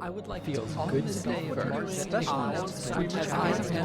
I would like to Feels call good this to day be of here. earth. Special Streamers community.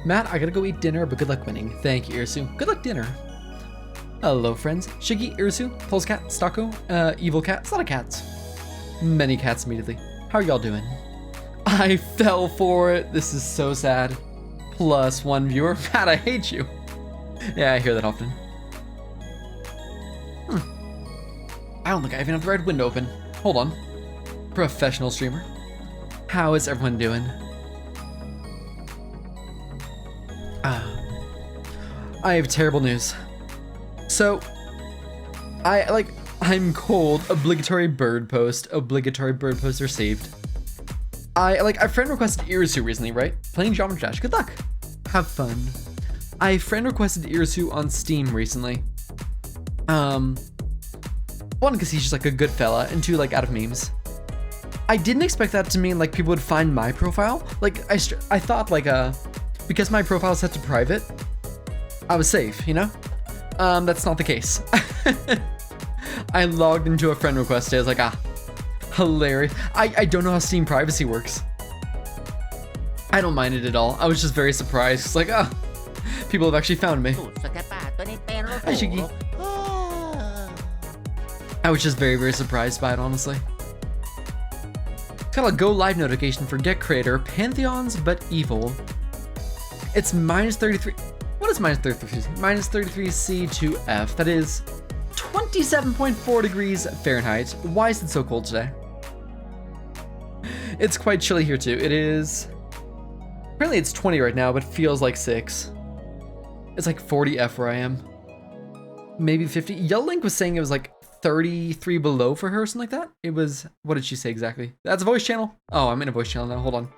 Matt, I gotta go eat dinner, but good luck winning. Thank you, Irisu. Good luck dinner. Hello, friends. Shiggy, Irisu, Pulse Cat, Stocko, Evil Cat, it's not a cat. Many cats immediately. How are y'all doing? I fell for it. This is so sad. +1 viewer. Matt, I hate you. Yeah, I hear that often. I don't think I even have the right window open. Hold on. Professional streamer. How is everyone doing? I have terrible news. So, I'm cold. Obligatory bird posts are saved. I friend requested Irisu recently, right? Playing Geometry Dash. Good luck. Have fun. I friend requested Irisu on Steam recently. One, because he's just like a good fella, and two, like out of memes. I didn't expect that to mean like people would find my profile. Like I thought like because my profile is set to private, I was safe, you know? That's not the case. I logged into a friend request. I was like, hilarious. I don't know how Steam privacy works. I don't mind it at all. I was just very surprised. It's like, people have actually found me. Hi, Shiggy. I was just very, very surprised by it, honestly. Got a go live notification for Get Creator, Pantheons but Evil. It's -33. What is -33? -33 C2F. That is 27.4 degrees Fahrenheit. Why is it so cold today? It's quite chilly here too. It is. Apparently it's 20 right now, but feels like 6. It's like 40 F where I am. Maybe 50. Yellow Link was saying it was like 33 below for her, something like that. It was. What did she say exactly? That's a voice channel. Oh, I'm in a voice channel now. Hold on.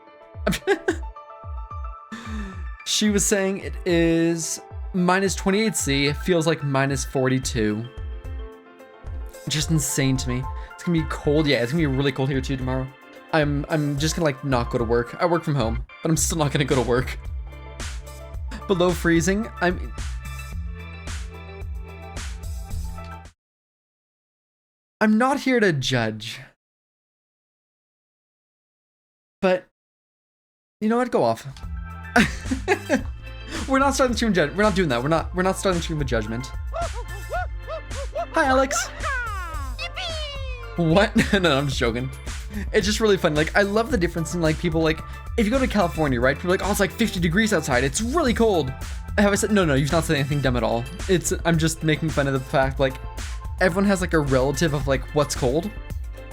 She was saying it is -28C. It feels like -42. Just insane to me. It's gonna be cold. Yeah, it's gonna be really cold here too tomorrow. I'm just gonna like not go to work. I work from home, but I'm still not gonna go to work. Below freezing. I'm not here to judge. But you know what? Go off. We're not starting the stream with judgment. We're not doing that. We're not starting the stream with judgment. Hi, Alex. What? No, I'm just joking. It's just really fun. Like, I love the difference in like people like, if you go to California, right? People are like, oh, it's like 50 degrees outside. It's really cold. Have I said, no, you've not said anything dumb at all. I'm just making fun of the fact like everyone has like a relative of like what's cold.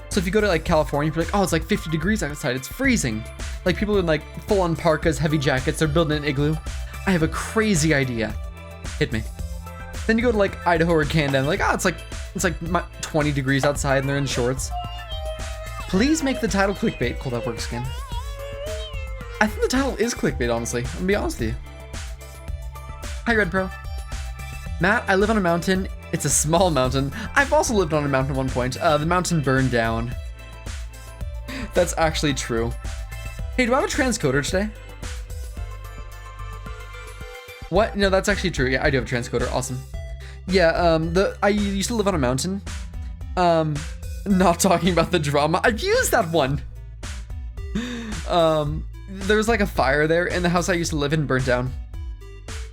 So if you go to like California, you're like, oh, it's like 50 degrees outside. It's freezing. Like people in like full on parkas, heavy jackets. They're building an igloo. I have a crazy idea. Hit me. Then you go to like Idaho or Canada and like, oh, it's like 20 degrees outside and they're in shorts. Please make the title clickbait. Cool, that works again. I think the title is clickbait, honestly. I'm gonna be honest with you. Hi, Red Pro. Matt, I live on a mountain. It's a small mountain. I've also lived on a mountain at one point. The mountain burned down. That's actually true. Hey, do I have a transcoder today? What? No, that's actually true. Yeah, I do have a transcoder. Awesome. Yeah, I used to live on a mountain. Not talking about the drama. I've used that one. There was like a fire there, and the house I used to live in burnt down.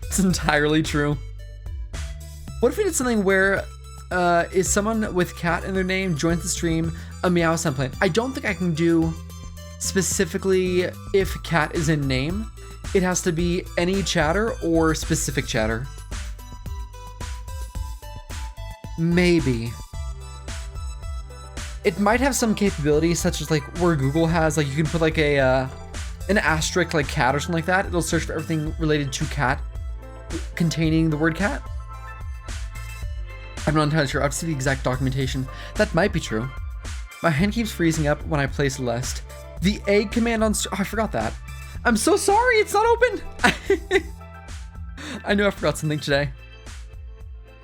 It's entirely true. What if we did something where is someone with cat in their name joins the stream, a meow sound playing? I don't think I can do specifically if cat is in name. It has to be any chatter or specific chatter. Maybe. It might have some capability such as like where Google has, like you can put like a an asterisk like cat or something like that. It'll search for everything related to cat containing the word cat. I'm not entirely sure. I have to see the exact documentation. That might be true. My hand keeps freezing up when I play Celeste. The egg command on... Oh, I forgot that. I'm so sorry. It's not open. I knew I forgot something today.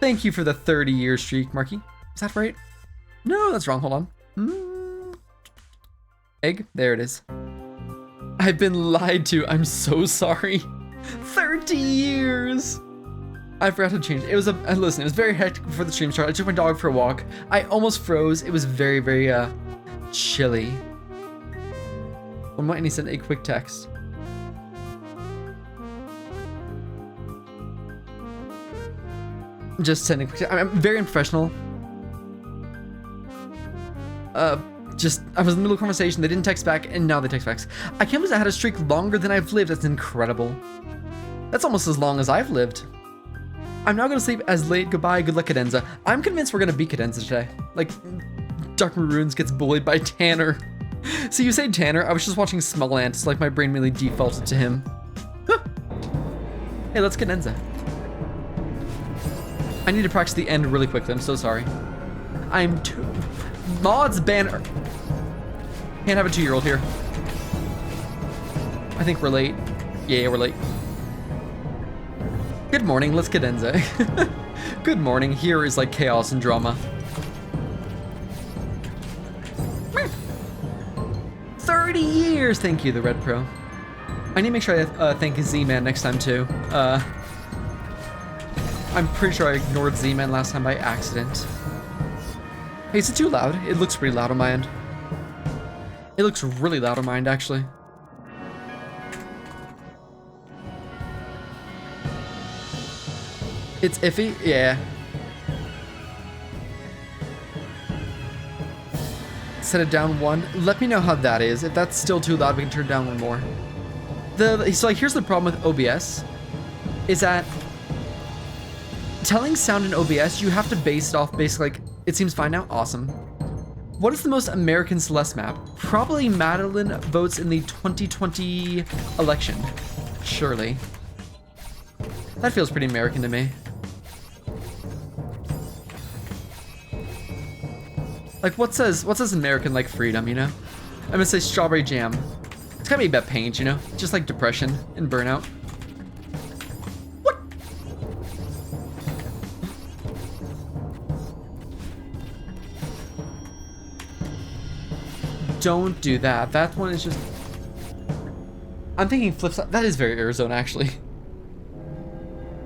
Thank you for the 30-year streak, Marky. Is that right? No, that's wrong. Hold on. Egg. There it is. I've been lied to. I'm so sorry. 30 years. I forgot to change it. It was listen, it was very hectic before the stream started. I took my dog for a walk. I almost froze. It was very, very chilly. One might need to send a quick text. Just sending a quick text. I'm very unprofessional. I was in the middle of a conversation. They didn't text back, and now they text back. I can't believe I had a streak longer than I've lived. That's incredible. That's almost as long as I've lived. I'm now gonna sleep as late. Goodbye. Good luck, Cadenza. I'm convinced we're gonna beat Cadenza today. Like, Dark Maroons gets bullied by Tanner. So you say Tanner, I was just watching Smellant, so like my brain really defaulted to him. Hey, let's Cadenza. I need to practice the end really quickly. I'm so sorry. I'm too... Mods banner. Can't have a 2-year-old here. I think we're late. Yeah, we're late. Good morning, let's cadenza. Good morning, here is like chaos and drama. 30 years! Thank you, the Red Pro. I need to make sure I thank Z-Man next time too. I'm pretty sure I ignored Z-Man last time by accident. Hey, is it too loud? It looks pretty loud on my end. It looks really loud on my end, actually. It's iffy? Yeah. Set it down 1. Let me know how that is. If that's still too loud, we can turn it down 1 more. So like, here's the problem with OBS, is that telling sound in OBS, you have to base it off basically like, it seems fine now? Awesome. What is the most American Celeste map? Probably Madeline votes in the 2020 election. Surely. That feels pretty American to me. Like, what says American like freedom, you know? I'm gonna say strawberry jam. It's gotta be about pain, you know? Just like depression and burnout. What? Don't do that. That one is just... I'm thinking flip side. That is very Arizona, actually.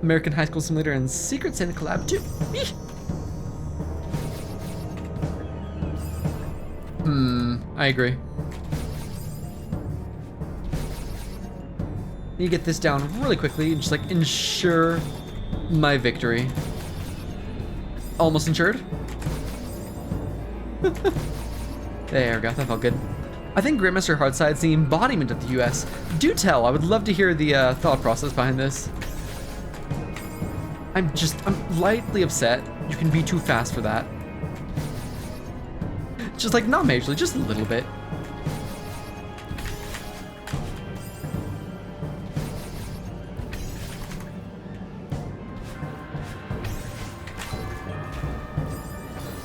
American High School Simulator and Secret Santa collab too. Eesh. I agree. Need to get this down really quickly and just like ensure my victory. Almost insured. There we go, that felt good. I think Grandmaster Hardside's the embodiment of the US. Do tell, I would love to hear the thought process behind this. I'm lightly upset. You can be too fast for that. Just like, not majorly, just a little bit.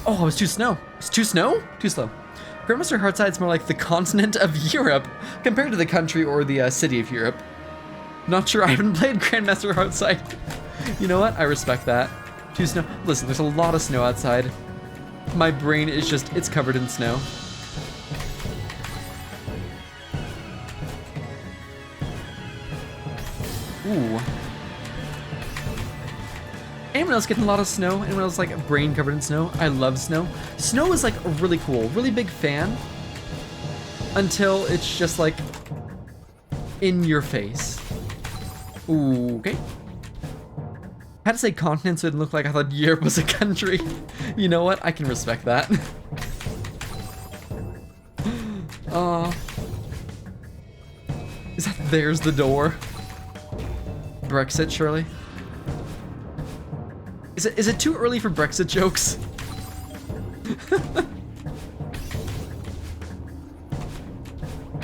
Oh, it was too slow. It's too slow? Too slow. Grandmaster Heartside's more like the continent of Europe compared to the country or the city of Europe. Not sure, I haven't played Grandmaster Heartside. You know what? I respect that. Too snow. Listen, there's a lot of snow outside. My brain is just, it's covered in snow. Ooh. Anyone else getting a lot of snow? Anyone else like brain covered in snow? I love snow. Snow is like really cool, really big fan. Until it's just like in your face. Ooh, okay. I had to say continent so it didn't look like I thought Europe was a country. You know what? I can respect that. Is that there's the door? Brexit, surely? Is it too early for Brexit jokes?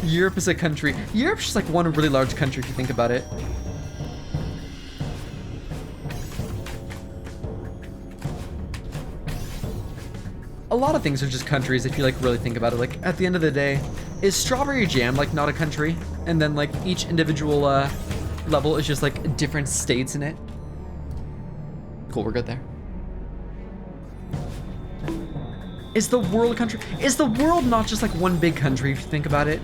Europe is a country. Europe's just like one really large country if you think about it. A lot of things are just countries if you like really think about it. Like at the end of the day, is strawberry jam like not a country? And then like each individual level is just like different states in it. Cool, we're good there. Is the world a country? Is the world not just like one big country if you think about it?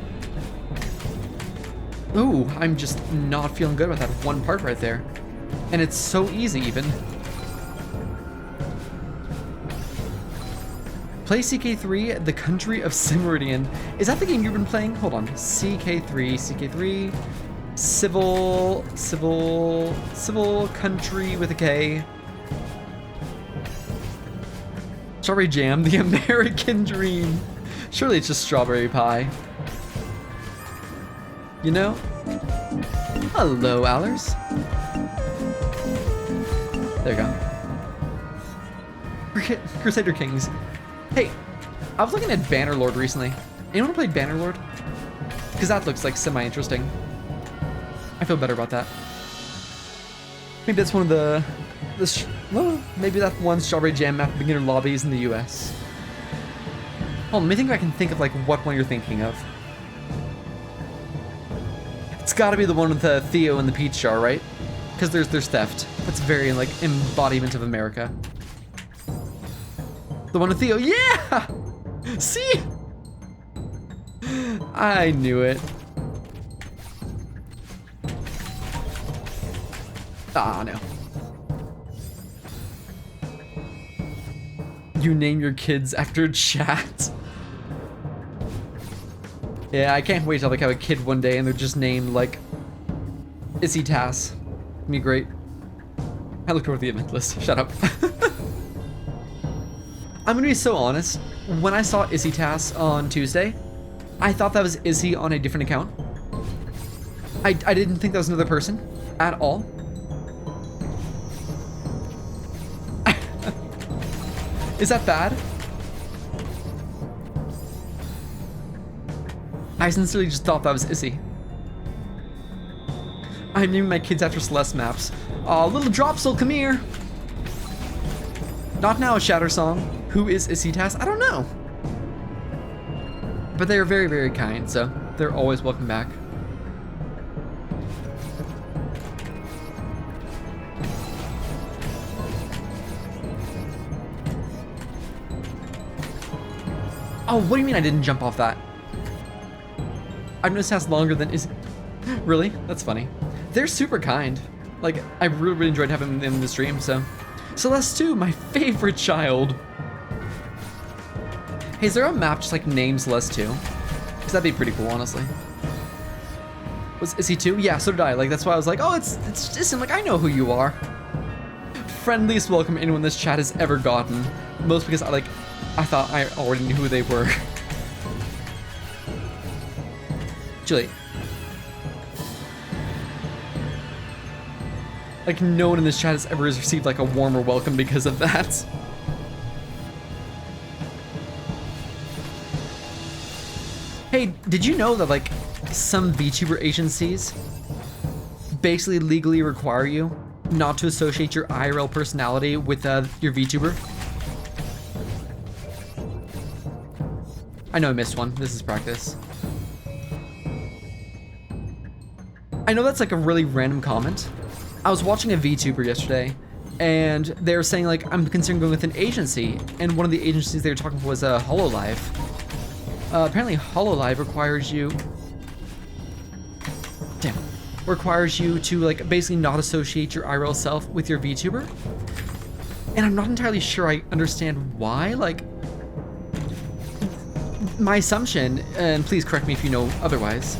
Ooh, I'm just not feeling good with that one part right there. And it's so easy even. Play CK3, the country of Simeridian. Is that the game you've been playing? Hold on. CK3, civil country with a K. Strawberry jam, the American dream. Surely it's just strawberry pie. You know? Hello, Allers. There you go. Crusader Kings. Hey, I was looking at Bannerlord recently. Anyone played Bannerlord? Because that looks like semi-interesting. I feel better about that. Maybe that's one of the well, maybe that one Strawberry Jam map beginner lobbies in the US. Hold on, let me think if I can think of like what one you're thinking of. It's gotta be the one with the Theo and the peach jar, right? Because there's theft. That's very like embodiment of America. The one with Theo, yeah! See? I knew it. Ah, no. You name your kids after chat. Yeah, I can't wait to like have a kid one day and they're just named like Issy Tass. It'd be great. I looked over the event list. Shut up. I'm gonna be so honest. When I saw Issy Tass on Tuesday, I thought that was Izzy on a different account. I didn't think that was another person at all. Is that bad? I sincerely just thought that was Izzy. I'm naming my kids after Celeste maps. Aw, little Dropsel, come here. Not now, Shatter Song. Who is Issy Tass? I don't know. But they are very, very kind, so they're always welcome back. Oh, what do you mean I didn't jump off that? I've noticed that's longer than is. Really? That's funny. They're super kind. Like, I really, really enjoyed having them in the stream, so. Celeste too, my favorite child. Hey, is there a map just like named Celeste too? Because that'd be pretty cool, honestly. Is he too? Yeah, so did I. Like, that's why I was like, oh, it's just, like, I know who you are. Friendliest welcome anyone in this chat has ever gotten. Most because I thought I already knew who they were. Julie. Like, no one in this chat has ever received like a warmer welcome because of that. Hey, did you know that like some VTuber agencies basically legally require you not to associate your IRL personality with your VTuber? I know I missed one. This is practice. I know that's like a really random comment. I was watching a VTuber yesterday, and they were saying like, I'm considering going with an agency, and one of the agencies they were talking about was HoloLive. Apparently HoloLive requires you to like basically not associate your IRL self with your VTuber. And I'm not entirely sure I understand why. Like, my assumption, and please correct me if you know otherwise,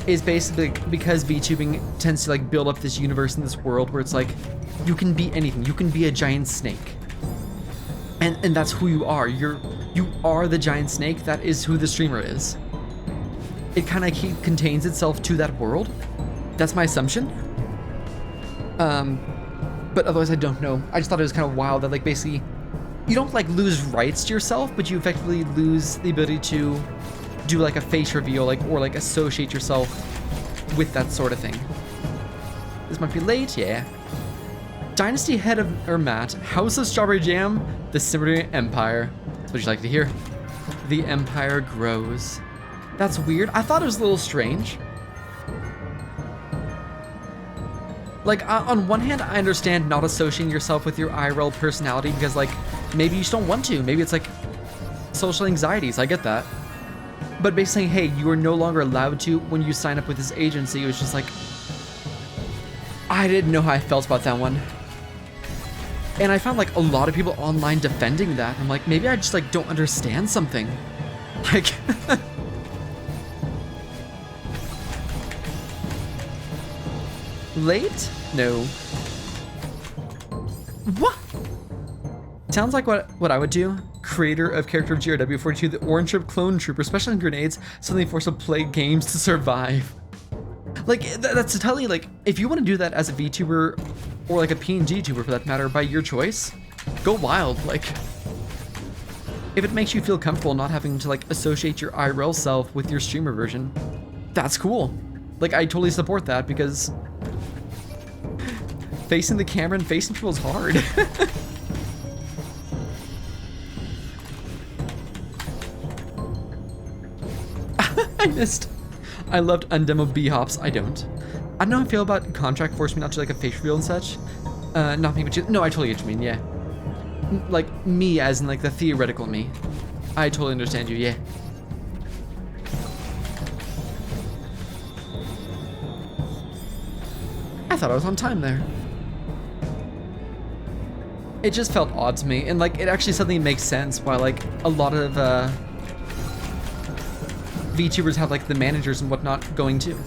is basically because VTubing tends to like build up this universe in this world where it's like, you can be anything. You can be a giant snake. And that's who you are. You are the giant snake. That is who the streamer is. It kind of contains itself to that world. That's my assumption. But otherwise I don't know. I just thought it was kind of wild that like basically you don't like lose rights to yourself, but you effectively lose the ability to do like a face reveal, like, or like associate yourself with that sort of thing. This might be late, yeah. Dynasty head of, or Matt, House of Strawberry Jam, the Simeridian Empire. That's what you like to hear. The Empire grows. That's weird. I thought it was a little strange. Like, on one hand, I understand not associating yourself with your IRL personality because, like, maybe you just don't want to. Maybe it's, like, social anxieties. I get that. But basically, hey, you are no longer allowed to when you sign up with this agency. It was just like, I didn't know how I felt about that one. And I found, like, a lot of people online defending that. I'm like, maybe I just, like, don't understand something. Like... Late? No. What? Sounds like what I would do. Creator of character of GRW42, the Orange Trip Clone Trooper, special in grenades, suddenly forced to play games to survive. Like, that's to tell you, like, if you want to do that as a VTuber, or like a PNG tuber for that matter, by your choice, go wild. Like, if it makes you feel comfortable not having to, like, associate your IRL self with your streamer version, that's cool. Like, I totally support that because facing the camera and facing people is hard. I missed. I loved undemo B-hops. I don't. I don't know how I feel about contract forcing me not to like a face reveal and such. Not me, but you. No, I totally get what you mean, yeah. Like, me as in like the theoretical me. I totally understand you, yeah. I thought I was on time there. It just felt odd to me, and like it actually suddenly makes sense why like a lot of VTubers have like the managers and whatnot going too.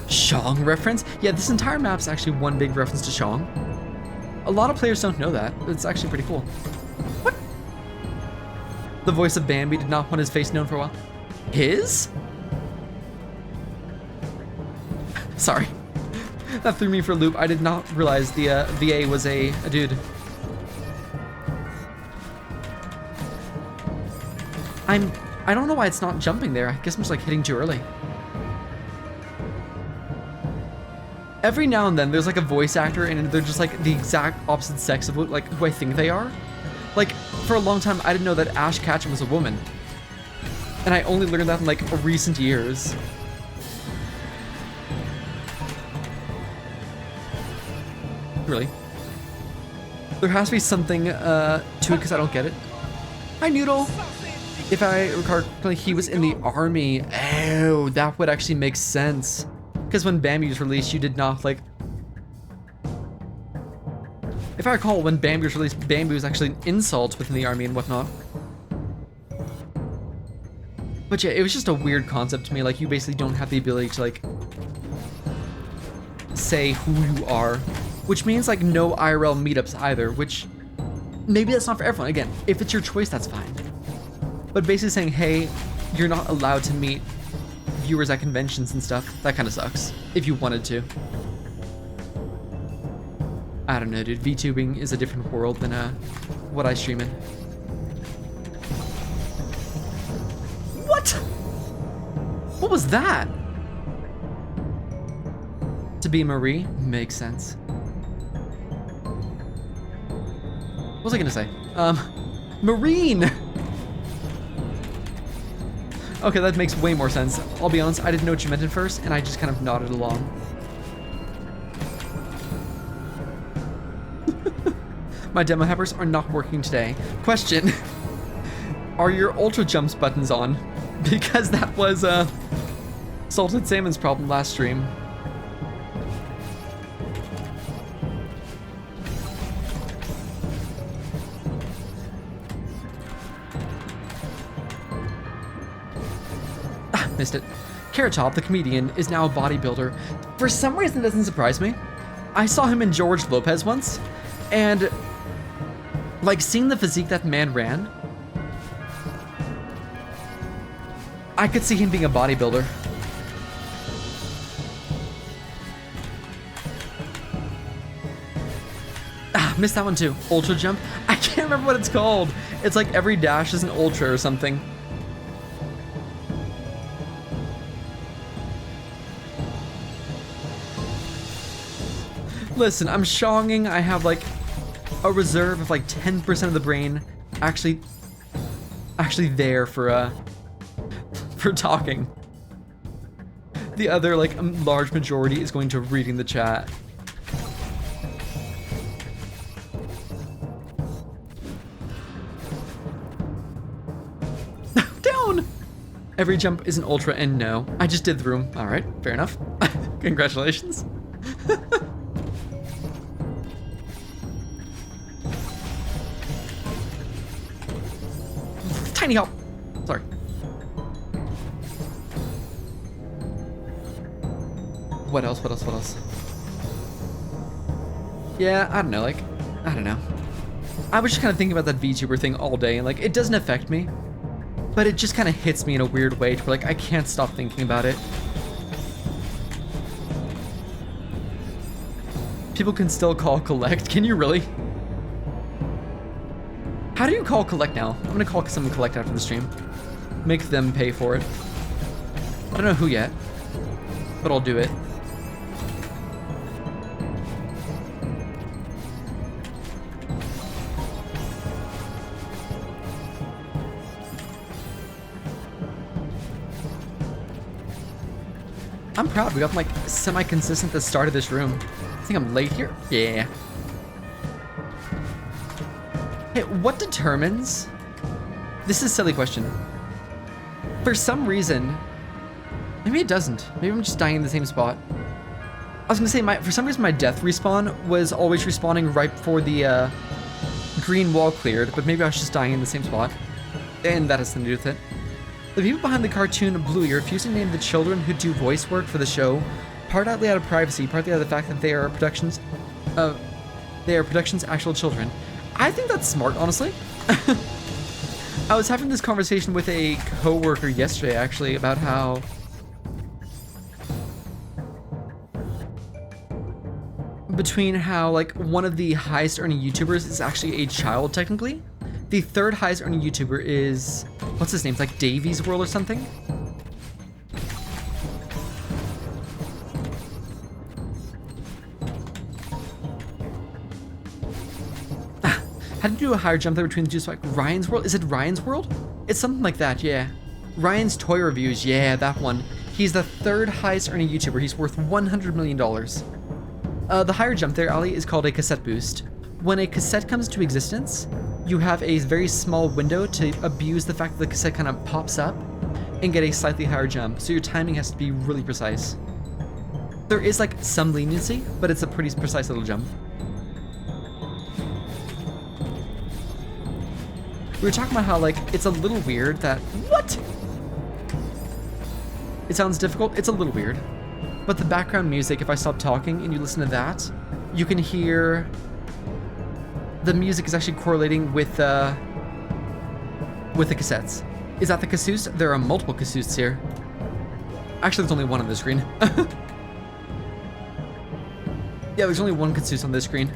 Shang reference? Yeah, this entire map's actually one big reference to Shang. A lot of players don't know that, but it's actually pretty cool. What? The voice of Bambi did not want his face known for a while. His? Sorry. That threw me for a loop. I did not realize the VA was a dude. I don't know why it's not jumping there. I guess I'm just like hitting too early. Every now and then there's like a voice actor and they're just like the exact opposite sex of what, like who I think they are. Like for a long time I didn't know that Ash Ketchum was a woman. And I only learned that in like recent years. Really? There has to be something to it because I don't get it. Hi Noodle! If I recall correctly, he was in the army. Oh, that would actually make sense. Because when Bambi was released, you did not like... If I recall, when Bambi was released, Bambi was actually an insult within the army and whatnot. But yeah, it was just a weird concept to me. Like, you basically don't have the ability to like... say who you are. Which means like no IRL meetups either, which... maybe that's not for everyone. Again, if it's your choice, that's fine. But basically saying, hey, you're not allowed to meet viewers at conventions and stuff, that kind of sucks. If you wanted to. I don't know, dude. VTubing is a different world than what I stream in. What? What was that? To be Marie makes sense. What was I gonna say? Marine! Okay, that makes way more sense. I'll be honest, I didn't know what you meant at first, and I just kind of nodded along. My demo helpers are not working today. Question. Are your ultra jumps buttons on? Because that was Salted Salmon's problem last stream. Missed it. Carrot Top, the comedian, is now a bodybuilder. For some reason, it doesn't surprise me. I saw him in George Lopez once, and like seeing the physique that man ran, I could see him being a bodybuilder. Missed that one too. Ultra jump. I can't remember what it's called. It's like every dash is an ultra or something. Listen, I'm shonging. I have like a reserve of like 10% of the brain actually there for talking. The other like large majority is going to reading the chat. Down! Every jump is an ultra and no. I just did the room. All right, fair enough. Congratulations. Tiny help. Sorry. What else? What else? What else? Yeah, I don't know. Like, I don't know. I was just kind of thinking about that VTuber thing all day, and like, it doesn't affect me, but it just kind of hits me in a weird way to where like I can't stop thinking about it. People can still call collect. Can you really? How do you call collect now? I'm gonna call someone collect after the stream. Make them pay for it. I don't know who yet, but I'll do it. I'm proud. We got like semi-consistent at the start of this room. I think I'm late here. Yeah. Hey, what determines? This is a silly question. For some reason, maybe it doesn't. Maybe I'm just dying in the same spot. I was gonna say, for some reason my death respawn was always respawning right before the green wall cleared, but maybe I was just dying in the same spot. And that has something to do with it. The people behind the cartoon Bluey are refusing to name the children who do voice work for the show, partly out of privacy, partly out of the fact that they are Productions' actual children. I think that's smart, honestly. I was having this conversation with a coworker yesterday, actually, about how like one of the highest earning YouTubers is actually a child, technically. The third highest earning YouTuber is, what's his name? It's like Davies World or something. How do you do a higher jump there between the two? So like Ryan's World? Is it Ryan's World? It's something like that, yeah. Ryan's Toy Reviews, yeah, that one. He's the third highest earning YouTuber. He's worth $100 million. The higher jump there, Ali, is called a cassette boost. When a cassette comes to existence, you have a very small window to abuse the fact that the cassette kind of pops up and get a slightly higher jump. So your timing has to be really precise. There is like some leniency, but it's a pretty precise little jump. We were talking about how like it's a little weird that what? It sounds difficult. It's a little weird, but the background music, if I stop talking and you listen to that, you can hear the music is actually correlating with the cassettes. Is that the cassette? There are multiple cassettes here. Actually, there's only one on the screen. Yeah, there's only one cassette on this screen.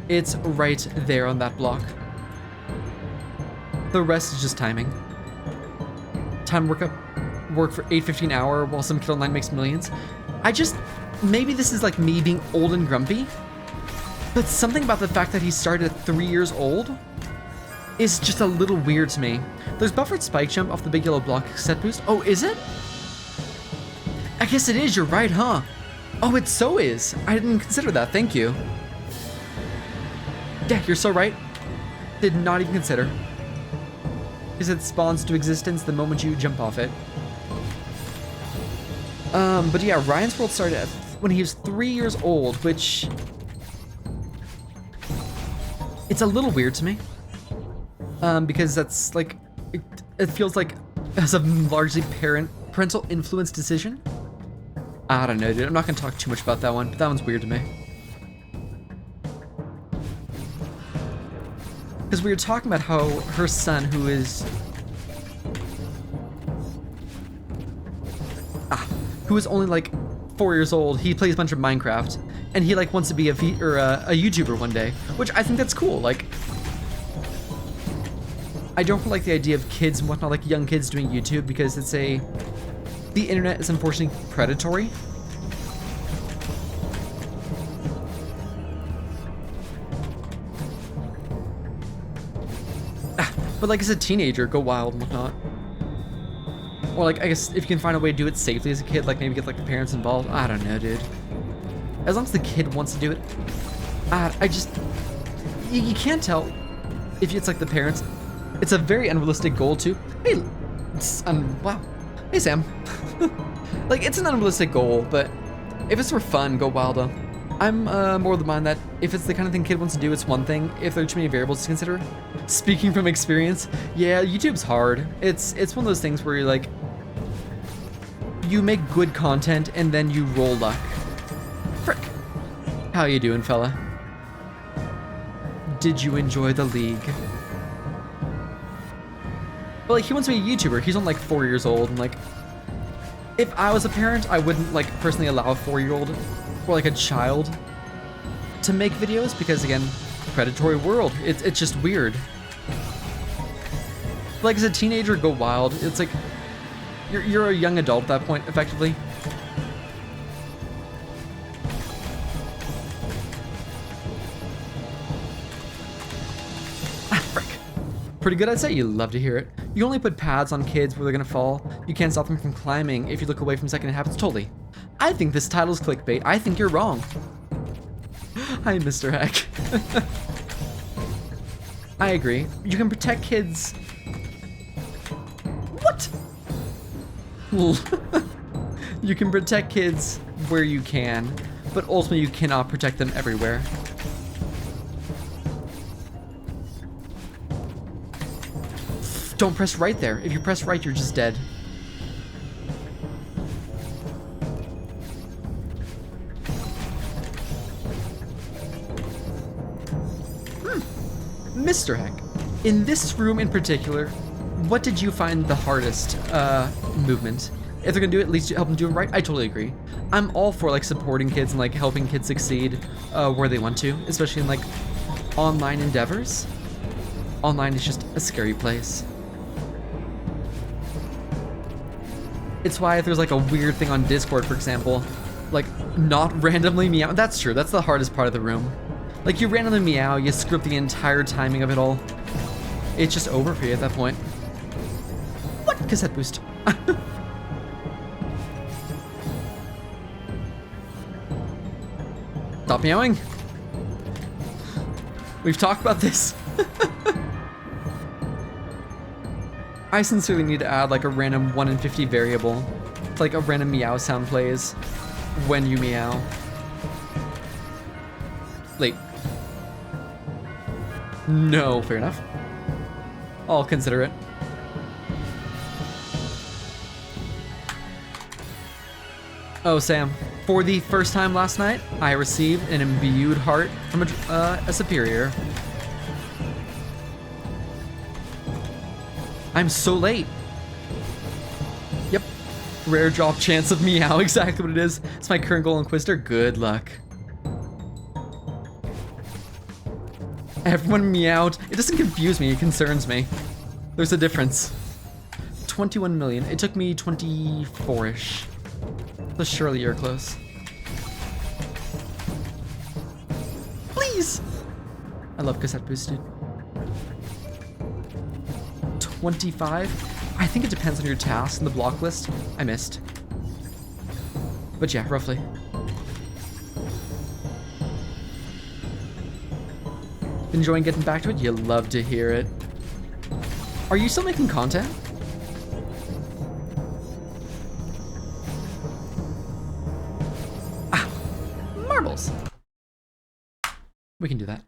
It's right there on that block. The rest is just timing. Time work for $8.50 an hour while some kid online makes millions. Maybe this is like me being old and grumpy, but something about the fact that he started at 3 years old is just a little weird to me. There's buffered spike jump off the big yellow block set boost. Oh, is it? I guess it is, you're right, huh? Oh, it so is. I didn't consider that, thank you. Yeah, you're so right. Did not even consider. Because it spawns to existence the moment you jump off it. But yeah, Ryan's World started when he was 3 years old, which... it's a little weird to me. Because that's like... it feels like it's a largely parental influence decision. I don't know, dude. I'm not gonna talk too much about that one, but that one's weird to me. Because we were talking about how her son, who is... who is only like 4 years old, he plays a bunch of Minecraft, and he like wants to be a YouTuber one day, which I think that's cool. Like, I don't like the idea of kids and whatnot, like young kids doing YouTube, because it's the internet is unfortunately predatory. But like as a teenager, go wild and whatnot. Or like, I guess if you can find a way to do it safely as a kid, like maybe get like the parents involved. I don't know, dude. As long as the kid wants to do it. I just, you can't tell if it's like the parents. It's a very unrealistic goal too. Hey, wow. Hey, Sam. Like, it's an unrealistic goal, but if it's for fun, go wild though. I'm more of the mind that if it's the kind of thing kid wants to do, it's one thing. If there are too many variables to consider. Speaking from experience, yeah, YouTube's hard. It's one of those things where you're like, you make good content and then you roll luck. Frick. How you doing, fella? Did you enjoy the league? But like, he wants to be a YouTuber. He's only like 4 years old, and like, if I was a parent, I wouldn't like personally allow a 4-year-old or like a child to make videos, because again, predatory world. It's just weird. Like as a teenager, go wild. It's like you're a young adult at that point, effectively. Frick. Pretty good, I'd say. You love to hear it. You only put pads on kids where they're gonna fall. You can't stop them from climbing. If you look away from a second, it happens. Totally. I think this title's clickbait. I think you're wrong. Hi, Mr. Heck. I agree. You can protect kids. What? You can protect kids where you can, but ultimately you cannot protect them everywhere. Don't press right there. If you press right, you're just dead. Mr. Heck, in this room in particular, what did you find the hardest movement? If they're gonna do it, at least help them do it right. I totally agree. I'm all for like supporting kids and like helping kids succeed where they want to, especially in like online endeavors. Online is just a scary place. It's why if there's like a weird thing on Discord, for example, like not randomly meow. That's true. That's the hardest part of the room. Like, you randomly meow, you screw up the entire timing of it all. It's just over for you at that point. What? Cassette boost. Stop meowing. We've talked about this. I sincerely need to add like a random 1 in 50 variable. It's like a random meow sound plays when you meow. Late. No, fair enough. I'll consider it. Oh, Sam. For the first time last night, I received an imbued heart from a superior. I'm so late. Yep. Rare drop chance of meow, exactly what it is. It's my current goal in Quizster. Good luck. Everyone meowed. It doesn't confuse me, it concerns me. There's a difference. 21 million. It took me 24-ish. So surely you're close. Please! I love cassette boosted. 25. I think it depends on your task in the block list. I missed. But yeah, roughly. Enjoying getting back to it? You love to hear it. Are you still making content? Ah, marbles. We can do that.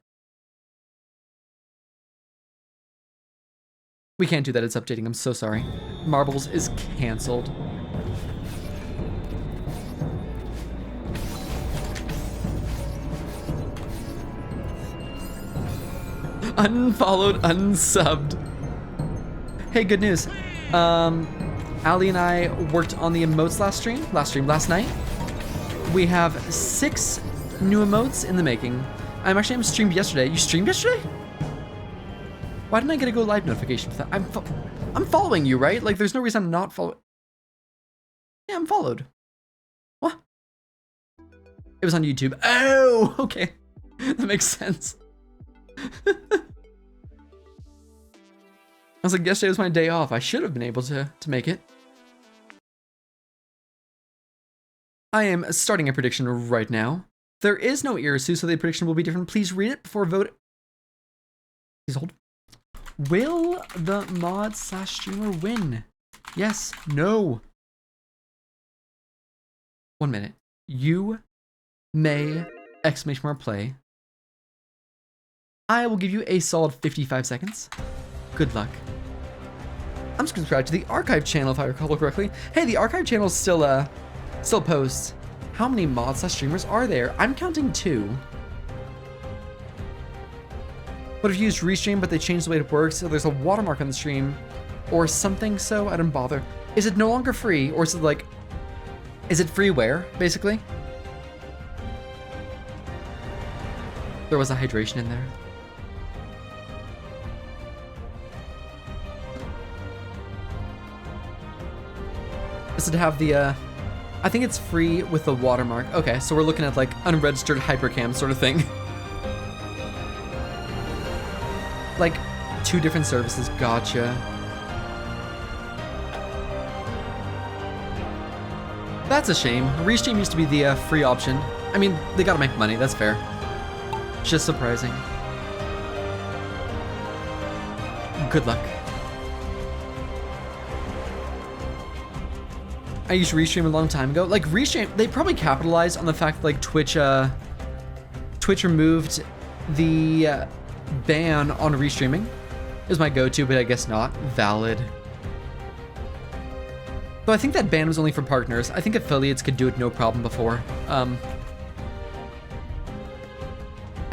We can't do that, it's updating, I'm so sorry. Marbles is canceled. Unfollowed, unsubbed. Hey, good news. Ali and I worked on the emotes last night. We have 6 new emotes in the making. I streamed yesterday. You streamed yesterday? Why didn't I get a go live notification for that? I'm following you, right? Like, there's no reason I'm not following. Yeah, I'm followed. What? It was on YouTube. Oh, okay. That makes sense. I was like, yesterday was my day off. I should have been able to make it. I am starting a prediction right now. There is no Irisu, so the prediction will be different. Please read it before voting. Please hold. Will the mod / streamer win? Yes, no. 1 minute. You may !play. I will give you a solid 55 seconds. Good luck. I'm subscribed to the archive channel if I recall correctly. Hey, the archive channel still posts. How many mods / streamers are there? I'm counting 2. What if you used Restream but they changed the way it works so there's a watermark on the stream or something, so I don't bother? Is it no longer free, or is it like, is it freeware, basically? There was a hydration in there. Does it have the, I think it's free with the watermark. Okay, so we're looking at like unregistered hypercam sort of thing. Like 2 different services, gotcha. That's a shame. Restream used to be the free option. I mean, they gotta make money, that's fair. Just surprising. Good luck. I used Restream a long time ago. Like, Restream, they probably capitalized on the fact that, like, Twitch removed the ban on restreaming. It was my go-to, but I guess not. Valid. Though I think that ban was only for partners. I think affiliates could do it no problem before. I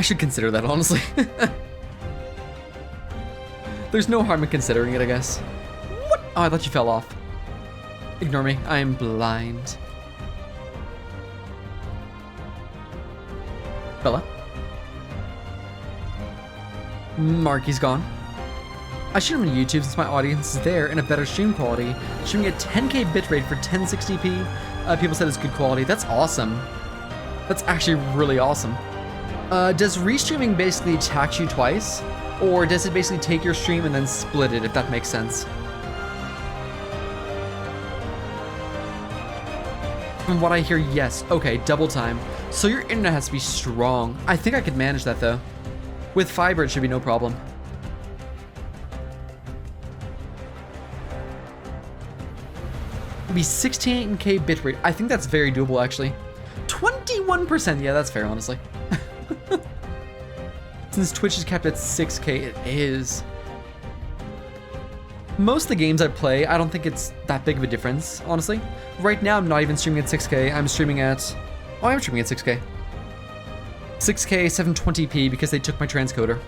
should consider that, honestly. There's no harm in considering it, I guess. What? Oh, I thought you fell off. Ignore me, I am blind. Bella? Marky's gone. I stream on YouTube since my audience is there and a better stream quality. Streaming at 10K bitrate for 1060p. People said it's good quality. That's awesome. That's actually really awesome. Does restreaming basically tax you twice? Or does it basically take your stream and then split it, if that makes sense? From what I hear, yes. Okay, double time. So your internet has to be strong. I think I could manage that though. With fiber, it should be no problem. It'd be 16K bitrate. I think that's very doable, actually. 21%. Yeah, that's fair, honestly. Since Twitch is capped at 6K, it is. Most of the games I play, I don't think it's that big of a difference, honestly. Right now, I'm not even streaming at 6K. I'm streaming at... Oh, I'm streaming at 6K. 6K 720p because they took my transcoder.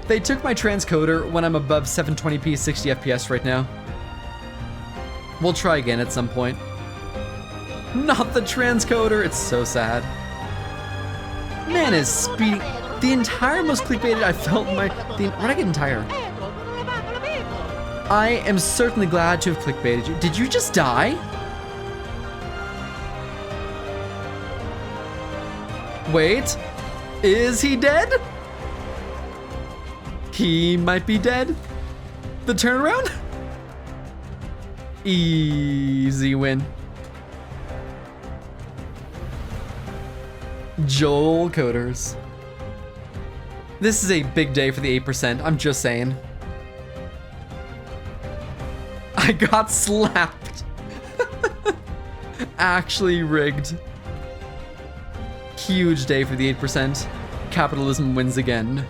They took my transcoder when I'm above 720p 60 FPS right now. We'll try again at some point. Not the transcoder, it's so sad. Man is speeding. The entire most clickbaited I felt in my... When I get entire. I am certainly glad to have clickbaited you. Did you just die? Wait, is he dead? He might be dead. The turnaround? Easy win. Joel Coders. This is a big day for the 8%, I'm just saying. I got slapped. Actually rigged. Huge day for the 8%. Capitalism wins again.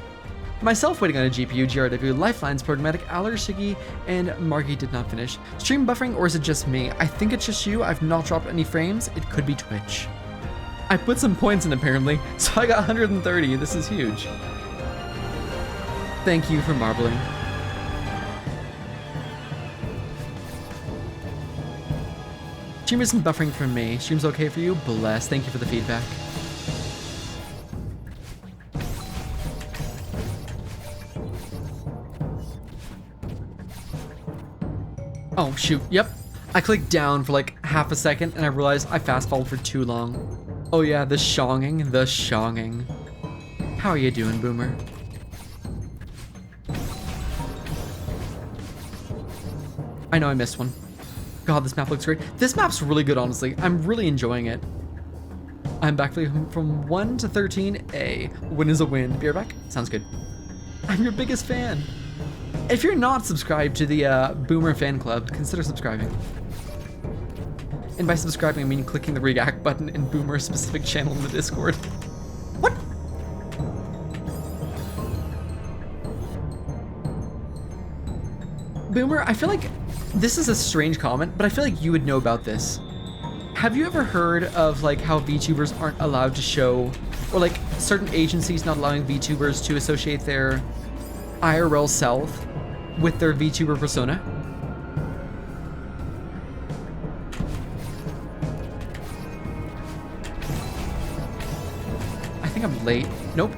Myself waiting on a GPU, GRW, Lifelines, Programmatic, Allershiggy, and Margie did not finish. Stream buffering, or is it just me? I think it's just you. I've not dropped any frames. It could be Twitch. I put some points in apparently, so I got 130. This is huge. Thank you for marbling. Stream isn't buffering for me. Stream's okay for you? Bless. Thank you for the feedback. Oh, shoot. Yep. I clicked down for like half a second and I realized I fast-followed for too long. Oh yeah, the shonging. The shonging. How are you doing, Boomer? I know I missed one. God, this map looks great. This map's really good, honestly. I'm really enjoying it. I'm back from 1 to 13A. Win is a win. Be right back? Sounds good. I'm your biggest fan. If you're not subscribed to the Boomer fan club, consider subscribing. And by subscribing, I mean clicking the react button in Boomer's specific channel in the Discord. What? Boomer, I feel like this is a strange comment, but I feel like you would know about this. Have you ever heard of like how VTubers aren't allowed to show, or like certain agencies not allowing VTubers to associate their IRL self with their VTuber persona? I think I'm late. Nope.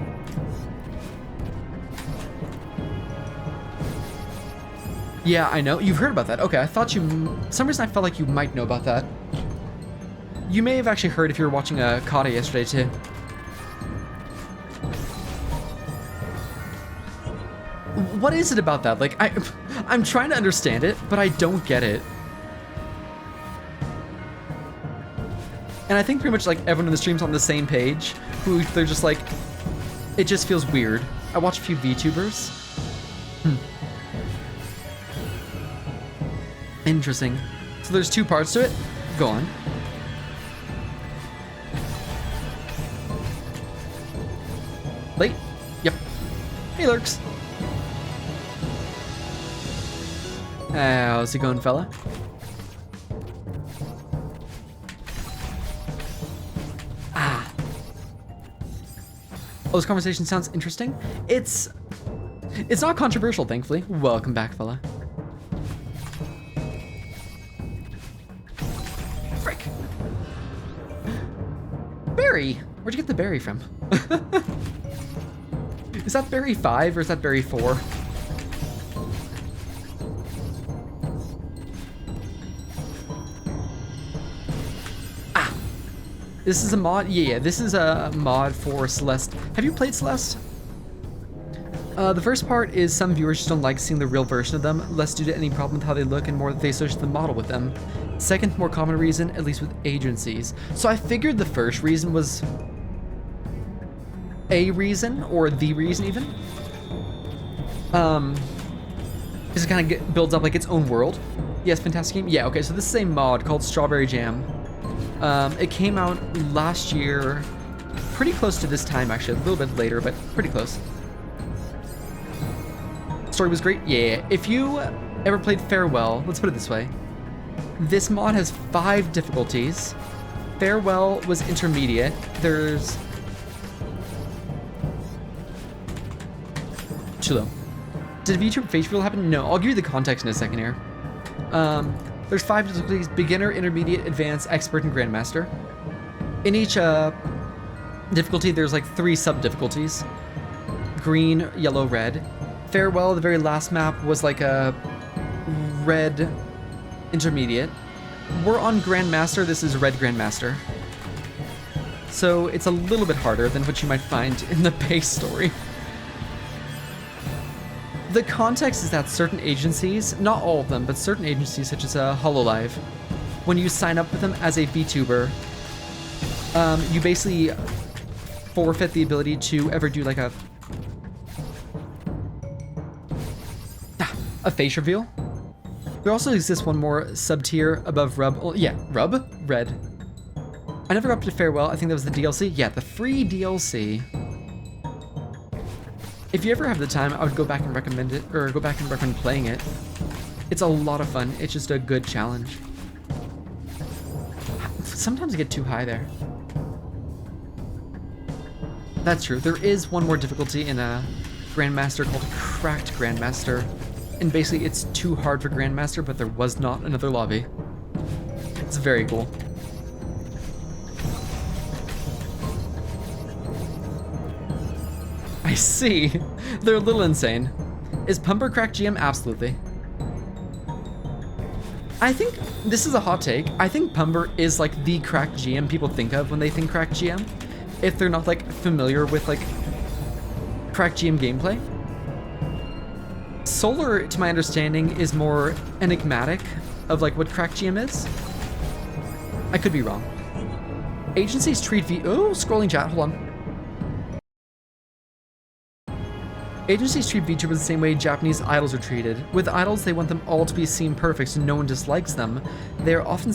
Yeah, I know. You've heard about that. Okay, I thought you... some reason I felt like you might know about that. You may have actually heard if you were watching Kata yesterday too. What is it about that? Like, I'm trying to understand it, but I don't get it. And I think pretty much like everyone in the stream's on the same page, who they're just like, it just feels weird. I watch a few VTubers. Interesting. So there's two parts to it. Go on. Late? Yep. Hey, Lurks. How's it going, fella? Ah. Oh, this conversation sounds interesting. It's not controversial, thankfully. Welcome back, fella. Frick. Berry. Where'd you get the berry from? Is that berry 5 or is that berry 4? This is a mod? Yeah, this is a mod for Celeste. Have you played Celeste? The first part is some viewers just don't like seeing the real version of them, less due to any problem with how they look and more that they associate the model with them. Second, more common reason, at least with agencies. So I figured the first reason was a reason, or the reason even. Because it kind of builds up like its own world. Yes, fantastic game. Yeah, okay, so this is a mod called Strawberry Jam. It came out last year, pretty close to this time actually, a little bit later, but pretty close. Story was great, yeah. If you ever played Farewell, let's put it this way. This mod has 5 difficulties. Farewell was intermediate. There's... too low. Did VTuber face reveal happen? No, I'll give you the context in a second here. There's 5 difficulties: beginner, intermediate, advanced, expert, and grandmaster. In each difficulty, there's like 3 sub-difficulties. Green, yellow, red. Farewell, the very last map, was like a red intermediate. We're on grandmaster, this is red grandmaster. So it's a little bit harder than what you might find in the base story. The context is that certain agencies, not all of them, but certain agencies such as HoloLive, when you sign up with them as a VTuber, you basically forfeit the ability to ever do like a face reveal. There also exists one more sub-tier above Rub. Oh, yeah, Rub? Red. I never got up to Farewell. I think that was the DLC. Yeah, the free DLC. If you ever have the time, I would go back and recommend it, or go back and recommend playing it. It's a lot of fun. It's just a good challenge. Sometimes I get too high there. That's true. There is one more difficulty in a Grandmaster called Cracked Grandmaster. And basically it's too hard for Grandmaster, but there was not another lobby. It's very cool. I see. They're a little insane. Is Pumper cracked GM? Absolutely. I think this is a hot take. I think Pumper is like the cracked GM people think of when they think cracked GM, if they're not like familiar with like cracked GM gameplay. Solar, to my understanding, is more enigmatic of like what cracked GM is. I could be wrong. Agencies treat scrolling chat, hold on. Agencies treat VTubers the same way Japanese idols are treated. With idols, they want them all to be seen perfect so no one dislikes them. They are often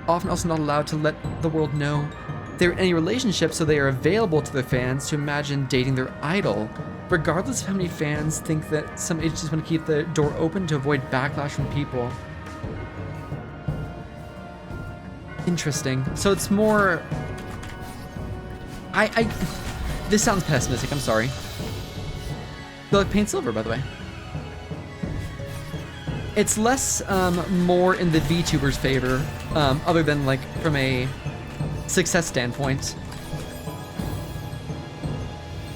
often also not allowed to let the world know they're in any relationship, so they are available to their fans to imagine dating their idol. Regardless of how many fans think that some agencies want to keep the door open to avoid backlash from people. Interesting. So it's more... This sounds pessimistic, I'm sorry. They look paint silver, by the way. It's less more in the VTuber's favor, other than like from a success standpoint.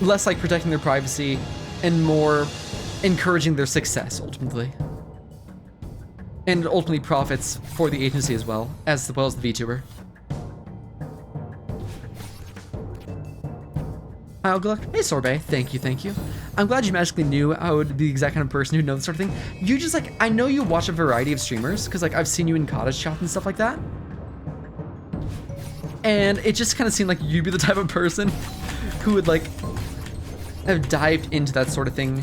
Less like protecting their privacy and more encouraging their success ultimately. And ultimately profits for the agency as well as the VTuber. Hi, Algaluk. Hey, Sorbet. Thank you, thank you. I'm glad you magically knew I would be the exact kind of person who'd know this sort of thing. You just like, I know you watch a variety of streamers, because like I've seen you in cottage shop and stuff like that. And it just kind of seemed like you'd be the type of person who would like have dived into that sort of thing.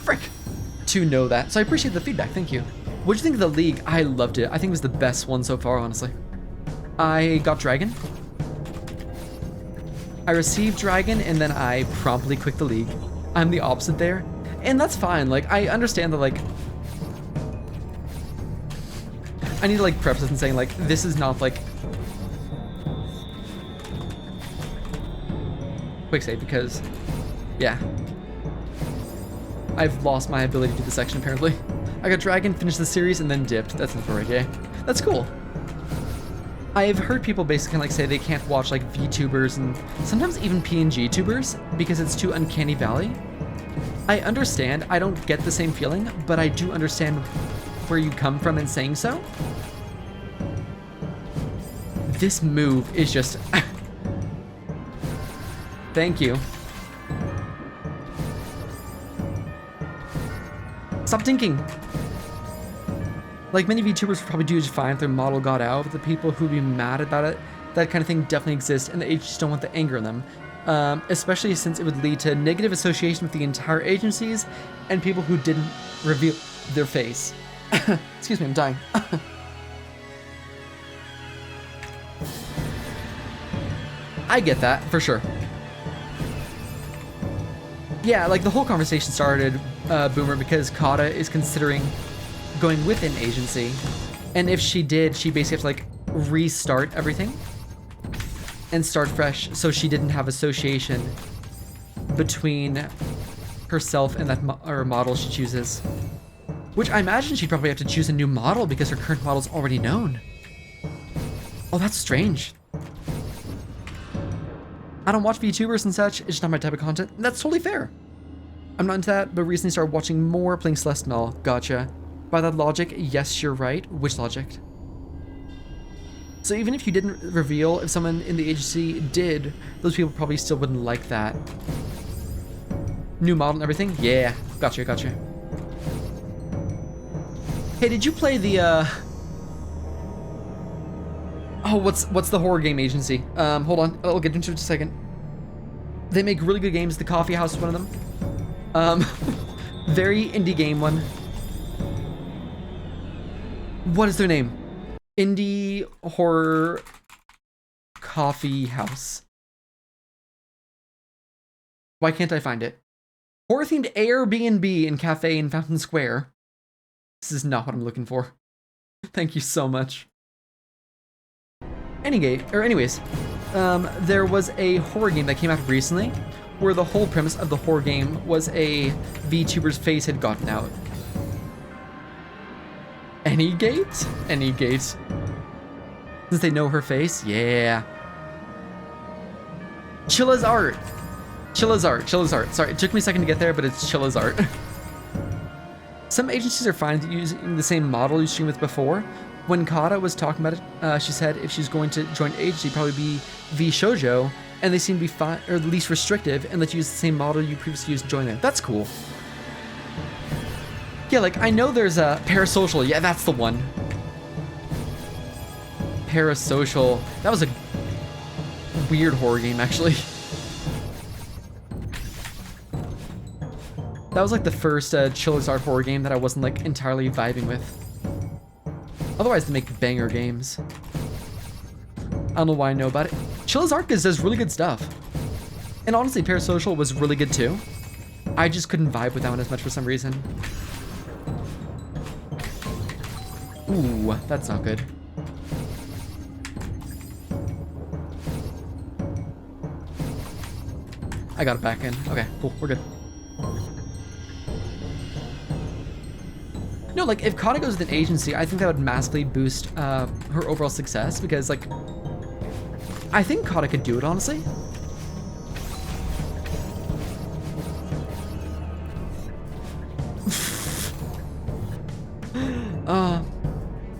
Frick! To know that. So I appreciate the feedback, thank you. What'd you think of the League? I loved it. I think it was the best one so far, honestly. I got Dragon. I received Dragon, and then I promptly quit the League. I'm the opposite there. And that's fine, like, I understand that, like... I need to, like, preface this and saying, like, this is not, like... Quick save, because... Yeah. I've lost my ability to do the section, apparently. I got Dragon, finished the series, and then dipped. That's not very gay. That's cool. I've heard people basically like say they can't watch like VTubers and sometimes even PNG tubers because it's too uncanny valley. I understand, I don't get the same feeling, but I do understand where you come from in saying so. This move is just... Thank you. Stop thinking. Like, many VTubers would probably do just fine if their model got out, but the people who'd be mad about it, that kind of thing definitely exists, and they just don't want the anger in them. Especially since it would lead to negative association with the entire agencies and people who didn't reveal their face. Excuse me, I'm dying. I get that, for sure. Yeah, like, the whole conversation started, Boomer, because Kata is considering going with an agency, and if she did, she basically have to like restart everything and start fresh, so she didn't have association between herself and that model she chooses. Which I imagine she'd probably have to choose a new model because her current model's already known. Oh, that's strange. I don't watch VTubers and such, it's just not my type of content. That's totally fair. I'm not into that, but recently started watching more, playing Celeste and all. Gotcha. By that logic, yes, you're right. Which logic? So even if you didn't reveal, if someone in the agency did, those people probably still wouldn't like that. New model and everything? Yeah, gotcha. Hey, did you play the, oh, what's the horror game agency? Hold on, I'll get into it in a second. They make really good games. The Coffee House is one of them. Very indie game one. What is their name? Indie Horror Coffee House. Why can't I find it? Horror-themed Airbnb and cafe in Fountain Square. This is not what I'm looking for. Thank you so much. Anyways, there was a horror game that came out recently where the whole premise of the horror game was a VTuber's face had gotten out. Any gate? Since they know her face? Yeah. Chilla's art. Sorry, it took me a second to get there, but it's Chilla's art. Some agencies are fine using the same model you streamed with before. When Kata was talking about it, she said if she's going to join agency, probably be V Shoujo, and they seem to be fine, or at least restrictive, and let you use the same model you previously used to join them. That's cool. Yeah, like, I know there's a Parasocial. Yeah, that's the one. Parasocial. That was a weird horror game, actually. That was like the first Chilla's Art horror game that I wasn't like entirely vibing with. Otherwise, they make banger games. I don't know why I know about it. Chilla's Art does really good stuff. And honestly, Parasocial was really good too. I just couldn't vibe with that one as much for some reason. Ooh, that's not good. I got it back in. Okay, cool, we're good. No, like, if Kata goes with an agency, I think that would massively boost her overall success, because, like, I think Kata could do it, honestly.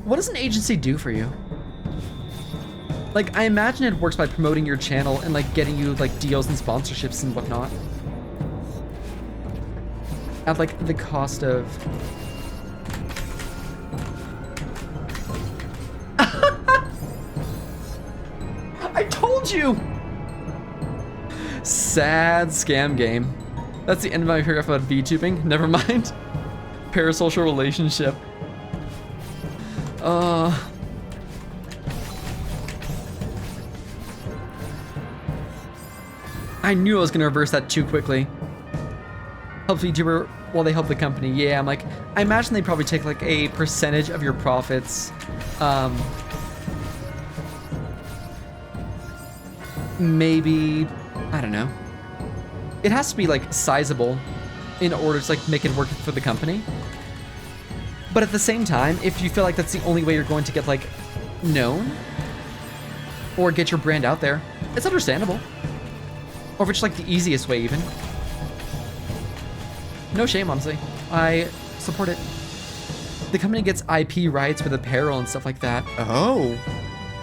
What does an agency do for you? Like, I imagine it works by promoting your channel and, like, getting you, like, deals and sponsorships and whatnot. At, like, the cost of... I told you! Sad scam game. That's the end of my paragraph about VTubing. Never mind. Parasocial relationship. I knew I was gonna reverse that too quickly. Help VTuber while they help the company. Yeah, I'm like, I imagine they probably take like a percentage of your profits. Maybe, I don't know. It has to be like sizable in order to like make it work for the company. But at the same time, if you feel like that's the only way you're going to get like known or get your brand out there, it's understandable. Or if it's like the easiest way even. No shame, honestly. I support it. The company gets IP rights with apparel and stuff like that. Oh.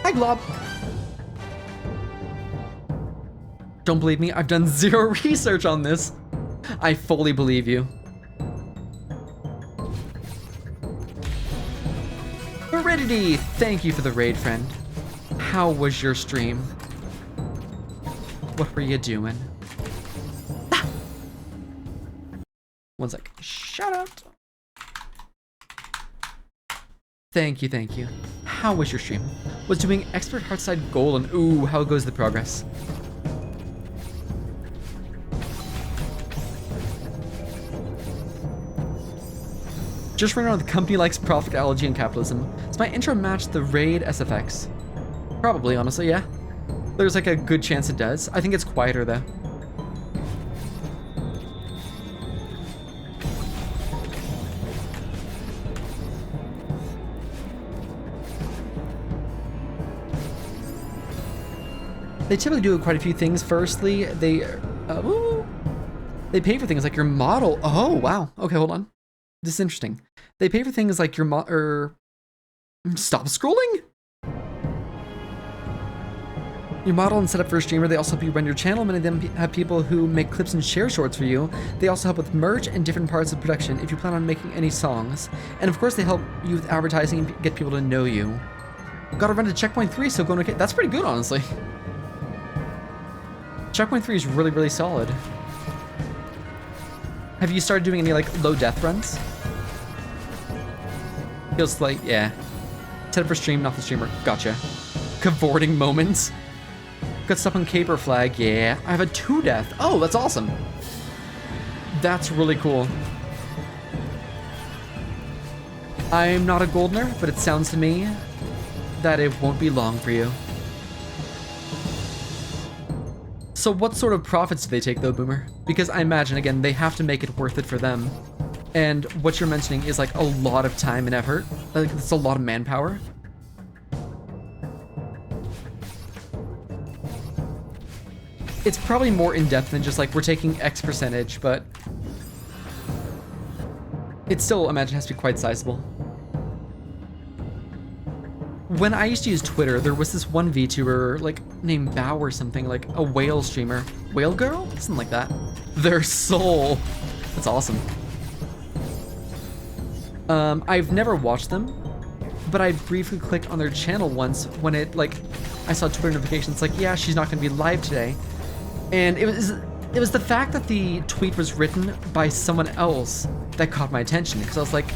Hi, Glob. Don't believe me? I've done zero research on this. I fully believe you. Aridity, thank you for the raid, friend. How was your stream? What were you doing? Ah! One sec. Shout out. Thank you, thank you. How was your stream? Was doing expert heartside gold and ooh, how goes the progress? Just running around the company likes profit, allergy, and capitalism. Does my intro match the raid SFX? Probably, honestly, yeah. There's like a good chance it does. I think it's quieter though. They typically do quite a few things. Firstly, they pay for things like your model. Oh, wow. Okay, hold on. This is interesting. They pay for things like your stop scrolling? Your model and setup for a streamer, they also help you run your channel. Many of them have people who make clips and share shorts for you. They also help with merch and different parts of production if you plan on making any songs. And of course, they help you with advertising and get people to know you. Gotta run to checkpoint 3, so going okay. That's pretty good, honestly. Checkpoint 3 is really, really solid. Have you started doing any like low death runs? Feels like, yeah. Set up for stream, not the streamer. Gotcha. Cavorting moments. Got stuff on caper flag, yeah. I have a 2 death. Oh, that's awesome. That's really cool. I'm not a goldener, but it sounds to me that it won't be long for you. So what sort of profits do they take though, Boomer? Because I imagine, again, they have to make it worth it for them. And what you're mentioning is like a lot of time and effort. Like it's a lot of manpower. It's probably more in-depth than just like we're taking X percentage, but it still, I imagine, has to be quite sizable. When I used to use Twitter, there was this one VTuber like named Bow or something, like a whale streamer. Whale girl? Something like that. Their soul. That's awesome. I've never watched them, but I briefly clicked on their channel once when it like, I saw Twitter notifications like, yeah, she's not gonna be live today. And it was the fact that the tweet was written by someone else that caught my attention, because I was like,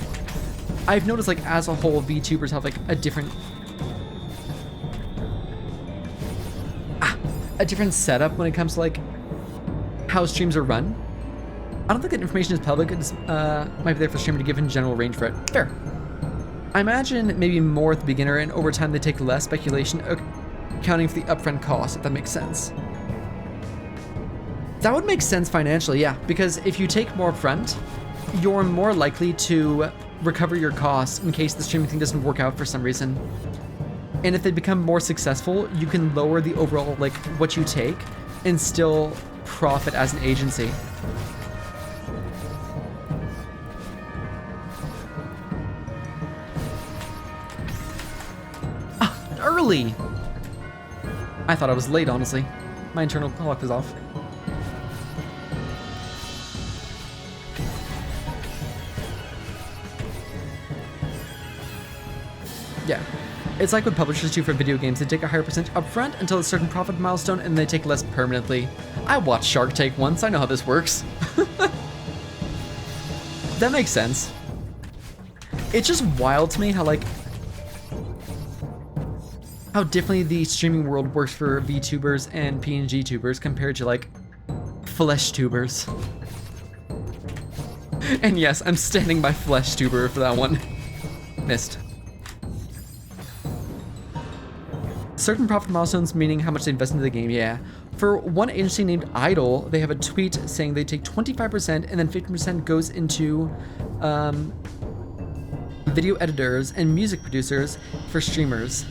I've noticed like as a whole VTubers have like a different setup when it comes to like how streams are run. I don't think that information is public. It might be there for the streamer to give in general range for it. Fair. I imagine maybe more at the beginner, and over time they take less speculation, accounting for the upfront cost, if that makes sense. That would make sense financially, yeah, because if you take more upfront, you're more likely to recover your costs in case the streaming thing doesn't work out for some reason. And if they become more successful, you can lower the overall, like, what you take and still profit as an agency. Ah, early! I thought I was late, honestly. My internal clock was off. Yeah. It's like what publishers do for video games. They take a higher percentage upfront until a certain profit milestone, and they take less permanently. I watched Shark Tank once. I know how this works. That makes sense. It's just wild to me how, like, how differently the streaming world works for VTubers and PNG tubers compared to, like, flesh tubers. And yes, I'm standing by flesh tuber for that one. Missed. Certain profit milestones, meaning how much they invest into the game, yeah. For one agency named Idol, they have a tweet saying they take 25% and then 50% goes into video editors and music producers for streamers.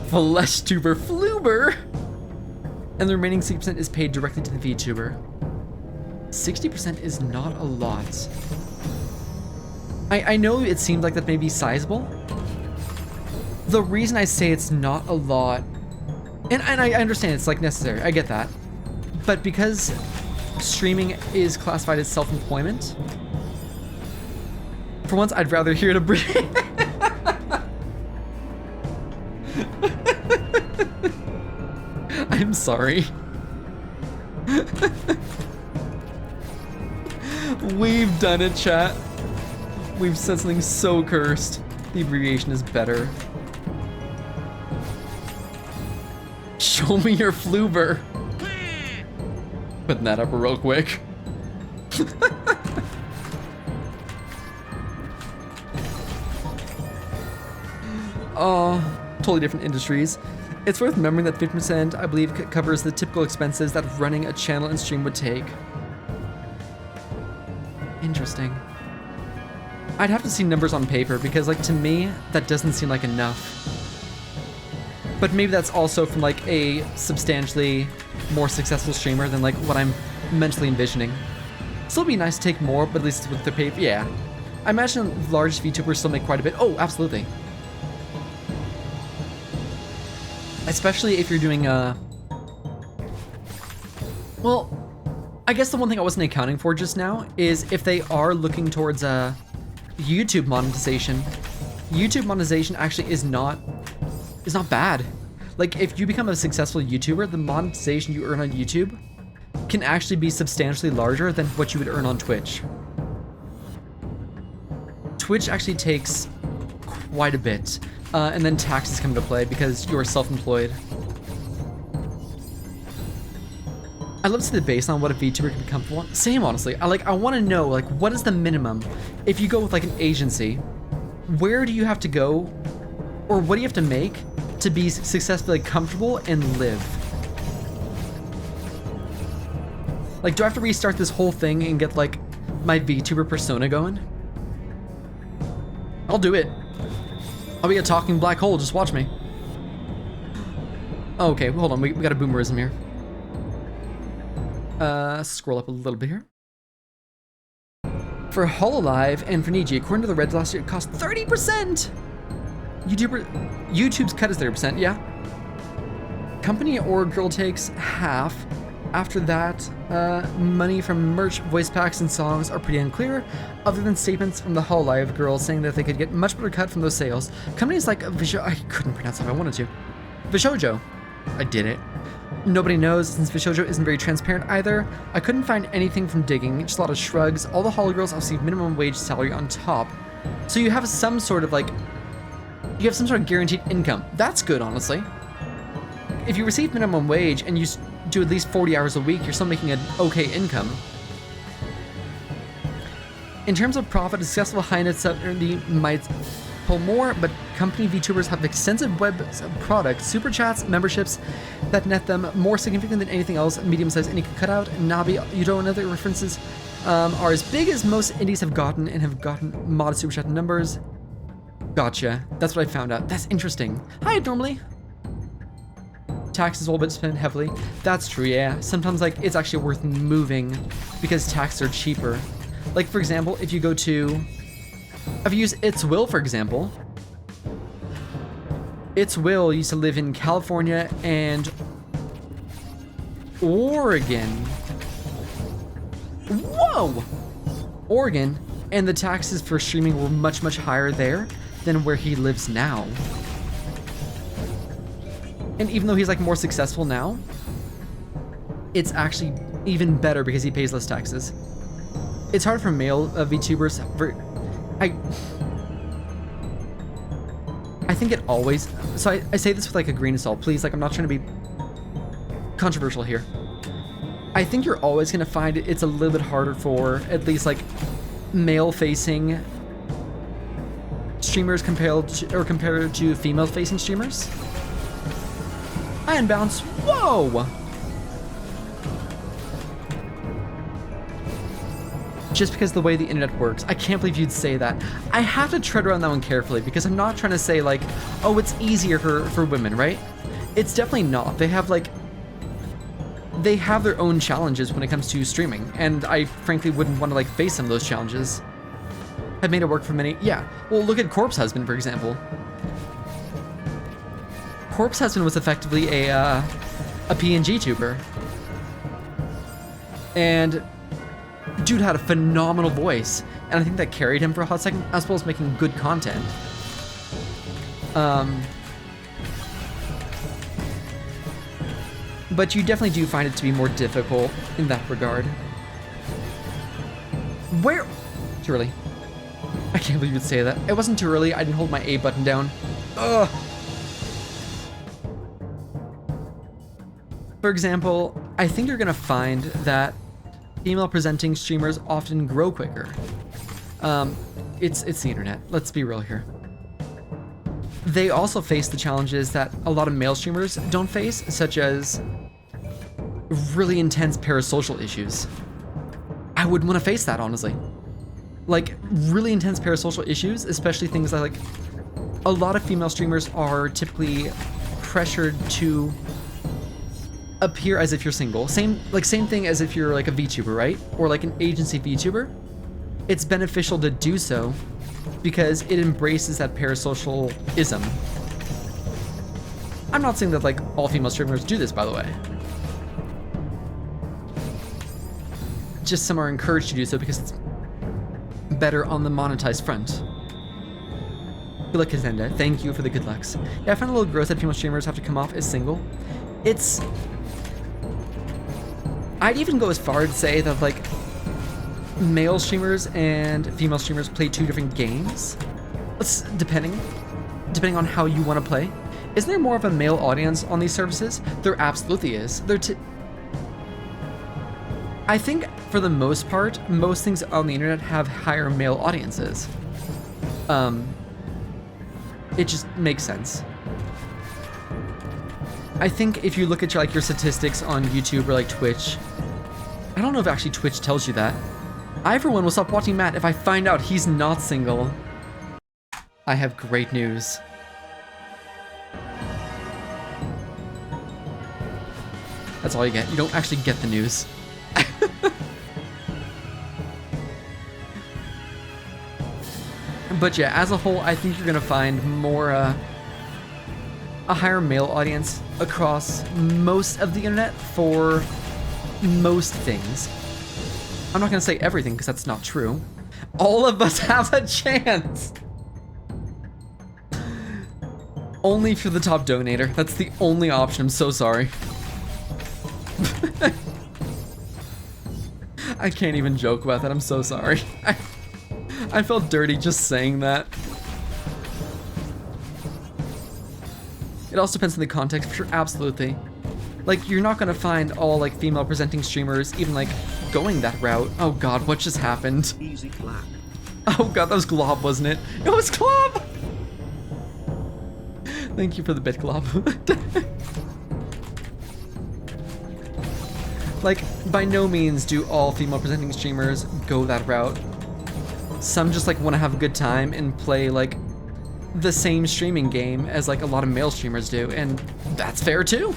Flesh tuber fluber! And the remaining 60% is paid directly to the VTuber. 60% is not a lot. I know it seems like that may be sizable. The reason I say it's not a lot, and I understand it's like necessary, I get that, but because streaming is classified as self-employment, for once I'd rather hear it a break. I'm sorry. We've done it, chat. We've said something so cursed. The abbreviation is better. Show me your fluber. Putting that up real quick. Oh, totally different industries. It's worth remembering that 50%, I believe, covers the typical expenses that running a channel and stream would take. Interesting. I'd have to see numbers on paper because, like, to me, that doesn't seem like enough. But maybe that's also from, like, a substantially more successful streamer than, like, what I'm mentally envisioning. Still be nice to take more, but at least with the paper, yeah. I imagine large VTubers still make quite a bit. Oh, absolutely. Especially if you're doing Well, I guess the one thing I wasn't accounting for just now is if they are looking towards YouTube monetization. YouTube monetization actually is not bad. Like, if you become a successful YouTuber, the monetization you earn on YouTube can actually be substantially larger than what you would earn on Twitch. Twitch actually takes quite a bit, and then taxes come into play because you are self-employed. I'd love to see the baseline on what a VTuber can be comfortable on. Same, honestly. I want to know, like, what is the minimum? If you go with like an agency, where do you have to go, or what do you have to make to be successfully comfortable and live? Like, do I have to restart this whole thing and get like my VTuber persona going? I'll do it. I'll be a talking black hole, just watch me. Oh, okay, hold on, we got a boomerism here. Scroll up a little bit here. For Hololive and for Niji, according to the Reds last year, it cost 30%! YouTube's cut is 30%, yeah. Company or girl takes half. After that, money from merch, voice packs, and songs are pretty unclear, other than statements from the Hololive girls saying that they could get much better cut from those sales. Companies like I couldn't pronounce it if I wanted to. Vishojo. I did it. Nobody knows, since Vishojo isn't very transparent either. I couldn't find anything from digging, just a lot of shrugs. All the Holo girls receive minimum wage salary on top. So you have some sort of guaranteed income. That's good, honestly. If you receive minimum wage and you do at least 40 hours a week, you're still making an okay income. In terms of profit, a successful high-net certainly might pull more, but company VTubers have extensive web products, super chats, memberships that net them more significant than anything else. Medium-sized indie can cut out. Nabi, Udo, and other references are as big as most indies have gotten and have gotten modest super chat numbers. Gotcha. That's what I found out. That's interesting. Hi, normally. Taxes will be spent heavily. That's true, yeah. Sometimes, like, it's actually worth moving because taxes are cheaper. Like, for example, if you go to... I've used It's Will, for example. It's Will used to live in California and Oregon. Whoa! Oregon, and the taxes for streaming were much, much higher there than where he lives now. And even though he's like more successful now, it's actually even better because he pays less taxes. It's hard for male VTubers. I think it always, so I say this with like a grain of salt, please, like I'm not trying to be controversial here. I think you're always gonna find it's a little bit harder for at least like male facing streamers compared to female facing streamers. Iron bounce, whoa! Just because the way the internet works. I can't believe you'd say that. I have to tread around that one carefully because I'm not trying to say like, oh, it's easier for women, right? It's definitely not. They have their own challenges when it comes to streaming, and I frankly wouldn't want to like face some of those challenges. I've made it work for many. Yeah, well, look at Corpse Husband, for example. Corpse Husband was effectively a PNG tuber. And dude had a phenomenal voice, and I think that carried him for a hot second, as well as making good content. But you definitely do find it to be more difficult in that regard. Where? Too early. I can't believe you'd say that. It wasn't too early. I didn't hold my A button down. Ugh. For example, I think you're gonna find that female presenting streamers often grow quicker. It's the internet. Let's be real here. They also face the challenges that a lot of male streamers don't face, such as really intense parasocial issues. I wouldn't want to face that, honestly. Like, really intense parasocial issues, especially things like a lot of female streamers are typically pressured to appear as if you're single. Same thing as if you're like a VTuber, right? Or like an agency VTuber. It's beneficial to do so because it embraces that parasocial-ism. I'm not saying that like all female streamers do this, by the way. just some are encouraged to do so because it's better on the monetized front. Good luck, Kazenda. Thank you for the good lucks. Yeah, I find it a little gross that female streamers have to come off as single. I'd even go as far to say that, like, male streamers and female streamers play two different games. Depending on how you want to play. Isn't there more of a male audience on these services? There absolutely is. I think for the most part, most things on the internet have higher male audiences. It just makes sense. I think if you look at your statistics on YouTube or like Twitch, I don't know if actually Twitch tells you that. I, for one, will stop watching Matt if I find out he's not single. I have great news. That's all you get. You don't actually get the news. But yeah, as a whole, I think you're gonna find more, a higher male audience across most of the internet for most things. I'm not gonna say everything because that's not true. All of us have a chance. Only for the top donator. That's the only option. I'm so sorry. I can't even joke about that. I'm so sorry. I felt dirty just saying that. It also depends on the context, for sure, absolutely. Like, you're not gonna find all, like, female presenting streamers even, like, going that route. Oh god, what just happened? Easy clap. Oh god, that was Glob, wasn't it? It was Glob! Thank you for the bit, Glob. Like, by no means do all female presenting streamers go that route. Some just, like, want to have a good time and play, like, the same streaming game as, like, a lot of male streamers do, and that's fair, too.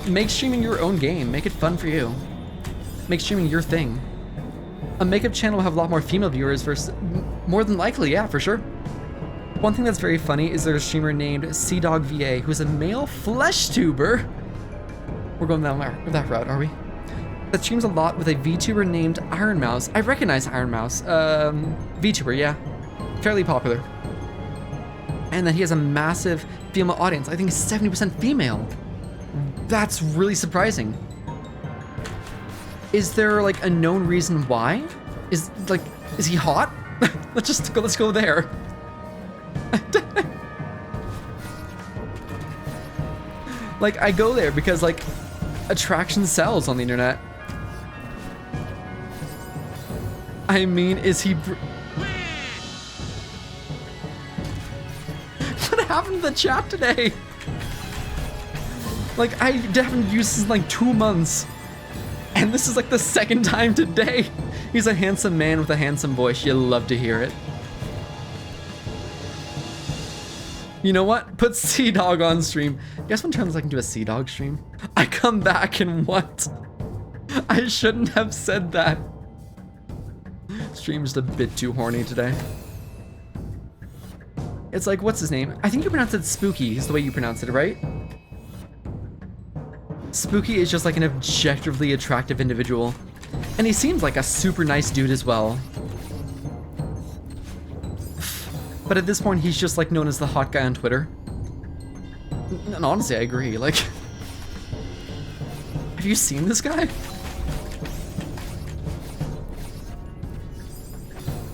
Make streaming your own game. Make it fun for you. Make streaming your thing. A makeup channel will have a lot more female viewers versus... More than likely, yeah, for sure. One thing that's very funny is there's a streamer named CDogVA, who's a male flesh tuber. We're going that route, are we? That streams a lot with a VTuber named Iron Mouse. I recognize Iron Mouse. VTuber, yeah. Fairly popular. And then he has a massive female audience. I think 70% female. That's really surprising. Is there, like, a known reason why? Is he hot? Let's go there. Like, I go there because, like, attraction sells on the internet. I mean, is he... What happened to the chat today? Like, I haven't used this in like 2 months. And this is like the second time today. He's a handsome man with a handsome voice. You'll love to hear it. You know what? Put Sea-Dog on stream. Guess what turns like into a Sea-Dog stream? I come back and what? I shouldn't have said that. Stream's just a bit too horny today. It's like, what's his name? I think you pronounce it Spooky, is the way you pronounce it, right? Spooky is just like an objectively attractive individual. And he seems like a super nice dude as well. But at this point, he's just like known as the hot guy on Twitter. And honestly, I agree. Like, have you seen this guy?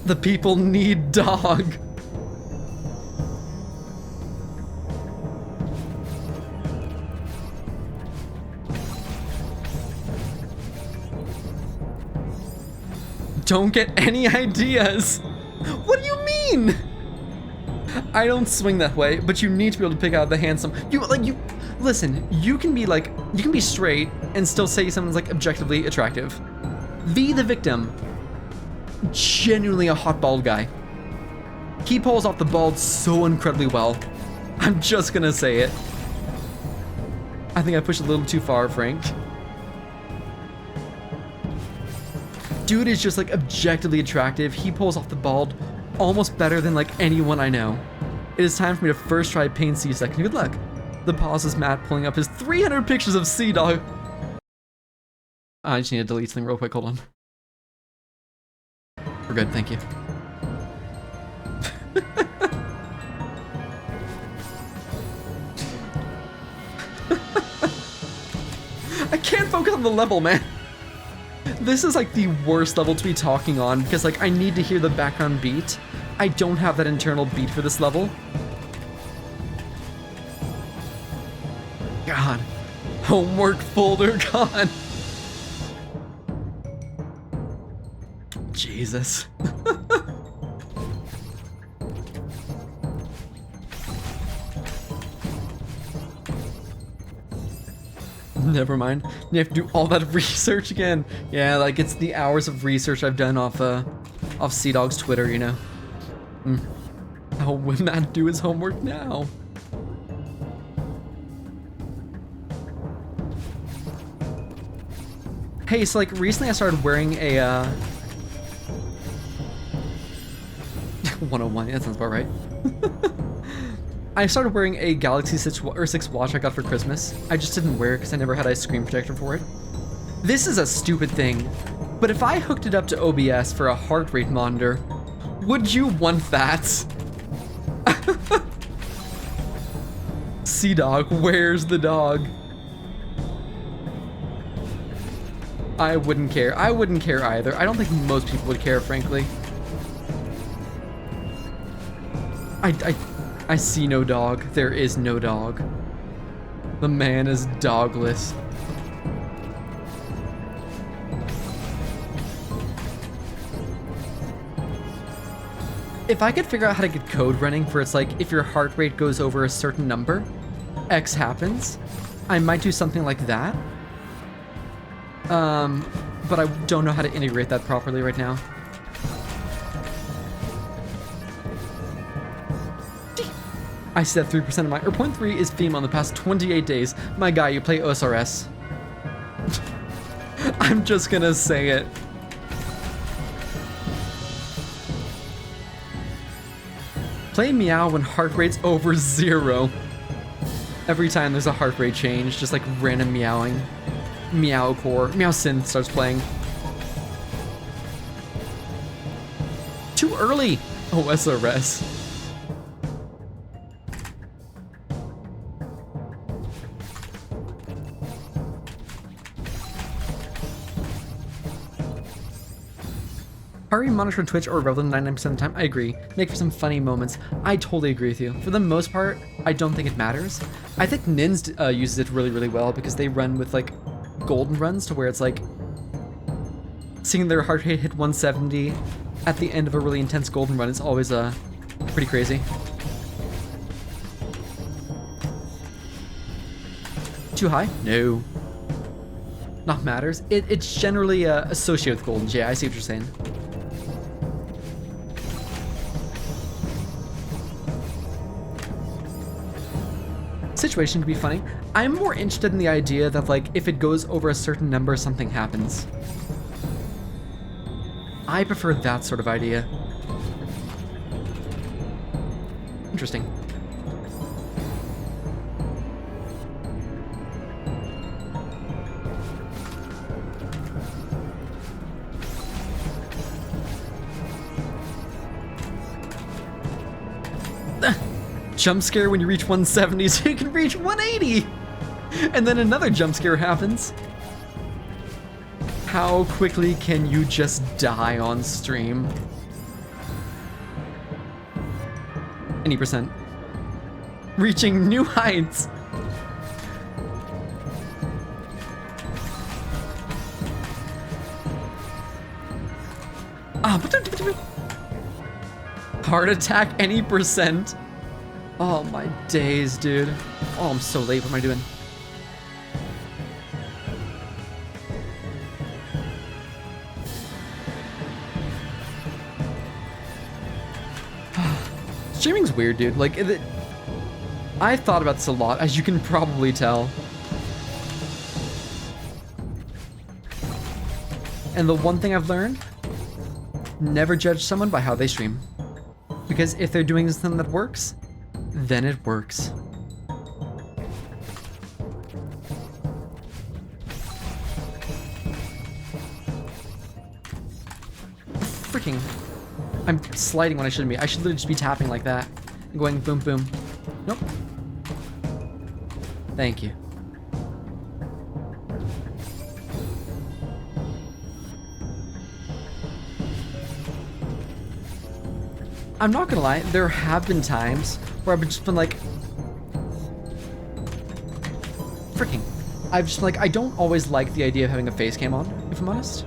The people need dog. Don't get any ideas. What do you mean? I don't swing that way, but you need to be able to pick out the handsome. Listen, you can be straight and still say someone's like objectively attractive. Be the victim. Genuinely a hot bald guy. He pulls off the bald so incredibly well. I'm just gonna say it. I think I pushed a little too far, Frank. Dude is just like objectively attractive. He pulls off the bald almost better than like anyone I know. It is time for me to first try pain C-section. Good luck. The pause is Matt pulling up his 300 pictures of Sea-Dog. I just need to delete something real quick. Hold on. We're good, thank you. I can't focus on the level, man. This is like the worst level to be talking on because like I need to hear the background beat. I don't have that internal beat for this level. God. Homework folder gone. Jesus. Never mind. You have to do all that research again. Yeah, like it's the hours of research I've done off Sea-Dog's Twitter, you know. How would Matt do his homework now? Hey, so like recently I started wearing a 101, that sounds about right. I started wearing a Galaxy 6 watch I got for Christmas. I just didn't wear it because I never had a screen protector for it. This is a stupid thing, but if I hooked it up to OBS for a heart rate monitor, would you want that? Sea-Dog, where's the dog? I wouldn't care. I wouldn't care either. I don't think most people would care, frankly. I see no dog. There is no dog. The man is dogless. If I could figure out how to get code running for it's like if your heart rate goes over a certain number, X happens, I might do something like that. But I don't know how to integrate that properly right now. I said 3% of my, or 0.3 is female in the past 28 days. My guy, you play OSRS. I'm just gonna say it. Play Meow when heart rate's over 0. Every time there's a heart rate change, just like random meowing. Meow core, Meow Synth starts playing. Too early! OSRS. Hurry monitor on Twitch or Revel 99% of the time. I agree. Make for some funny moments. I totally agree with you. For the most part, I don't think it matters. I think Nins uses it really, really well because they run with like golden runs to where it's like seeing their heart rate hit 170 at the end of a really intense golden run is always pretty crazy. Too high? No. Not matters. It's generally associated with goldens. Yeah, I see what you're saying. Situation could be funny. I'm more interested in the idea that like if it goes over a certain number, something happens. I prefer that sort of idea. Interesting. Jump scare when you reach 170 so you can reach 180! And then another jump scare happens. How quickly can you just die on stream? Any percent. Reaching new heights! Heart attack any percent. Oh my days, dude. Oh, I'm so late. What am I doing? Streaming's weird, dude. Like, I thought about this a lot, as you can probably tell. And the one thing I've learned, never judge someone by how they stream. Because if they're doing something that works, then it works. freaking... I'm sliding when I shouldn't be. I should literally just be tapping like that. And going boom, boom. Nope. Thank you. I'm not gonna lie, there have been times where I've just been like... Freaking. I've just like, I don't always like the idea of having a face cam on, if I'm honest.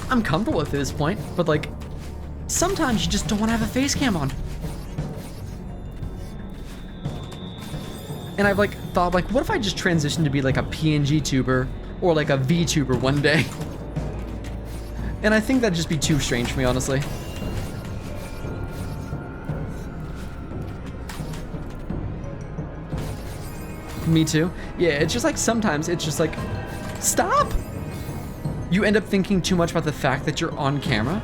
I'm comfortable with it at this point, but like, sometimes you just don't want to have a face cam on. And I've like thought like, what if I just transitioned to be like a PNG tuber or like a VTuber one day? And I think that'd just be too strange for me, honestly. Me too. Yeah, it's just like sometimes it's just like, stop! You end up thinking too much about the fact that you're on camera.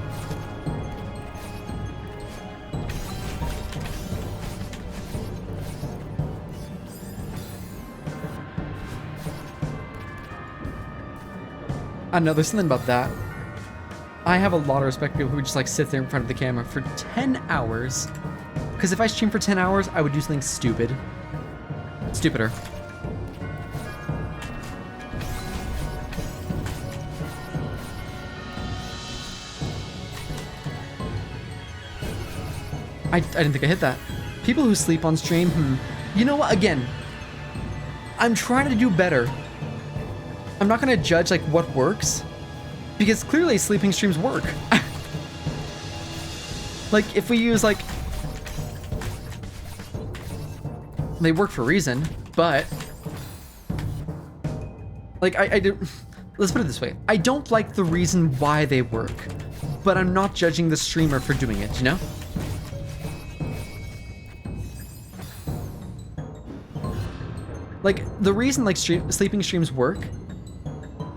I know, there's something about that. I have a lot of respect for people who just like sit there in front of the camera for 10 hours. Because if I stream for 10 hours, I would do something stupid. Stupider. I didn't think I hit that. People who sleep on stream, You know what, again, I'm trying to do better. I'm not gonna judge like what works, because clearly sleeping streams work. Like if we use like, they work for a reason, but like I do, let's put it this way. I don't like the reason why they work, but I'm not judging the streamer for doing it, you know? Like, the reason, like, sleeping streams work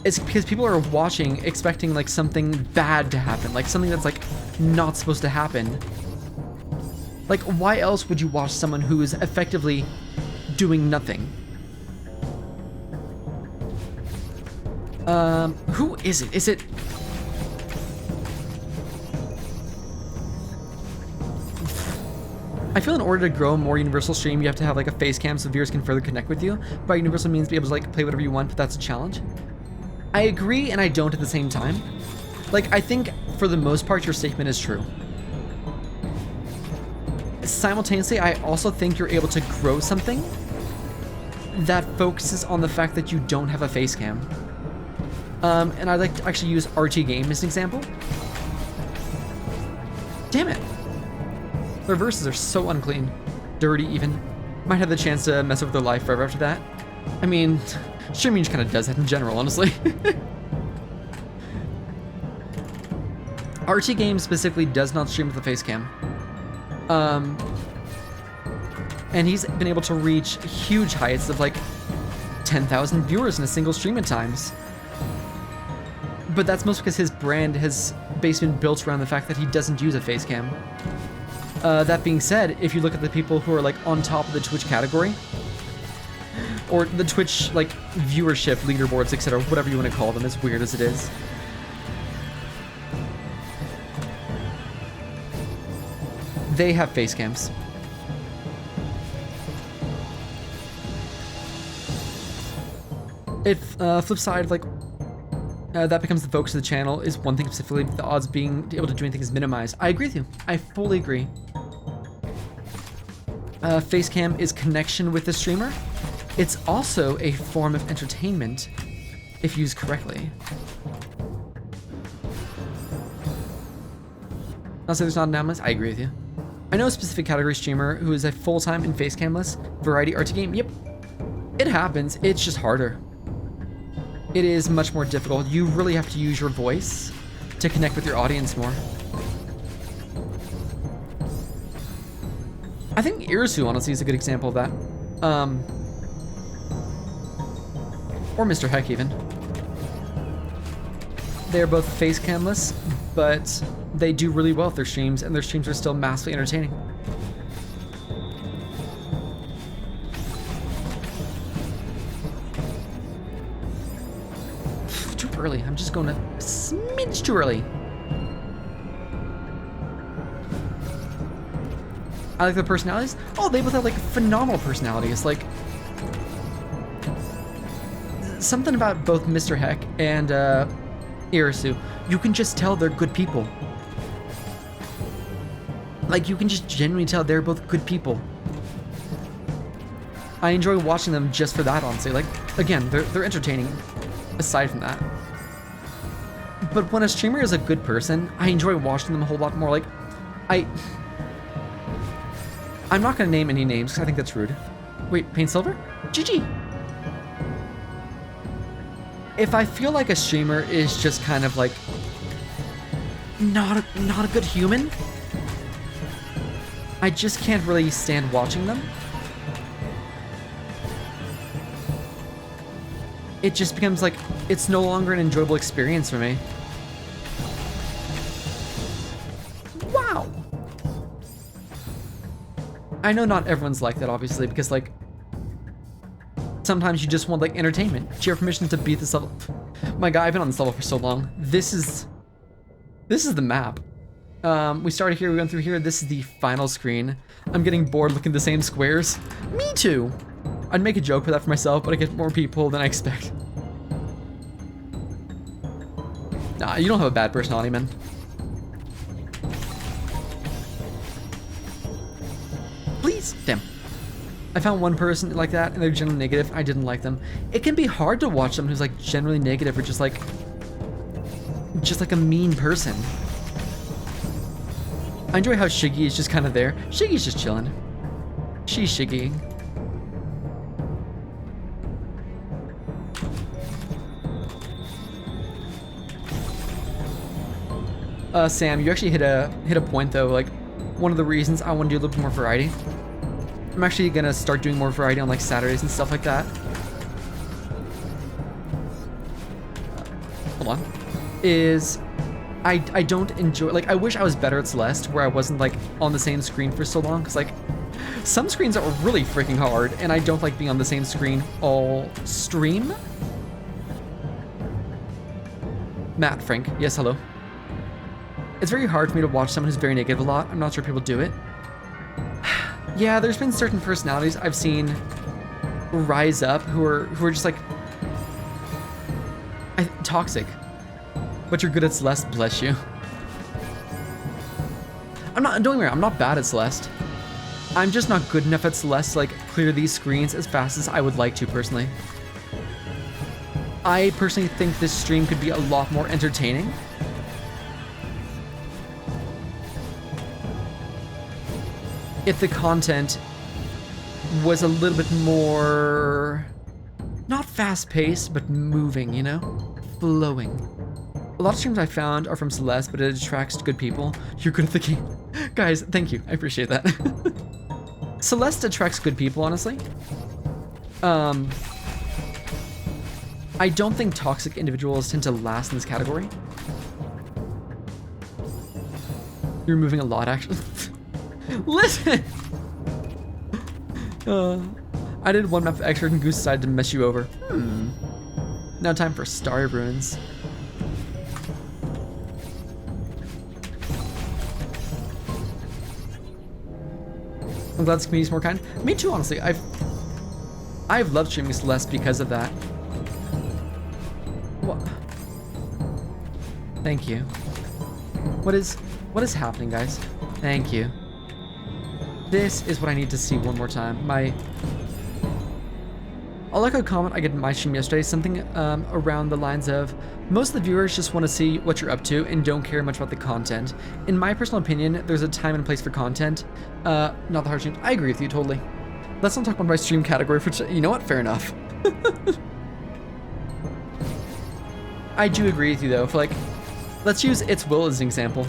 is because people are watching expecting, like, something bad to happen. Like, something that's, like, not supposed to happen. Like, why else would you watch someone who is effectively doing nothing? Who is it? Is it... I feel in order to grow a more universal stream, you have to have like a face cam so viewers can further connect with you. By universal means be able to like play whatever you want, but that's a challenge. I agree and I don't at the same time. Like, I think for the most part, your statement is true. Simultaneously, I also think you're able to grow something that focuses on the fact that you don't have a face cam. And I'd like to actually use RT Game as an example. Damn it. Their verses are so unclean. Dirty, even. Might have the chance to mess over their life forever after that. I mean, streaming just kind of does that in general, honestly. RT Game specifically does not stream with a face cam. And he's been able to reach huge heights of like 10,000 viewers in a single stream at times. But that's mostly because his brand has basically been built around the fact that he doesn't use a face cam. That being said, if you look at the people who are like on top of the Twitch category, or the Twitch like viewership, leaderboards, etc., whatever you want to call them, as weird as it is, they have face cams. If flip side, like that becomes the focus of the channel, is one thing specifically, the odds being able to do anything is minimized. I agree with you. I fully agree. Facecam is connection with the streamer. It's also a form of entertainment if used correctly. I'll say there's not an anomalous. I agree with you. I know a specific category streamer who is a full-time and facecamless variety RT game. Yep, it happens. It's just harder. It is much more difficult. You really have to use your voice to connect with your audience more. I think Irisu, honestly, is a good example of that. Or Mr. Heck, even. They're both face camless, but they do really well with their streams, and their streams are still massively entertaining. Too early. I'm just going a smidge too early. I like the personalities. Oh, they both have like phenomenal personalities. Like something about both Mr. Heck and Irisu. You can just tell they're good people. Like you can just genuinely tell they're both good people. I enjoy watching them just for that, honestly. Like again, they're entertaining. Aside from that. But when a streamer is a good person, I enjoy watching them a whole lot more. Like, I'm not gonna name any names because I think that's rude. Wait, Paint Silver? GG. If I feel like a streamer is just kind of like not a good human, I just can't really stand watching them. It just becomes like, it's no longer an enjoyable experience for me. Wow. I know not everyone's like that, obviously, because like, sometimes you just want like entertainment. Do you have permission to beat this level? My guy, I've been on this level for so long. This is the map. We started here, we went through here. This is the final screen. I'm getting bored looking at the same squares. Me too. I'd make a joke with that for myself, but I get more people than I expect. Nah, you don't have a bad personality, man. Please? Damn. I found one person like that, and they're generally negative. I didn't like them. It can be hard to watch someone who's like generally negative or just like a mean person. I enjoy how Shiggy is just kind of there. Shiggy's just chilling. She's Shiggy. Sam, you actually hit a point though. Like, one of the reasons I want to do a little bit more variety. I'm actually gonna start doing more variety on like Saturdays and stuff like that. Hold on. I don't enjoy, like, I wish I was better at Celeste, where I wasn't like on the same screen for so long, because like some screens are really freaking hard, and I don't like being on the same screen all stream. Matt Frank, yes, hello. It's very hard for me to watch someone who's very negative a lot. I'm not sure people do it. Yeah, there's been certain personalities I've seen rise up who are just like toxic. But you're good at Celeste, bless you. Don't get me wrong, I'm not bad at Celeste. I'm just not good enough at Celeste to like clear these screens as fast as I would like to personally. I personally think this stream could be a lot more entertaining. If the content was a little bit more, not fast-paced, but moving, you know? Flowing. A lot of streams I found are from Celeste, but it attracts good people. You're good at the game. Guys, thank you. I appreciate that. Celeste attracts good people, honestly. I don't think toxic individuals tend to last in this category. You're moving a lot, actually. Listen! I did one map extra and Goose decided to mess you over. Now time for Starry Ruins. I'm glad this community's more kind. Me too, honestly. I've loved streaming Celeste because of that. What? Thank you. What is happening, guys? Thank you. This is what I need to see one more time. I'll like a comment I get in my stream yesterday, something around the lines of, most of the viewers just want to see what you're up to and don't care much about the content. In my personal opinion, there's a time and place for content, not the hard streams. I agree with you totally. Let's not talk about my stream category for you know what? Fair enough. I do agree with you though. For like, let's use It's Will as an example.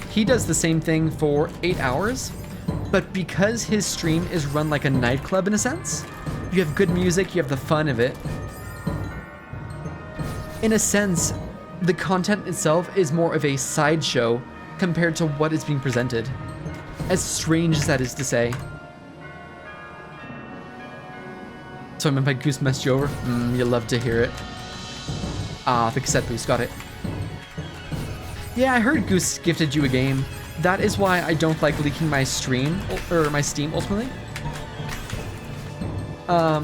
He does the same thing for 8 hours, but because his stream is run like a nightclub in a sense, you have good music, you have the fun of it. In a sense, the content itself is more of a sideshow compared to what is being presented. As strange as that is to say. So I meant by Goose messed you over? You love to hear it. Ah, the cassette boost, got it. Yeah, I heard Goose gifted you a game. That is why I don't like leaking my stream or my Steam ultimately. I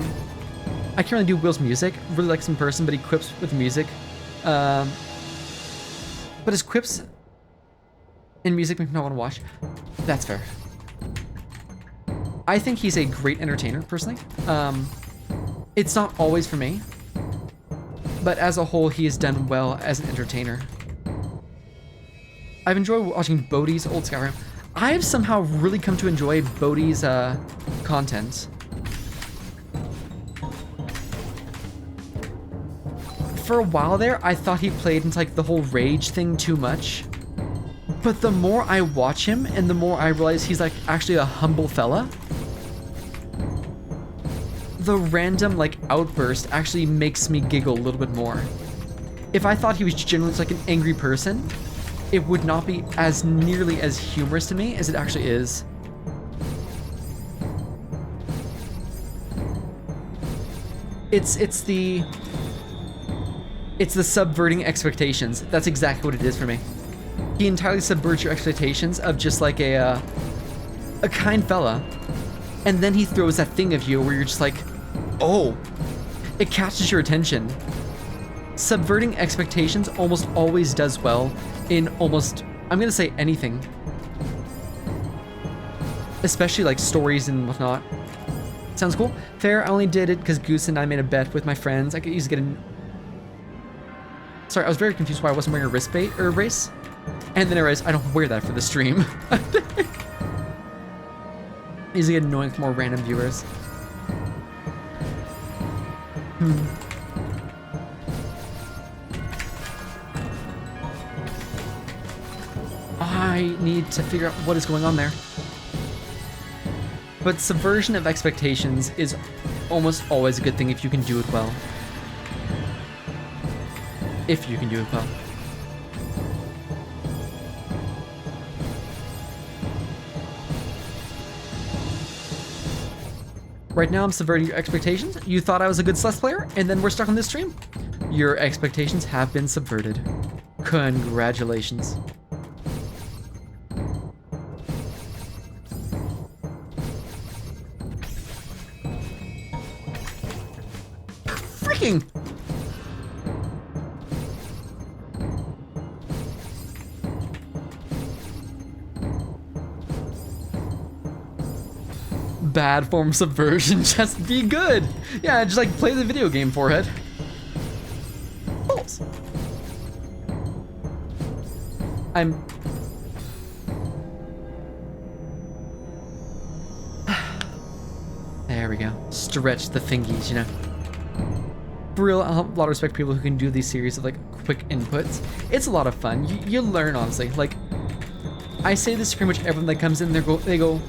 can't really do Will's music. Really likes him in person, but he quips with music. But his quips in music make me not want to watch. That's fair. I think he's a great entertainer, personally. It's not always for me, but as a whole, he has done well as an entertainer. I've enjoyed watching Bodhi's old Skyrim. I have somehow really come to enjoy Bodhi's content. For a while there, I thought he played into like the whole rage thing too much. But the more I watch him and the more I realize he's like actually a humble fella, the random like outburst actually makes me giggle a little bit more. If I thought he was generally like an angry person, it would not be as nearly as humorous to me as it actually is. It's the subverting expectations. That's exactly what it is for me. He entirely subverts your expectations of just like a kind fella, and then he throws that thing of you where you're just like, oh, it catches your attention. Subverting expectations almost always does well in almost, I'm gonna say anything. Especially like stories and whatnot. Sounds cool. Fair, I only did it because Goose and I made a bet with my friends. I could easily get an... Sorry, I was very confused why I wasn't wearing a wristband or brace. And then I realized I don't wear that for the stream. Easily get annoying for more random viewers. I need to figure out what is going on there. But subversion of expectations is almost always a good thing if you can do it well. If you can do it well. Right now I'm subverting your expectations. You thought I was a good Celeste player, and then we're stuck on this stream. Your expectations have been subverted. Congratulations. Freaking! Bad form of subversion, just be good. Yeah, just like play the video game, forehead. Balls. There we go. Stretch the fingies, you know. For real, I have a lot of respect for people who can do these series of like quick inputs. It's a lot of fun. You learn, honestly. Like, I say this to pretty much everyone that comes in, they go,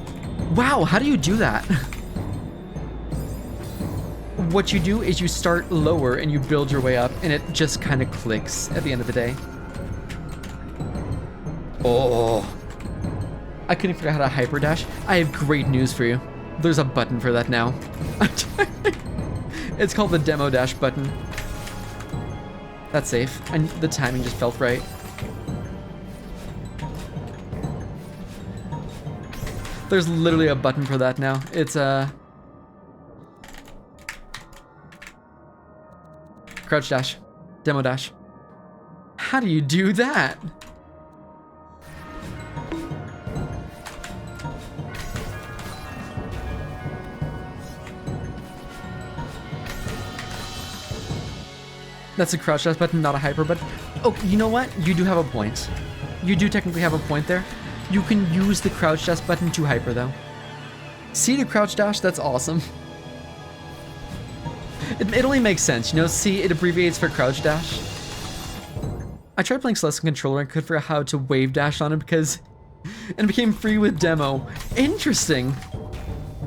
wow, how do you do that? What you do is you start lower and you build your way up, and it just kind of clicks at the end of the day. Oh, I couldn't figure out how to hyper dash. I have great news for you. There's a button for that now. It's called the demo dash button. That's safe, and the timing just felt right. There's literally a button for that now. It's crouch dash, demo dash. How do you do that? That's a crouch dash button, not a hyper button. Oh, you know what? You do have a point. You do technically have a point there. You can use the crouch dash button to hyper though. C to crouch dash, that's awesome. It only makes sense, you know, C, it abbreviates for crouch dash. I tried playing Celeste on controller and couldn't figure out how to wave dash on it because it became free with demo. Interesting.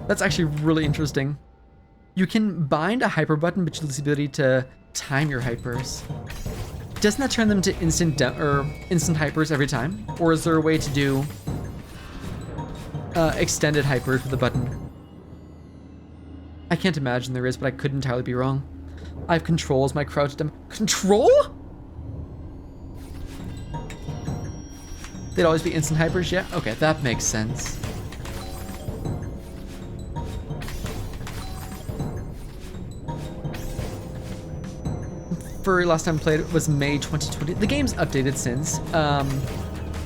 That's actually really interesting. You can bind a hyper button, but you lose the ability to time your hypers. Doesn't that turn them to instant hypers every time? Or is there a way to do extended hypers with the button? I can't imagine there is, but I could entirely be wrong. I have control as my crouch demo. Control? They'd always be instant hypers, yeah? Okay, that makes sense. For last time I played it was May 2020. The game's updated since,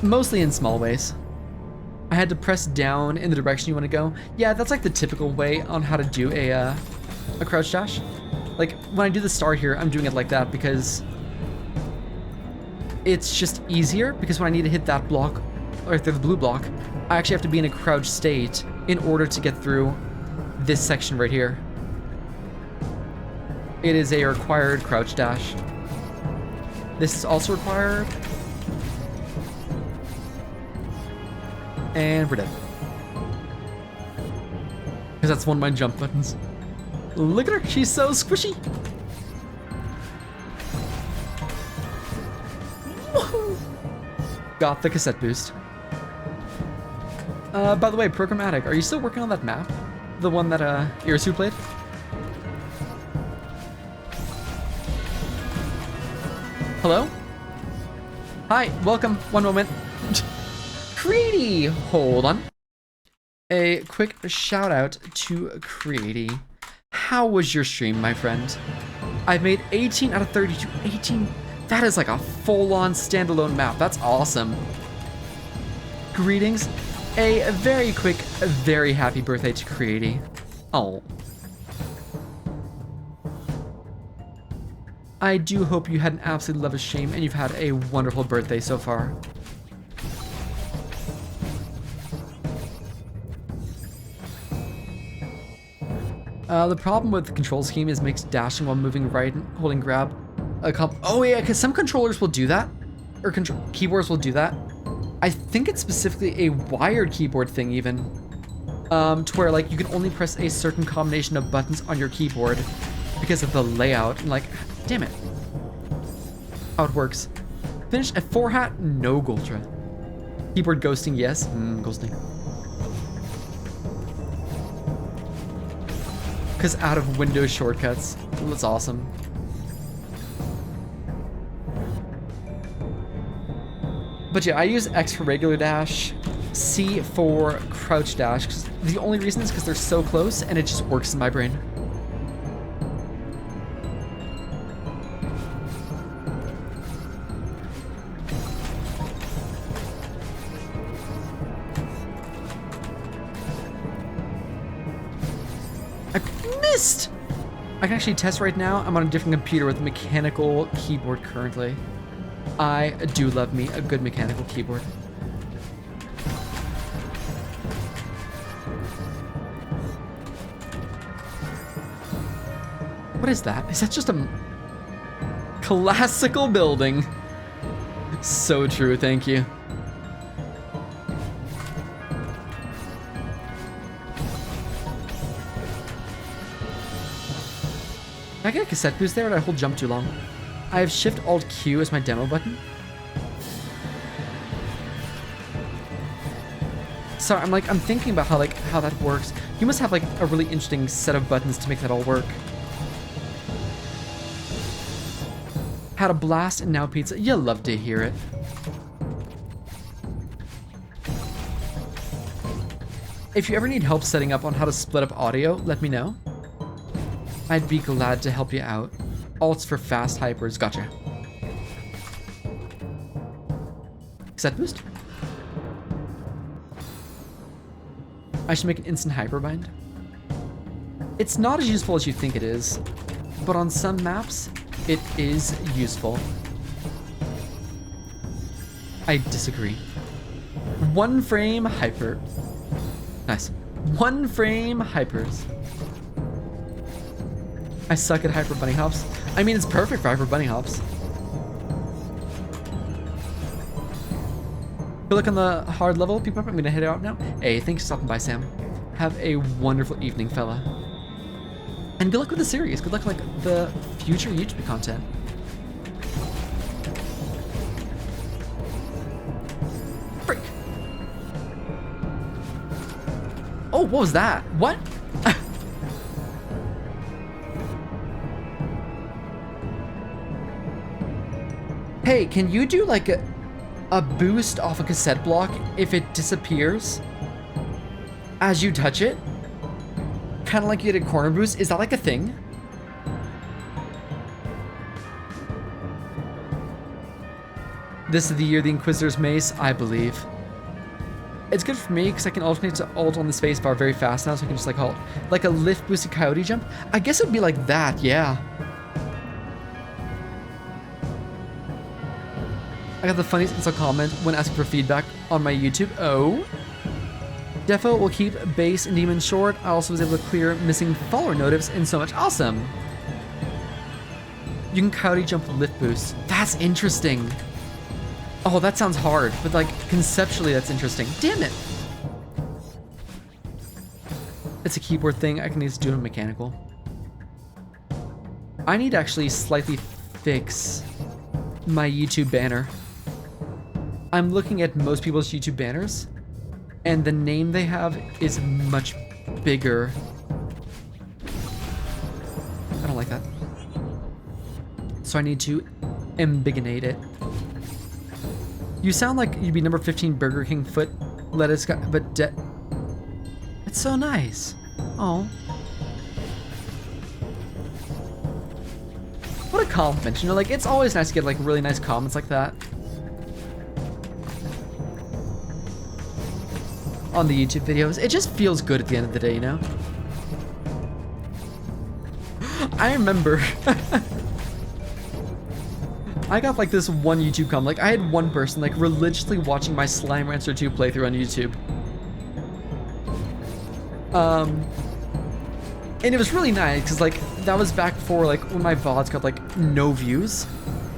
mostly in small ways. I had to press down in the direction you want to go. Yeah, that's like the typical way on how to do a crouch dash. Like when I do the star here, I'm doing it like that because it's just easier, because when I need to hit that block, or the blue block, I actually have to be in a crouch state in order to get through this section right here. It is a required crouch dash. This is also required. And we're dead. Because that's one of my jump buttons. Look at her, she's so squishy. Woohoo! Got the cassette boost. By the way, Programmatic, are you still working on that map? The one that Irisu played? Hello? Hi, welcome. One moment. Creedy! Hold on. A quick shout out to Creedy. How was your stream, my friend? I've made 18 out of 32. 18? That is like a full-on standalone map. That's awesome. Greetings. A very quick, very happy birthday to Creedy. Oh. I do hope you had an absolutely lovely stream and you've had a wonderful birthday so far. The problem with the control scheme is makes dashing while moving right and holding grab oh yeah, because some controllers will do that, or keyboards will do that. I think it's specifically a wired keyboard thing even, to where like you can only press a certain combination of buttons on your keyboard because of the layout. And like, damn it. How it works. Finished at 4 hat, no Goltra. Keyboard ghosting, yes. Ghosting. Because out of Windows shortcuts. That's awesome. But yeah, I use X for regular dash, C for crouch dash. 'Cause the only reason is because they're so close and it just works in my brain. I can actually test right now. I'm on a different computer with a mechanical keyboard currently. I do love me a good mechanical keyboard. What is that? Is that just a classical building? So true, thank you. Can I get a cassette boost there, or did I hold jump too long? I have Shift Alt Q as my demo button. Sorry, I'm thinking about how that works. You must have like a really interesting set of buttons to make that all work. Had a blast and now pizza. You love to hear it. If you ever need help setting up on how to split up audio, let me know. I'd be glad to help you out. Alts for fast hypers. Gotcha. Cassette boost? I should make an instant hyperbind. It's not as useful as you think it is, but on some maps, it is useful. I disagree. One frame hyper. Nice. One frame hypers. I suck at hyper bunny hops. I mean, it's perfect for hyper bunny hops. Good luck on the hard level, people. I'm gonna head out now. Hey, thanks for stopping by, Sam. Have a wonderful evening, fella. And good luck with the series. Good luck with like the future YouTube content. Freak. Oh, what was that? What? Hey, can you do like a... a boost off a cassette block if it disappears as you touch it. Kind of like you get a corner boost. Is that like a thing? This is the year of the Inquisitor's Mace, I believe. It's good for me because I can alternate to ult on the spacebar very fast now, so I can just like halt. Like a lift boosted coyote jump? I guess it would be like that, yeah. I got the funniest insult comment when asking for feedback on my YouTube. Oh. Defo will keep base and demon short. I also was able to clear missing follower notifs and so much. Awesome. You can coyote jump with lift boost. That's interesting. Oh, that sounds hard, but like conceptually that's interesting. Damn it. It's a keyboard thing. I can just do it mechanical. I need to actually slightly fix my YouTube banner. I'm looking at most people's YouTube banners, and the name they have is much bigger. I don't like that. So I need to ambigonate it. You sound like you'd be number 15 Burger King foot lettuce guy, but it's so nice. Oh. What a compliment, you know, like it's always nice to get like really nice comments like that. On the YouTube videos. It just feels good at the end of the day, you know? I remember I got like this one YouTube comment. Like I had one person like religiously watching my Slime Rancher 2 playthrough on YouTube. And it was really nice because like that was back before like when my VODs got like no views.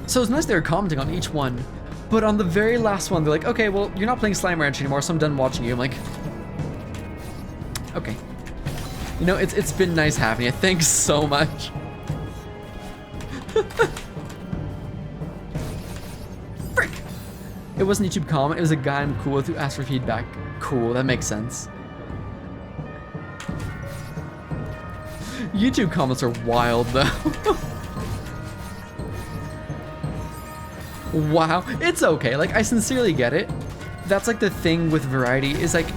So it was nice they were commenting on each one. But on the very last one, they're like, okay, well, you're not playing Slime Ranch anymore, so I'm done watching you. I'm like, okay. You know, it's been nice having you. Thanks so much. Frick! It wasn't a YouTube comment, it was a guy I'm cool with who asked for feedback. Cool, that makes sense. YouTube comments are wild, though. Wow, it's okay. Like, I sincerely get it. That's like the thing with variety is like,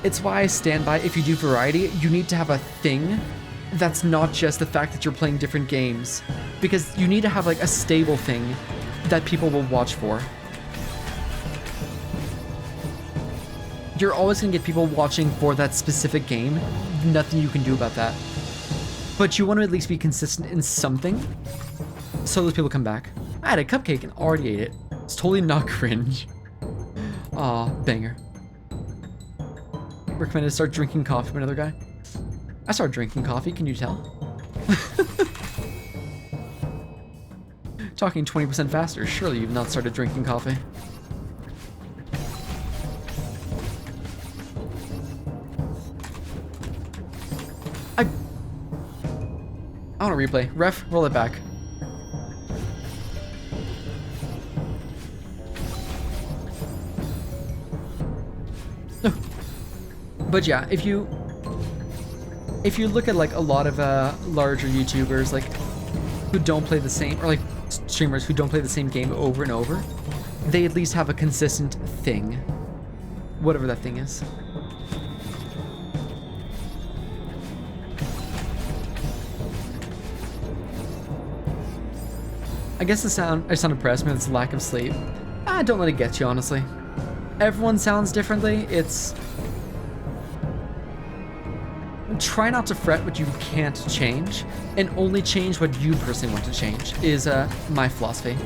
it's why I stand by if you do variety, you need to have a thing that's not just the fact that you're playing different games, because you need to have like a stable thing that people will watch for. You're always gonna get people watching for that specific game. Nothing you can do about that. But you want to at least be consistent in something, so those people come back. I had a cupcake and already ate it. It's totally not cringe. Aw, banger. Recommended to start drinking coffee from another guy. I started drinking coffee, can you tell? Talking 20% faster. Surely you've not started drinking coffee. I want to replay. Ref, roll it back. But yeah, if you look at like a lot of larger YouTubers like who don't play the same, or like streamers who don't play the same game over and over, they at least have a consistent thing, whatever that thing is. I guess I sound depressed, maybe it's lack of sleep. Don't let it get you, honestly. Everyone sounds differently. It's... Try not to fret what you can't change, and only change what you personally want to change, is my philosophy.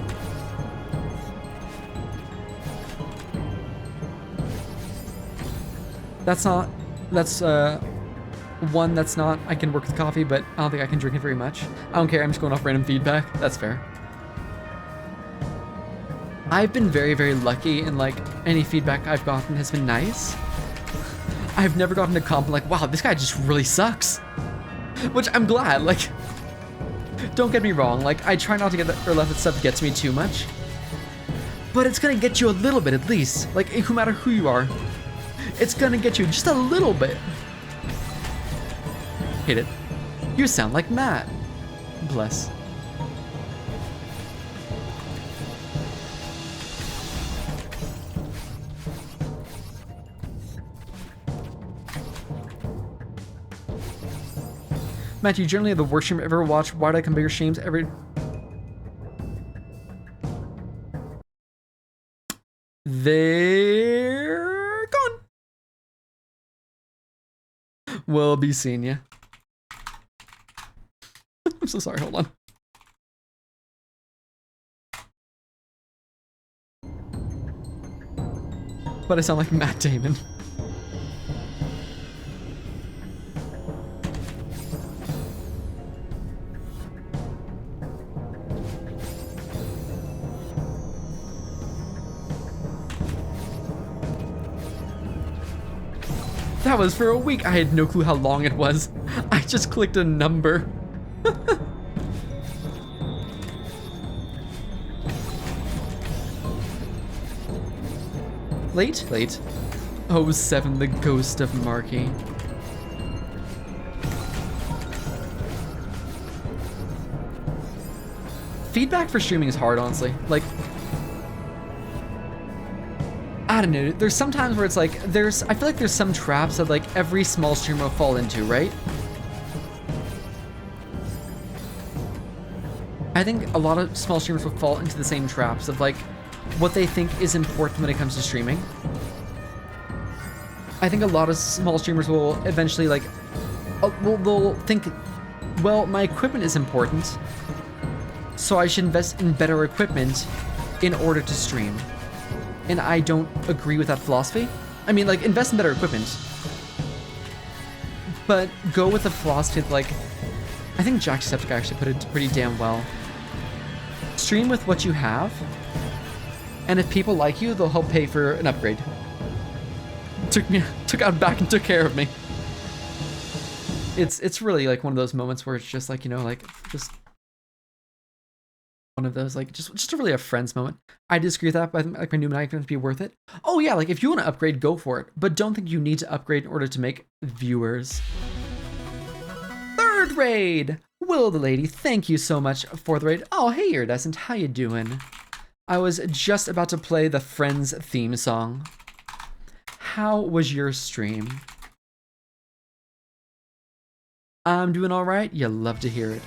That's one that's not, I can work with coffee, but I don't think I can drink it very much. I don't care, I'm just going off random feedback. That's fair. I've been very, very lucky, and like any feedback I've gotten has been nice. I've never gotten a compliment like, wow, this guy just really sucks. Which I'm glad, like, don't get me wrong, like, I try not to get that, or let that stuff get to me too much. But it's gonna get you a little bit at least. Like, no matter who you are, it's gonna get you just a little bit. Hate it. You sound like Matt. Bless. Matt, you generally have the worst stream I've ever watched. Why do I come bigger streams every... They're gone. We'll be seeing ya. I'm so sorry, hold on. But I sound like Matt Damon. That was for a week. I had no clue how long it was. I just clicked a number. Late? Late. 07, the ghost of Marky. Feedback for streaming is hard, honestly. Like, I don't know. There's some times where it's like, I feel like there's some traps that like every small streamer will fall into, right? I think a lot of small streamers will fall into the same traps of like what they think is important when it comes to streaming. I think a lot of small streamers will eventually like, they'll think, well, my equipment is important, so I should invest in better equipment in order to stream. And I don't agree with that philosophy. I mean, like, invest in better equipment, but go with the philosophy that, like, I think Jacksepticeye actually put it pretty damn well. Stream with what you have, and if people like you, they'll help pay for an upgrade. Took out back and took care of me. It's really like one of those moments where it's just like, you know, like just one of those like just really a friends moment. I disagree with that, but I think like my new mic can be worth it. Oh yeah, like if you want to upgrade, go for it, but don't think you need to upgrade in order to make viewers. Third raid, Will the Lady. Thank you so much for the raid. Oh hey, Iridescent, how you doing? I was just about to play the Friends theme song. How was your stream? I'm doing all right. You love to hear it.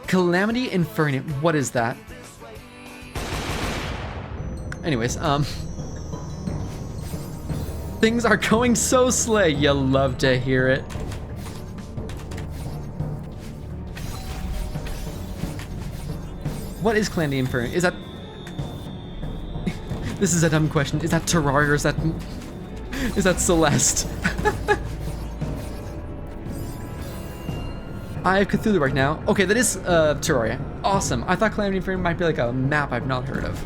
Calamity Inferno. What is that? Anyways, things are going so slay. You love to hear it. What is Calamity Inferno? Is that... This is a dumb question. Is that Terraria or is that Celeste? I have Cthulhu right now. Okay, that is Terraria. Awesome. I thought Calamity Inferno might be like a map I've not heard of.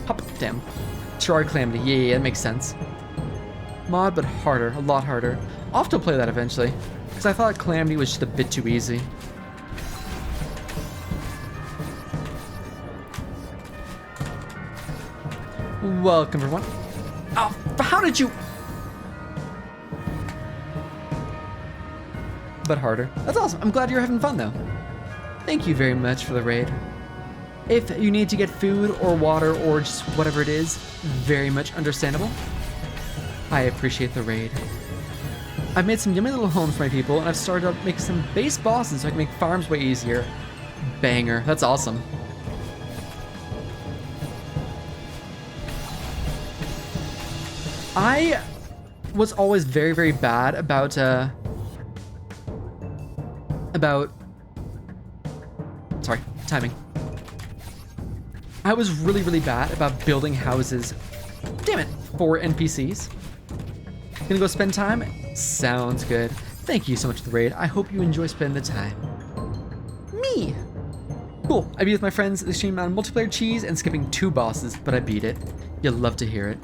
Hop, damn. Terraria Calamity. Yeah, that makes sense. Mod, but harder. A lot harder. I'll have to play that eventually, because I thought Calamity was just a bit too easy. Welcome, everyone. Oh, how did you... But harder. That's awesome. I'm glad you're having fun, though. Thank you very much for the raid. If you need to get food or water or just whatever it is, very much understandable. I appreciate the raid. I've made some yummy little homes for my people, and I've started to make some base bosses so I can make farms way easier. Banger. That's awesome. I was always very, very bad about sorry, timing. I was really, really bad about building houses, damn it, for NPCs. Gonna go spend time? Sounds good. Thank you so much for the raid. I hope you enjoy spending the time. Me! Cool, I beat with my friends the stream on multiplayer cheese and skipping 2 bosses, but I beat it. You'll love to hear it.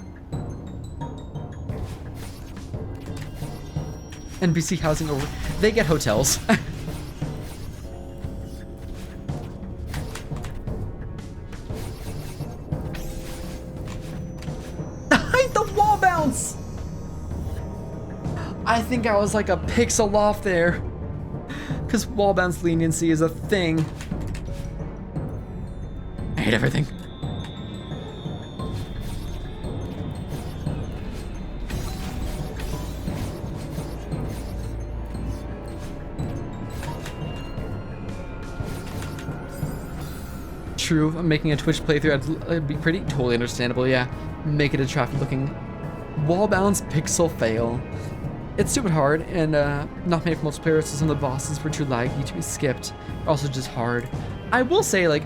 NPC housing over. They get hotels. The wall bounce! I think I was like a pixel off there. Because wall bounce leniency is a thing. hate everything. True, I'm making a Twitch playthrough, it'd be pretty totally understandable, yeah. Make it a traffic looking wall bounce pixel fail. It's stupid hard and not made for multiplayer, so some of the bosses were too laggy to be skipped. Also just hard. I will say, like,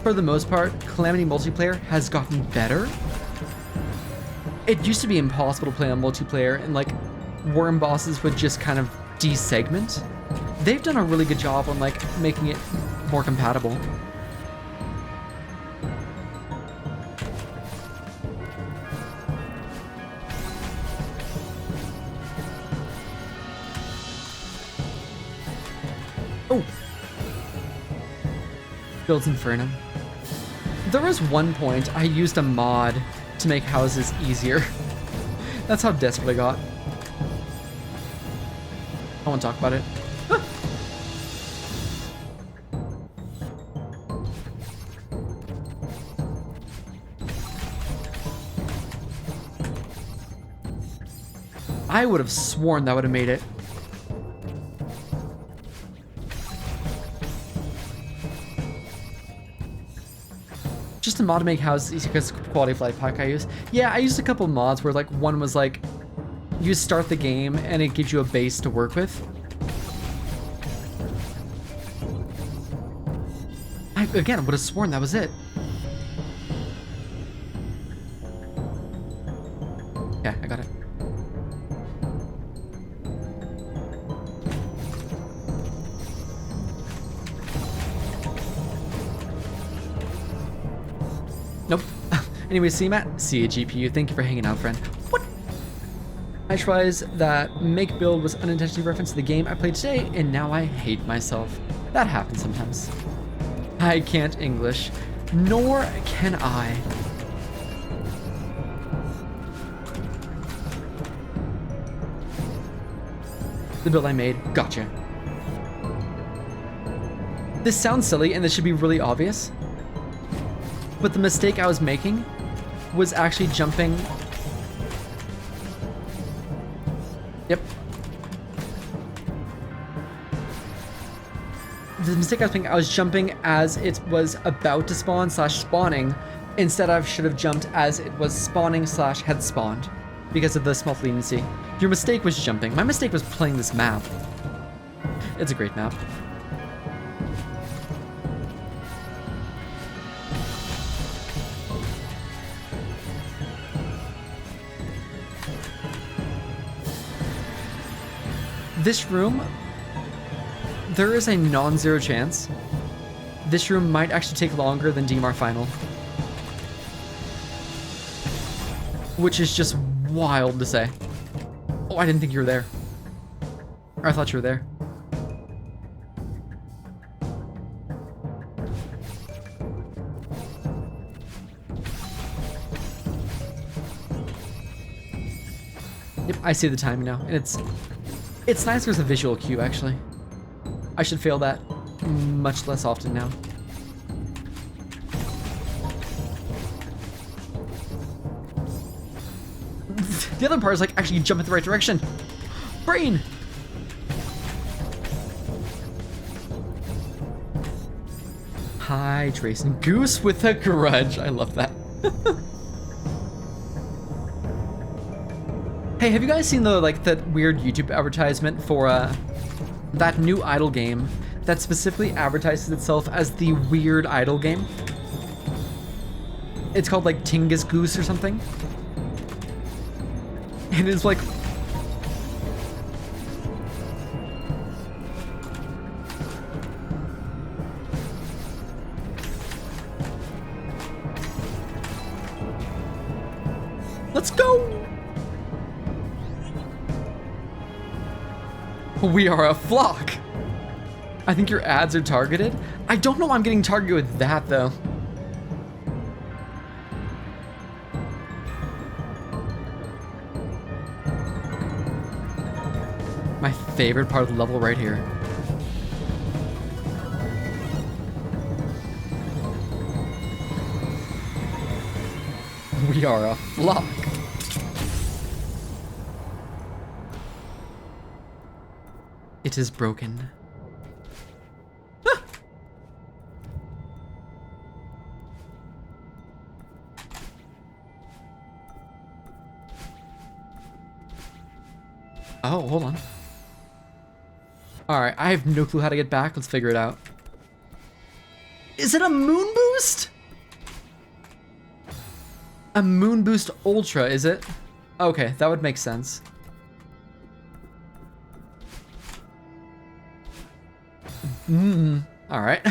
for the most part, Calamity multiplayer has gotten better. It used to be impossible to play on multiplayer, and like worm bosses would just kind of desegment. They've done a really good job on like making it more compatible. Oh! Builds Infernum. There was one point I used a mod to make houses easier. That's how desperate I got. I won't talk about it. I would have sworn that would have made it. Just a mod to make houses easier because quality of life pack I use. Yeah, I used a couple mods where like one was like you start the game and it gives you a base to work with. I again would have sworn that was it. Yeah, I got it. Nope. Anyway, see Matt? See a GPU. Thank you for hanging out, friend. What? I realized that make build was unintentionally referenced to the game I played today, and now I hate myself. That happens sometimes. I can't English, nor can I. The build I made. Gotcha. This sounds silly, and this should be really obvious. But the mistake I was making was actually jumping. Yep. The mistake I was making, I was jumping as it was about to spawn / spawning. Instead, I should have jumped as it was spawning / had spawned because of the small leniency. Your mistake was jumping. My mistake was playing this map. It's a great map. This room, there is a non-zero chance this room might actually take longer than DMR Final. Which is just wild to say. Oh, I didn't think you were there. Or I thought you were there. Yep, I see the timing now, and it's nice there's a visual cue, actually. I should fail that much less often now. The other part is like actually jump in the right direction. Brain! Hi, Drayson. Goose with a grudge. I love that. Hey, have you guys seen the that weird YouTube advertisement for that new idle game that specifically advertises itself as the weird idle game? It's called like Tingus Goose or something. And it's like let's go! We are a flock. I think your ads are targeted. I don't know why I'm getting targeted with that though. My favorite part of the level right here. We are a flock. It is broken. Ah! Oh, hold on. Alright, I have no clue how to get back. Let's figure it out. Is it a moon boost? A moon boost ultra, is it? Okay, that would make sense. Alright.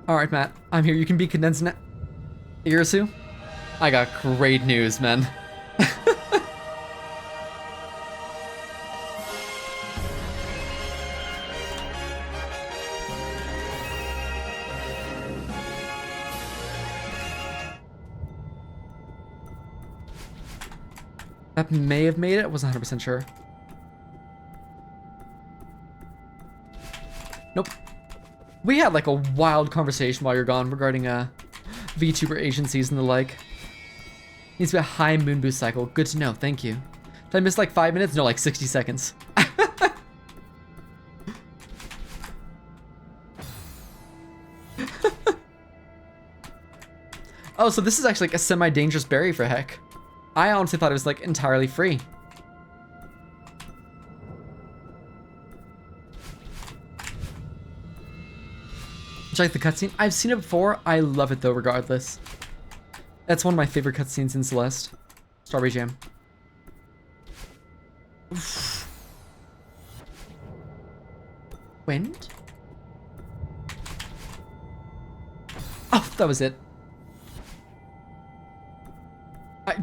Alright, Matt. I'm here. You can be condensed now. Irisu? I got great news, man. That may have made it. I wasn't 100% sure. Nope. We had like a wild conversation while you're gone regarding VTuber agencies and the like. Needs to be a high moon boost cycle. Good to know. Thank you. Did I miss like 5 minutes? No, like 60 seconds. Oh, so this is actually like a semi-dangerous berry for heck. I honestly thought it was like entirely free. Check the cutscene. I've seen it before. I love it though, regardless. That's one of my favorite cutscenes in Celeste. Strawberry Jam. Oof. Wind? Oh, that was it.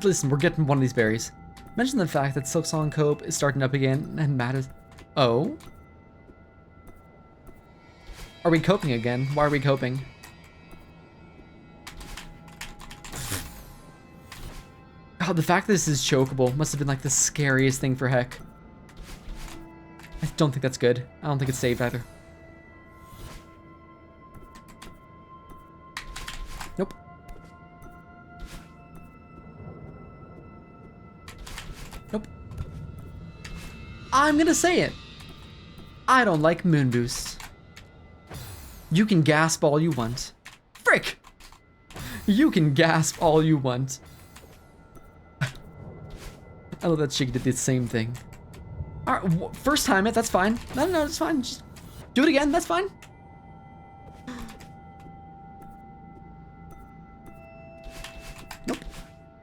Listen, we're getting one of these berries. Mention the fact that Silksong Cope is starting up again, and Matt is... Oh? Are we coping again? Why are we coping? Oh, the fact that this is chokeable must have been like the scariest thing for heck. I don't think that's good. I don't think it's saved either. Nope. Nope. I'm gonna say it. I don't like moon boosts. You can gasp all you want. Frick! You can gasp all you want. I love that she did the same thing. Alright, first time it, that's fine. No, it's fine. Just do it again, that's fine. Nope.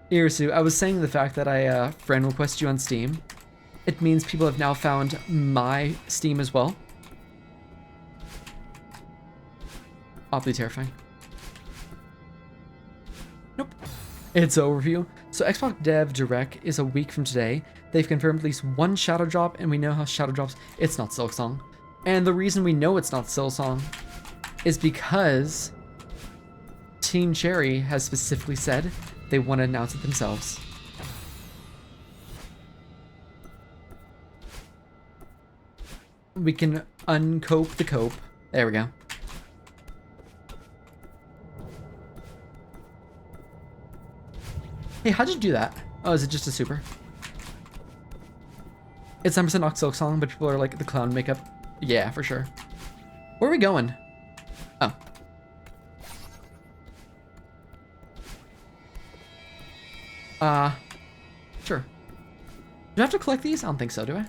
Irisu, I was saying the fact that I friend requested you on Steam. It means people have now found my Steam as well. Awfully terrifying. Nope. It's overview. So Xbox Dev Direct is a week from today. They've confirmed at least one Shadow Drop, and we know how Shadow Drops, it's not Silksong. And the reason we know it's not Silksong is because Team Cherry has specifically said they want to announce it themselves. We can uncope the cope. There we go. Hey, how'd you do that? Oh, is it just a super? It's 10% not Silksong, but people are like the clown makeup. Yeah, for sure. Where are we going? Oh. Sure. Do I have to collect these? I don't think so, do I?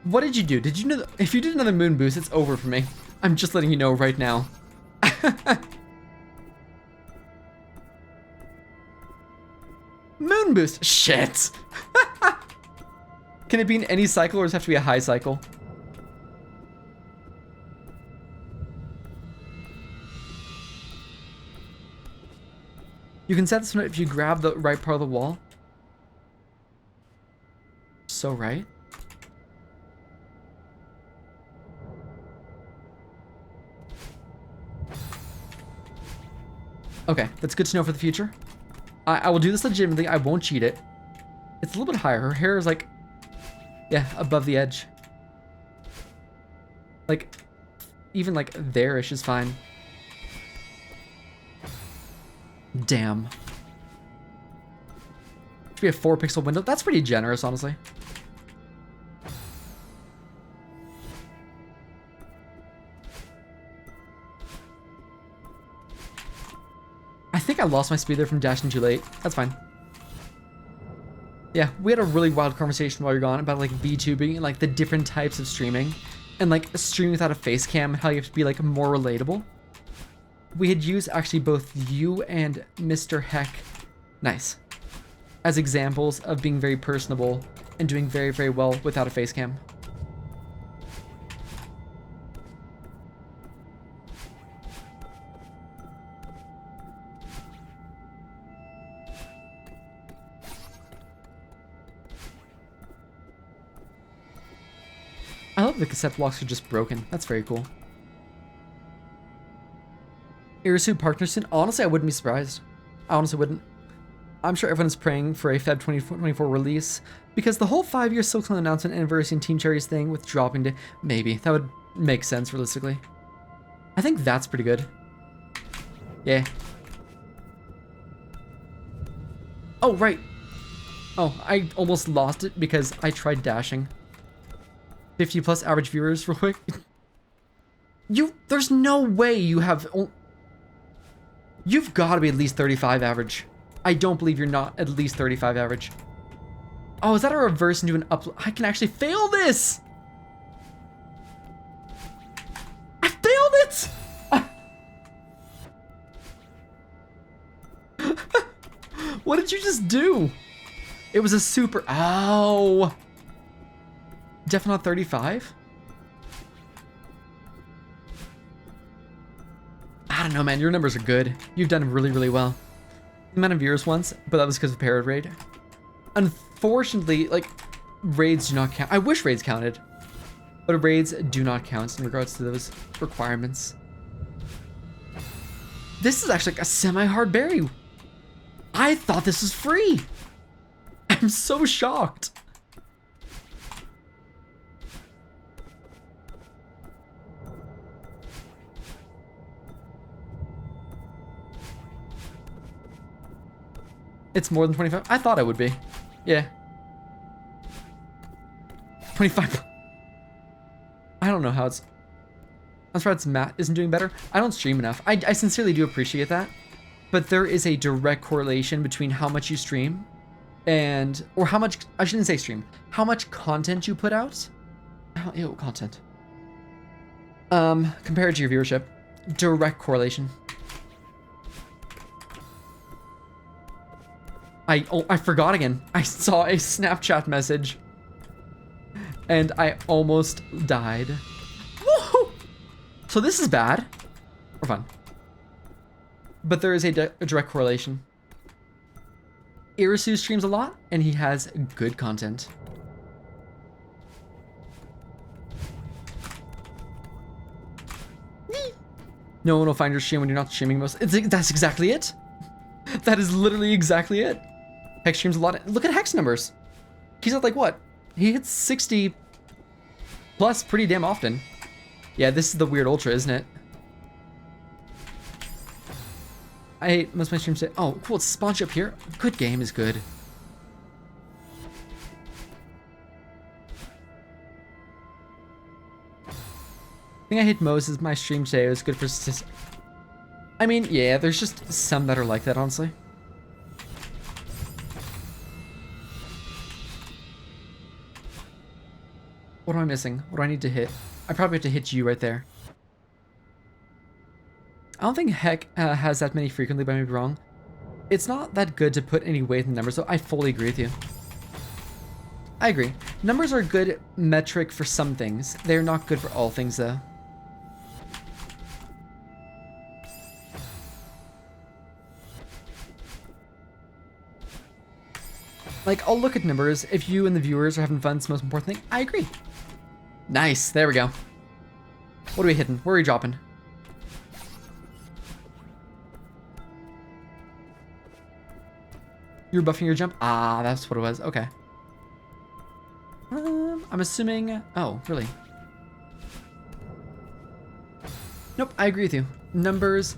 What did you do? Did you know that if you did another moon boost, it's over for me. I'm just letting you know right now. Moon boost. Shit. Can it be in any cycle or does it have to be a high cycle? You can set this one if you grab the right part of the wall. So right. Okay, that's good to know for the future. I will do this legitimately. I won't cheat it. It's a little bit higher. Her hair is like, yeah, above the edge. Like, even like there-ish is fine. Damn. Should be a 4-pixel window. That's pretty generous, honestly. I think I lost my speed there from dashing too late. That's fine. Yeah, we had a really wild conversation while you're gone about like VTubing and like the different types of streaming and like streaming without a face cam and how you have to be like more relatable. We had used actually both you and Mr. Heck, nice, as examples of being very personable and doing very, very well without a face cam. I love the cassette blocks are just broken. That's very cool. Irisu Parkinson, honestly, I wouldn't be surprised. I honestly wouldn't. I'm sure everyone's praying for a Feb 2024 release because the whole 5-year Silksong announcement anniversary and Team Cherry's thing with dropping to maybe that would make sense realistically. I think that's pretty good. Yeah. Oh, right. Oh, I almost lost it because I tried dashing. 50 plus average viewers real quick. There's no way you have, you've got to be at least 35 average. I don't believe you're not at least 35 average. Oh, is that a reverse into an upload? I can actually fail this. I failed it. What did you just do? It was a super, ow. Definitely not 35? I don't know, man. Your numbers are good. You've done really, really well. The amount of viewers once, but that was because of Parrot Raid. Unfortunately, like, raids do not count. I wish raids counted, but raids do not count in regards to those requirements. This is actually like a semi-hard berry. I thought this was free. I'm so shocked. It's more than 25? I thought I would be. Yeah. 25. I don't know how it's... I'm surprised Matt isn't doing better. I don't stream enough. I sincerely do appreciate that. But there is a direct correlation between how much you stream and... Or how much... I shouldn't say stream. How much content you put out. Oh, ew, content. Compared to your viewership. Direct correlation. I forgot again. I saw a Snapchat message and I almost died. Woohoo! So this is bad or fun, but there is a direct correlation. Irisu streams a lot and he has good content. No one will find your stream when you're not streaming most. That's exactly it. That is literally exactly it. Hex streams a lot. Look at Hex numbers. He's at like what? He hits 60 plus pretty damn often. Yeah, this is the weird ultra, isn't it? I hate most of my streams say, oh, cool, it's sponge up here. Good game is good. The thing I hate most is my stream today. It was good for statistics. I mean, yeah, there's just some that are like that, honestly. What am I missing? What do I need to hit? I probably have to hit you right there. I don't think Heck has that many frequently, but I may be wrong. It's not that good to put any weight in the numbers, so I fully agree with you. I agree. Numbers are a good metric for some things. They're not good for all things, though. Like, I'll look at numbers. If you and the viewers are having fun, it's the most important thing. I agree. Nice. There we go. What are we hitting? Where are we dropping? You're buffing your jump? Ah, that's what it was. Okay. I'm assuming... Oh, really? Nope, I agree with you. Numbers.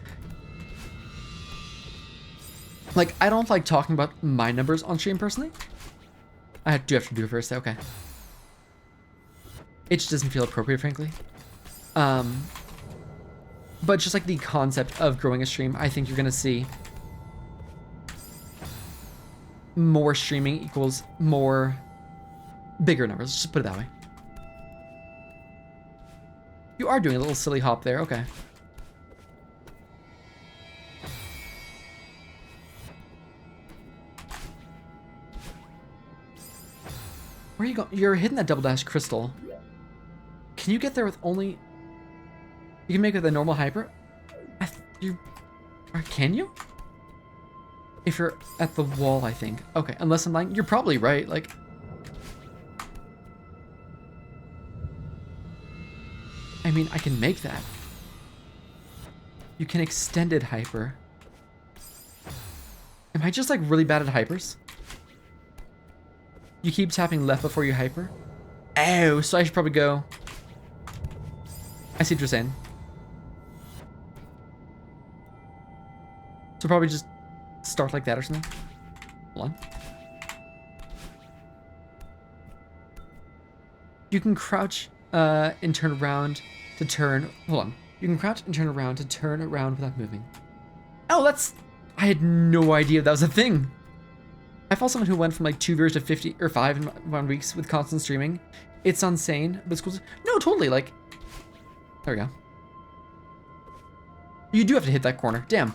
Like, I don't like talking about my numbers on stream personally. I do have to do it first, okay. It just doesn't feel appropriate, frankly. But just like the concept of growing a stream, I think you're gonna see more streaming equals more bigger numbers. Let's just put it that way. You are doing a little silly hop there, okay. Where are you going? You're hitting that double dash crystal. Can you get there with only... You can make it with a normal hyper? Can you? If you're at the wall, I think. Okay, unless I'm lying. You're probably right, like... I mean, I can make that. You can extended hyper. Am I just like really bad at hypers? You keep tapping left before you hyper? Oh, so I should probably go... I see what you're saying. So probably just start like that or something. Hold on. You can crouch and turn around to turn... Hold on. You can crouch and turn around to turn around without moving. Oh, that's... I had no idea that was a thing. I follow someone who went from like 2 viewers to 50 or 5 in 1 week with constant streaming. It's insane, but it's cool. No, totally. Like, there we go. You do have to hit that corner. Damn.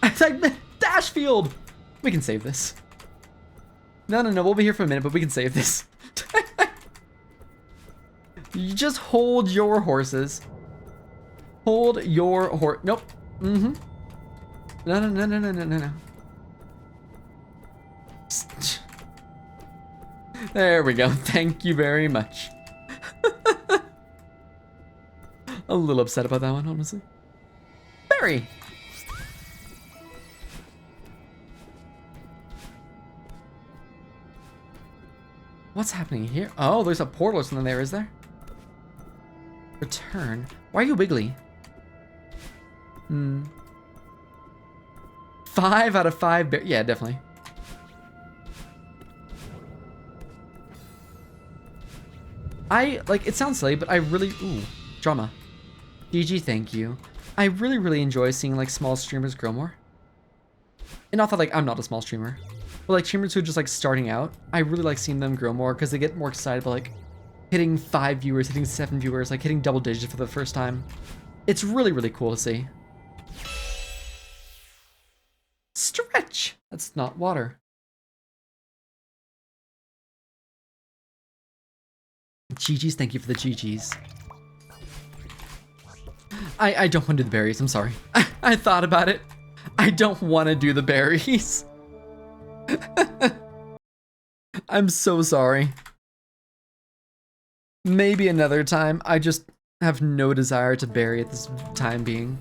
It's like dash field. We can save this. No, we'll be here for a minute, but we can save this. You just hold your horses. Hold your horse. Nope. Mm-hmm. No. There we go. Thank you very much. A little upset about that one, honestly. Barry. What's happening here? Oh, there's a portal or something there, is there? Return. Why are you wiggly? 5 out of 5. Yeah, definitely. It sounds silly, but I really, drama. GG, thank you. I really enjoy seeing like small streamers grow more. And not that like I'm not a small streamer, but like streamers who are just like starting out, I really like seeing them grow more because they get more excited about like hitting 5 viewers, hitting 7 viewers, like hitting double digits for the first time. It's really cool to see. Stretch! That's not water. GG's, thank you for the GG's. I don't want to do the berries, I'm sorry. I thought about it. I don't want to do the berries. I'm so sorry. Maybe another time. I just have no desire to berry at this time being.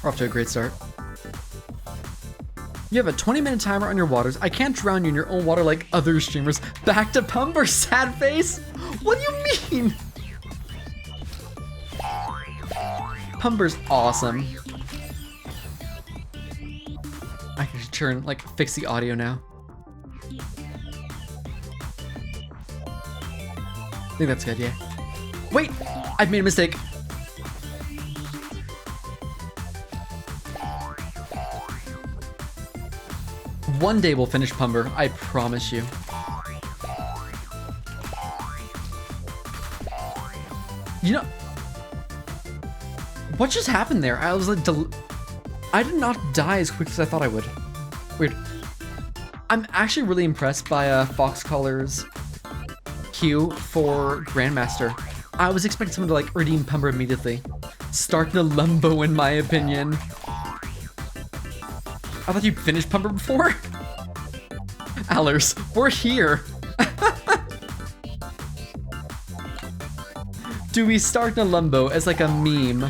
We're off to a great start. You have a 20-minute timer on your waters. I can't drown you in your own water like other streamers. Back to Pumper, sad face? What do you mean? Pumper's awesome. I can just turn, like, fix the audio now. I think that's good, yeah. Wait! I've made a mistake. One day we'll finish Pumper, I promise you. You know, what just happened there? I was like, I did not die as quick as I thought I would. Weird. I'm actually really impressed by Foxcolor's queue for Grandmaster. I was expecting someone to like redeem Pumper immediately. Starting a Lumbo in my opinion. I thought you finished Pumper before? Allers, we're here. Do we start in a Lumbo as like a meme?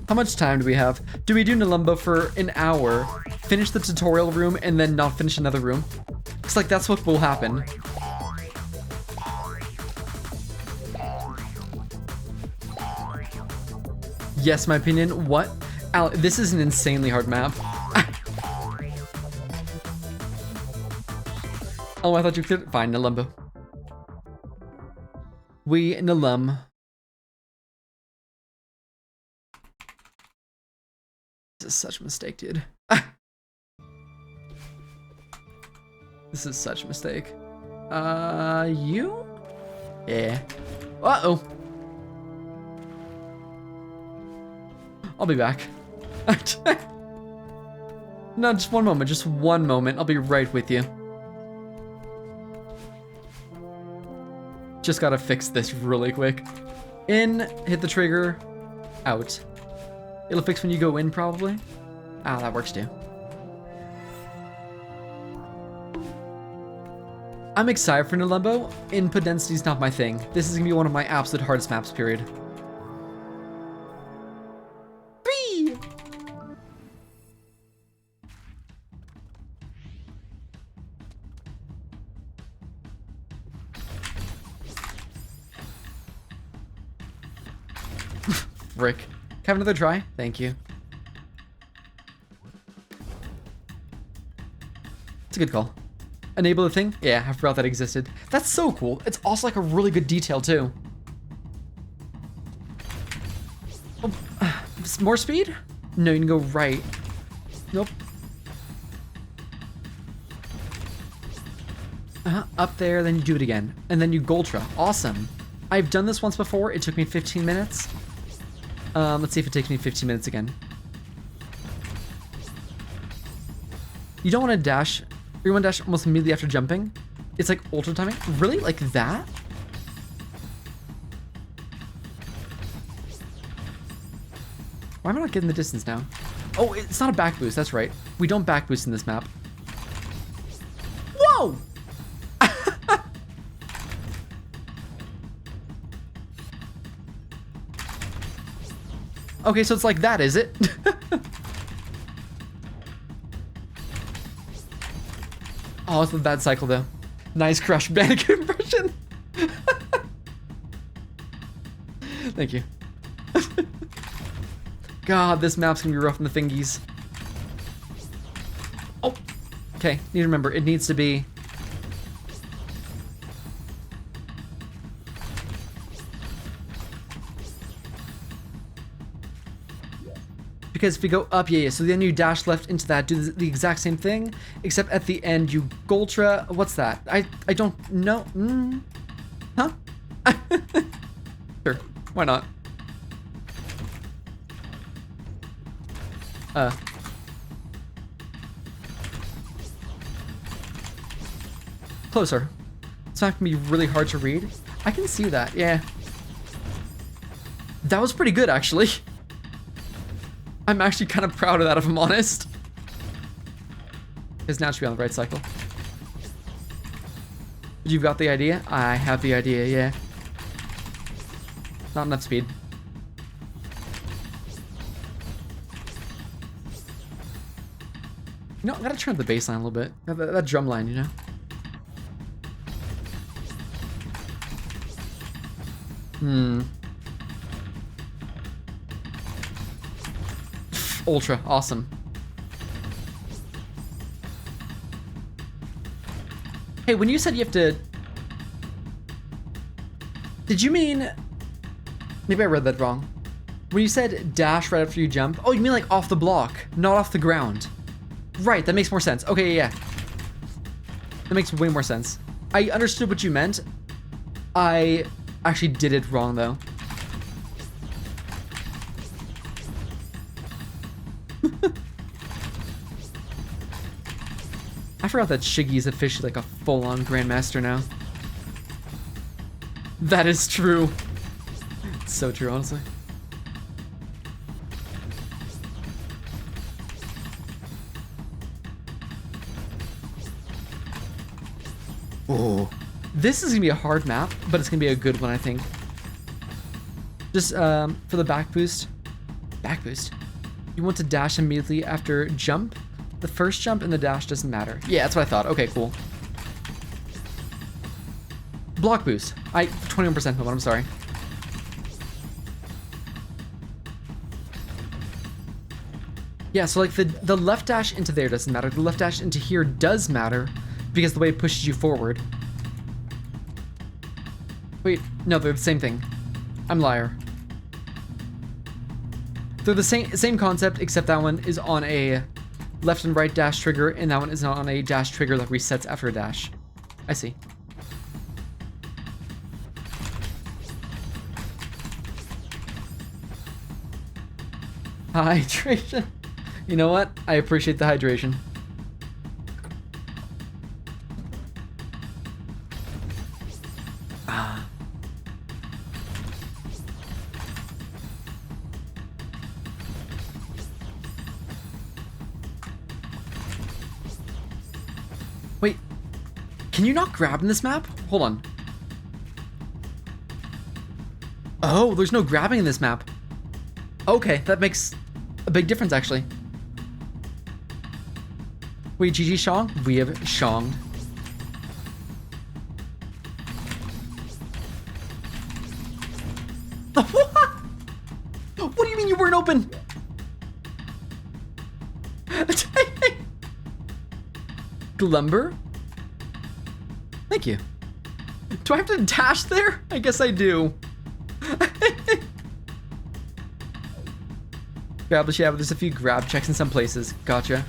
How much time do we have? Do we do Nalumbo for an hour, finish the tutorial room, and then not finish another room? It's like that's what will happen. Yes, my opinion. What? Al, this is an insanely hard map. Oh, I thought you could. Fine, Nalumbo. We Nalum. This is such a mistake, dude. This is such a mistake. You? Yeah. Uh-oh. I'll be back. No, just one moment. Just one moment. I'll be right with you. Just gotta fix this really quick. In, hit the trigger, out. It'll fix when you go in, probably. Ah, that works too. I'm excited for Nalumbo. Input density's not my thing. This is gonna be one of my absolute hardest maps, period. Rick. Can I have another try? Thank you. It's a good call. Enable the thing? Yeah, I forgot that existed. That's so cool. It's also like a really good detail too. Oh, more speed? No, you can go right. Nope. Up there, then you do it again. And then you Goltra. Awesome. I've done this once before. It took me 15 minutes. Let's see if it takes me 15 minutes again. You don't want to dash. You want to dash almost immediately after jumping. It's like ultra timing. Really? Like that? Why am I not getting the distance now? Oh, it's not a back boost. That's right. We don't back boost in this map. Whoa! Okay, so it's like that, is it? Oh, it's a bad cycle, though. Nice Crush Bandicoot impression. Thank you. God, this map's gonna be rough in the fingies. Oh, okay. Need to remember, it needs to be... Because if you go up, yeah, so then you dash left into that, do the exact same thing, except at the end you Goltra. What's that? I don't know. Huh? Sure, why not? Closer. It's not gonna be really hard to read. I can see that, yeah. That was pretty good, actually. I'm actually kind of proud of that, if I'm honest. Because now it should be on the right cycle. You've got the idea? I have the idea, yeah. Not enough speed. You know, I gotta turn up the bass line a little bit. That drum line, you know? Ultra, awesome. Hey, when you said you have to... Did you mean... Maybe I read that wrong. When you said dash right after you jump, oh, you mean like off the block, not off the ground. Right, that makes more sense. Okay, yeah. That makes way more sense. I understood what you meant. I actually did it wrong, though. I forgot that Shiggy's officially like a full-on Grandmaster now. That is true. It's so true, honestly. Oh, this is gonna be a hard map, but it's gonna be a good one, I think. Just for the back boost, Back boost. You want to dash immediately after jump? The first jump and the dash doesn't matter. Yeah, that's what I thought. Okay, cool. Block boost. 21% movement, I'm sorry. Yeah, so like the left dash into there doesn't matter. The left dash into here does matter because the way it pushes you forward. Wait, no, they're the same thing. I'm a liar. They're the same concept, except that one is on a left and right dash trigger, and that one is on a dash trigger that resets after a dash. I see. Hydration. You know what? I appreciate the hydration. Wait, can you not grab in this map? Hold on. Oh, there's no grabbing in this map. Okay, that makes a big difference, actually. Wait, GG Shong? We have Shonged. What? What do you mean you weren't open? Glumber? Thank you. Do I have to dash there? I guess I do. Grab the shadow. There's a few grab checks in some places. Gotcha.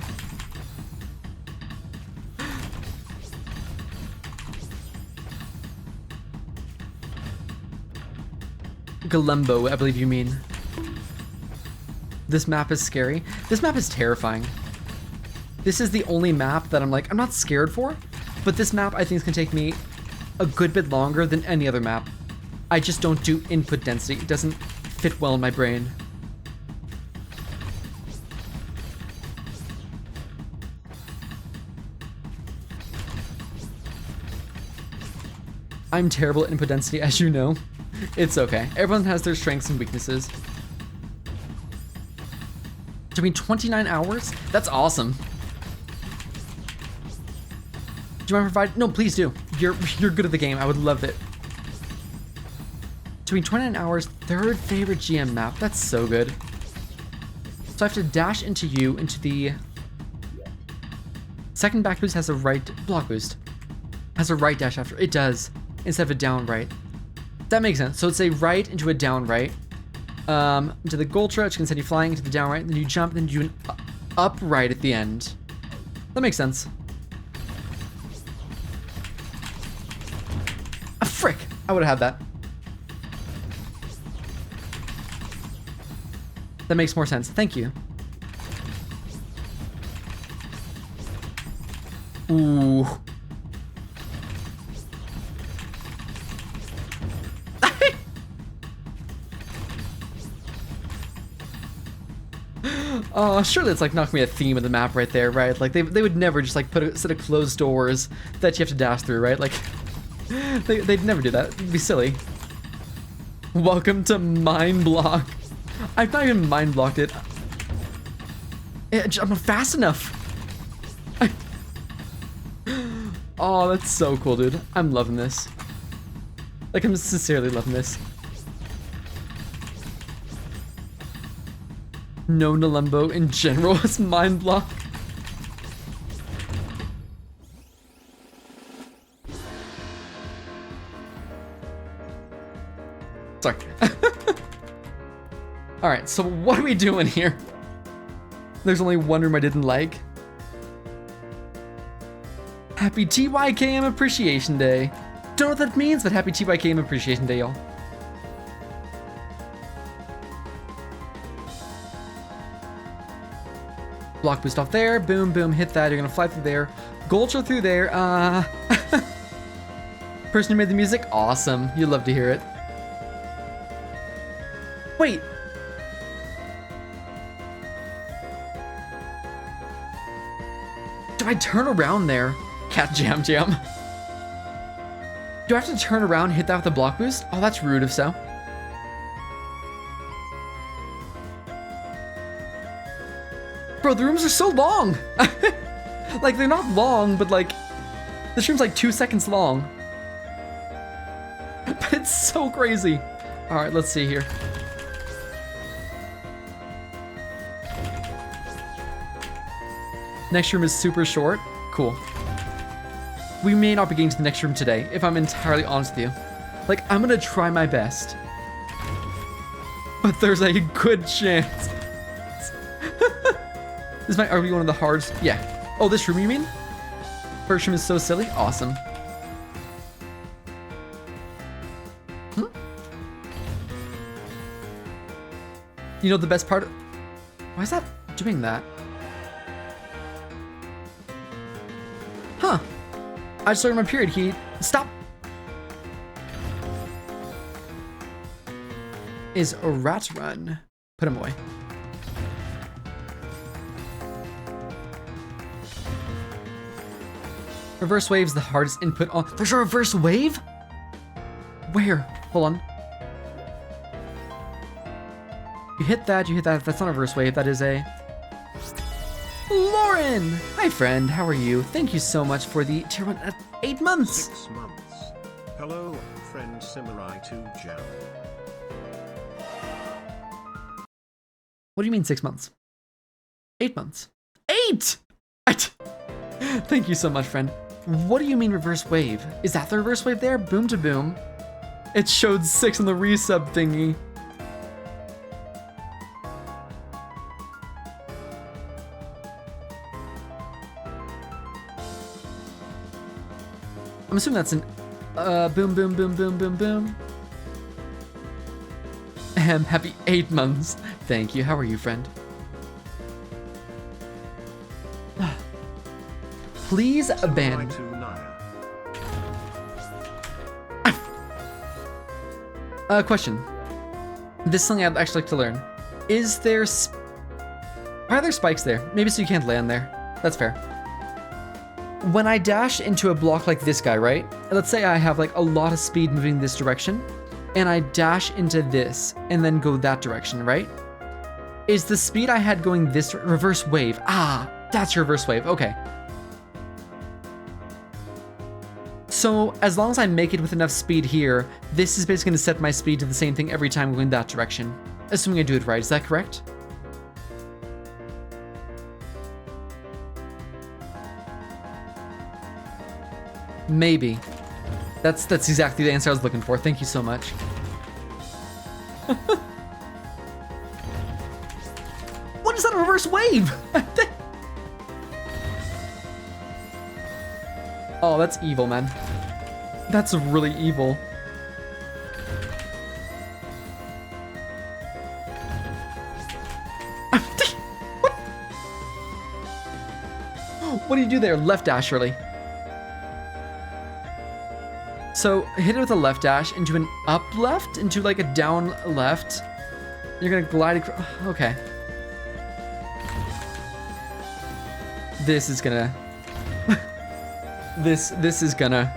Galumbo, I believe you mean. This map is scary. This map is terrifying. This is the only map that I'm like, I'm not scared for, but this map I think is gonna take me a good bit longer than any other map. I just don't do input density. It doesn't fit well in my brain. I'm terrible at input density, as you know. It's okay. Everyone has their strengths and weaknesses. Doing 29 hours? That's awesome. Do you want to provide? No, please do. You're good at the game. I would love it. Doing 29 hours, third favorite GM map. That's so good. So I have to dash into you, into the second back boost has a right block boost. Has a right dash after. It does. Instead of a down right. That makes sense. So it's a right into a down right. Into the Gultra, which can send you flying into the down right, then you jump, then you do an up right at the end. That makes sense. Ah, frick! I would have had that. That makes more sense. Thank you. Ooh. Oh, surely it's like not gonna be a theme of the map right there, right? Like they would never just like put a set of closed doors that you have to dash through, right? Like they'd never do that. It'd be silly. Welcome to Mind Block. I've not even mind blocked it. I'm not fast enough. Oh, that's so cool, dude. I'm loving this. Like I'm sincerely loving this. No Nalembo in general is mind block. Sorry. Alright, so what are we doing here? There's only one room I didn't like. Happy TYKM Appreciation Day. Don't know what that means, but happy TYKM Appreciation Day, y'all. Block boost off there, boom, boom, hit that, you're gonna fly through there. Gulcha through there, Person who made the music, awesome, you'd love to hear it. Wait. Do I turn around there? Cat Jam Jam. Do I have to turn around and hit that with a block boost? Oh, that's rude if so. Bro, the rooms are so long. Like, they're not long, but like, this room's like 2 seconds long. But it's so crazy. All right, let's see here. Next room is super short. Cool. We may not be getting to the next room today, if I'm entirely honest with you. Like, I'm gonna try my best. But there's a good chance. This might be one of the hardest. Yeah. Oh, this room, you mean? First room is so silly. Awesome. You know the best part? Why is that doing that? Huh. I just started my period. Stop. Is a rat run. Put him away. Reverse wave's the hardest input on. There's a reverse wave? Where? Hold on. You hit that, That's not a reverse wave, that is a... Lauren! Hi friend, how are you? Thank you so much for the tier 1 at 8 months. 6 months. Hello, friend Simeridian. What do you mean 6 months? 8 months. 8! Thank you so much, friend. What do you mean reverse wave? Is that the reverse wave there? Boom to boom. It showed 6 on the resub thingy. I'm assuming that's an boom, boom, boom, boom, boom, boom. Happy 8 months. Thank you. How are you, friend? Please ban. Question. This is something I'd actually like to learn. Is there... Why are there spikes there? Maybe so you can't land there. That's fair. When I dash into a block like this guy, right? Let's say I have like a lot of speed moving this direction, and I dash into this, and then go that direction, right? Is the speed I had going this reverse wave? Ah, that's your reverse wave. Okay. So as long as I make it with enough speed here, this is basically going to set my speed to the same thing every time going that direction. Assuming I do it right, is that correct? Maybe. That's exactly the answer I was looking for. Thank you so much. What is that, a reverse wave? Oh, that's evil, man. That's really evil. What do you do there? Left dash, really. So hit it with a left dash into an up left, into like a down left. You're gonna glide across. Okay. This is gonna. This is gonna.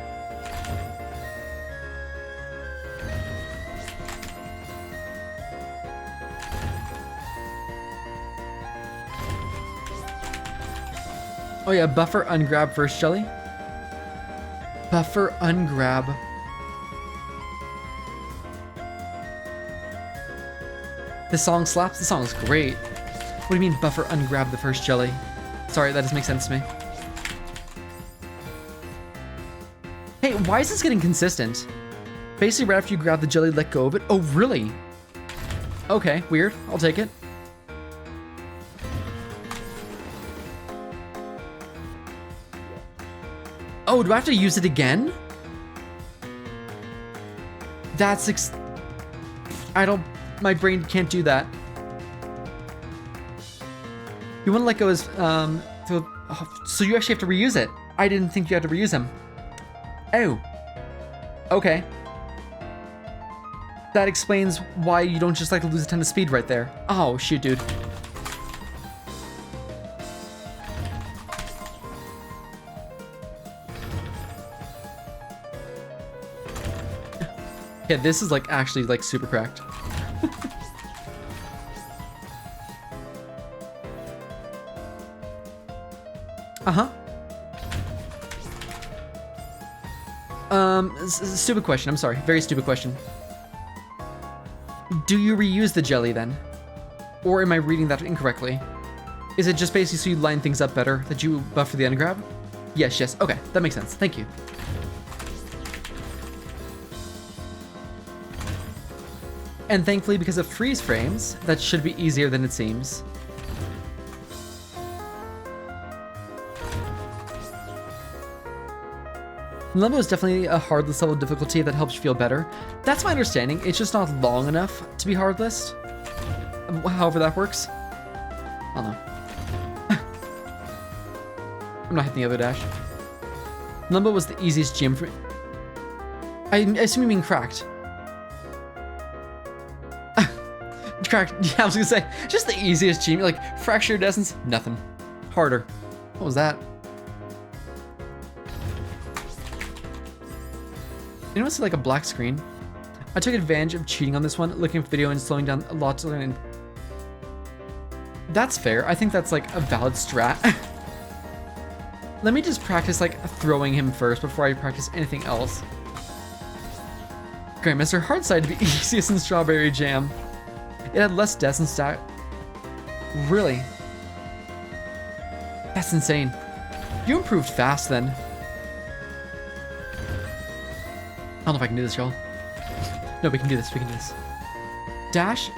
Oh yeah, buffer ungrab first, Jelly. Buffer ungrab. This song slaps? This song is great. What do you mean buffer ungrab the first jelly? Sorry, that doesn't make sense to me. Hey, why is this getting consistent? Basically, right after you grab the jelly, let go of it. Oh, really? Okay, weird. I'll take it. Oh, do I have to use it again? That's I don't... My brain can't do that. You want to let go as... so you actually have to reuse it. I didn't think you had to reuse him. Oh. Okay. That explains why you don't just like lose a ton of speed right there. Oh, shoot, dude. Yeah, this is like actually like super cracked. Uh-huh. Stupid question. I'm sorry. Very stupid question. Do you reuse the jelly then? Or am I reading that incorrectly? Is it just basically so you line things up better that you buff for the end grab? Yes. Okay, that makes sense. Thank you. And thankfully, because of freeze frames, that should be easier than it seems. Limbo is definitely a hardless level of difficulty that helps you feel better. That's my understanding. It's just not long enough to be hardless. However that works. I don't know. I'm not hitting the other dash. Limbo was the easiest gym for me. I assume you mean cracked. Cracked. Yeah, I was gonna say, just the easiest gym. Like, fractured essence, nothing. Harder. What was that? Anyone see like a black screen? I took advantage of cheating on this one, looking at video and slowing down a lot to learn. That's fair. I think that's like a valid strat. Let me just practice like throwing him first before I practice anything else. Grandmaster Hardside to be easiest in Strawberry Jam. It had less deaths and stat. Really? That's insane. You improved fast then. I don't know if I can do this, y'all. No, we can do this. We can do this. Dash.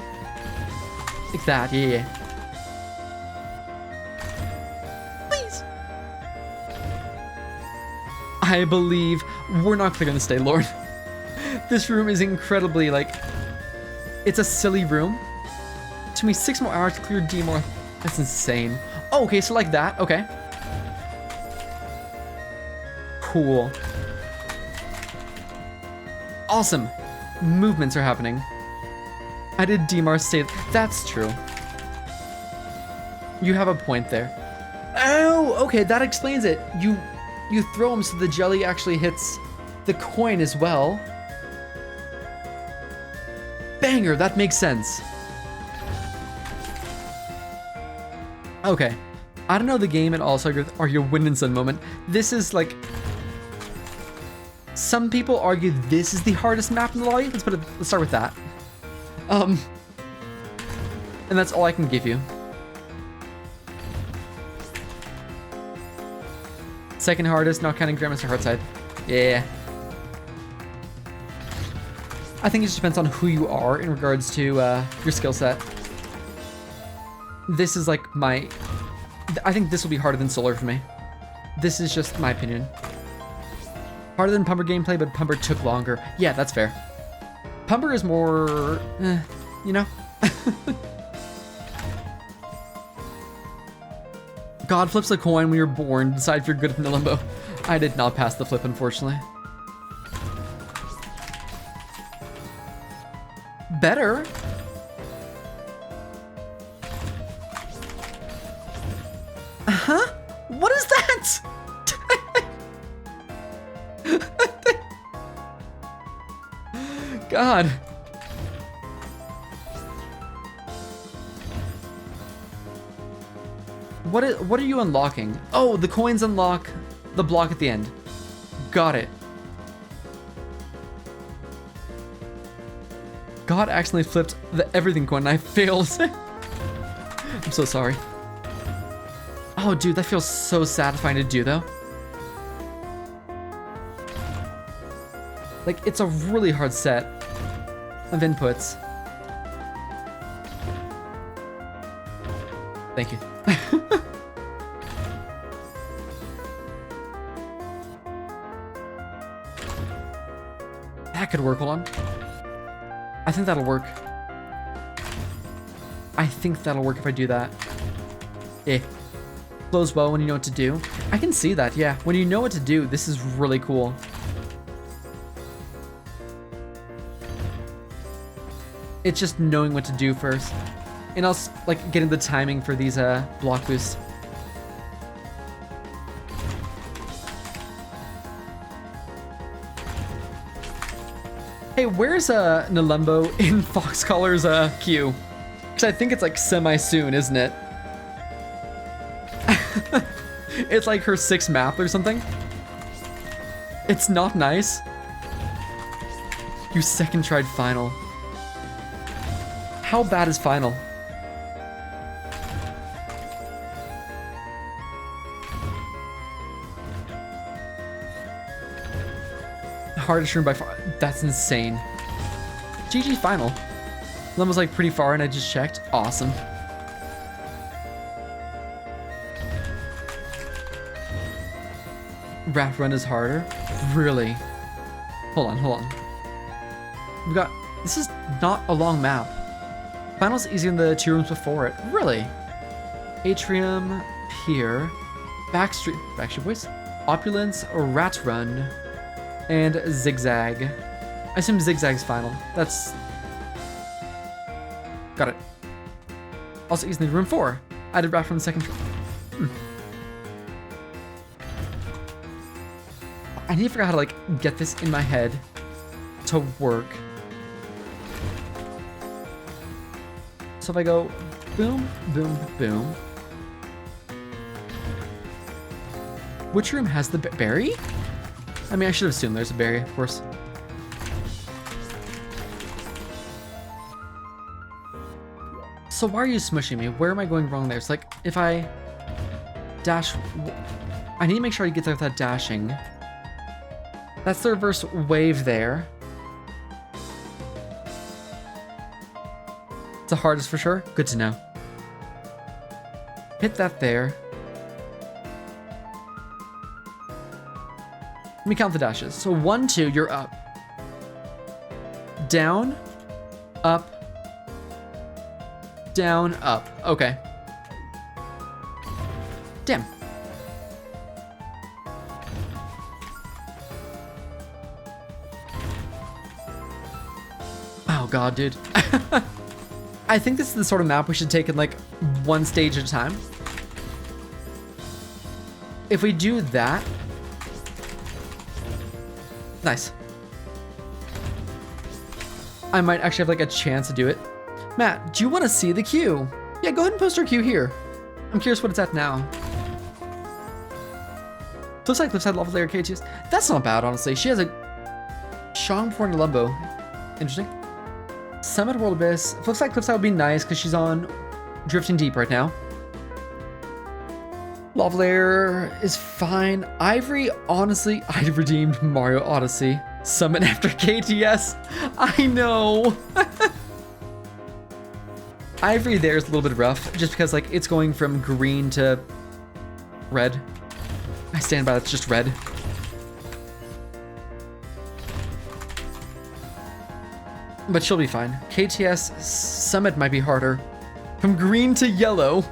Like that. Yeah. Please. I believe we're not clear on this day, Lord. This room is incredibly, like... It's a silly room. It took me 6 more hours to clear D more. That's insane. Oh, okay, so like that. Okay. Cool. Awesome. Movements are happening. I did DMAR save. That's true. You have a point there. Oh, okay, that explains it. You throw them so the jelly actually hits the coin as well. Banger, that makes sense. Okay. I don't know the game and also are your win and sun moment. This is like... Some people argue this is the hardest map in the lobby. Let's start with that. And that's all I can give you. Second hardest, not counting Grandmaster Hardside. Yeah. I think it just depends on who you are in regards to your skill set. This is like my... I think this will be harder than Solar for me. This is just my opinion. Harder than Pumper gameplay, but Pumper took longer. Yeah, that's fair. Pumper is more... you know? God flips a coin when you're born. Decide if you're good in the limbo. I did not pass the flip, unfortunately. Better. Huh? What is that? God. What are you unlocking? Oh, the coins unlock the block at the end. Got it. God accidentally flipped the everything coin and I failed. I'm so sorry. Oh, dude, that feels so satisfying to do, though. Like, it's a really hard set of inputs. Thank you. That could work, hold on. I think that'll work. I think that'll work if I do that. Yeah. Flows well when you know what to do. I can see that, yeah. When you know what to do, this is really cool. It's just knowing what to do first. And also, like, getting the timing for these block boosts. Hey, where's Nilembo in Foxcaller's queue? Because I think it's like semi-soon, isn't it? It's like her 6th map or something. It's not nice. You second tried final. How bad is final? Hardest room by far. That's insane. GG final. Lemon was like pretty far and I just checked. Awesome. Rat run is harder? Really? Hold on. We got, this is not a long map. Final's easier than the 2 rooms before it. Really? Atrium, Pier, Backstreet Boys, Opulence, Rat Run, and Zigzag. I assume Zigzag's final. That's... Got it. Also easy in room 4. Added Rat from the second... I need to figure out how to like get this in my head to work. So if I go boom, boom, boom. Which room has the berry? I mean, I should have assumed there's a berry, of course. So why are you smushing me? Where am I going wrong there? It's like, if I dash... I need to make sure I get there without dashing. That's the reverse wave there. It's the hardest for sure. Good to know. Hit that there. Let me count the dashes. So 1, 2, you're up. Down, up, down, up. Okay. Damn. Oh god, dude. I think this is the sort of map we should take in like 1 stage at a time. If we do that... Nice. I might actually have like a chance to do it. Matt, do you want to see the queue? Yeah, go ahead and post our queue here. I'm curious what it's at now. Looks like Cliffside level layer K2s. That's not bad, honestly. She has a Shang before Nalumbo. Interesting. Summit World Abyss. Looks like Cliffside would be nice because she's on Drifting Deep right now. Lava Layer is fine. Ivory, honestly, I'd redeemed Mario Odyssey. Summon after KTS. I know. Ivory there is a little bit rough just because like it's going from green to red. I stand by, that's just red. But she'll be fine. KTS Summit might be harder. From green to yellow.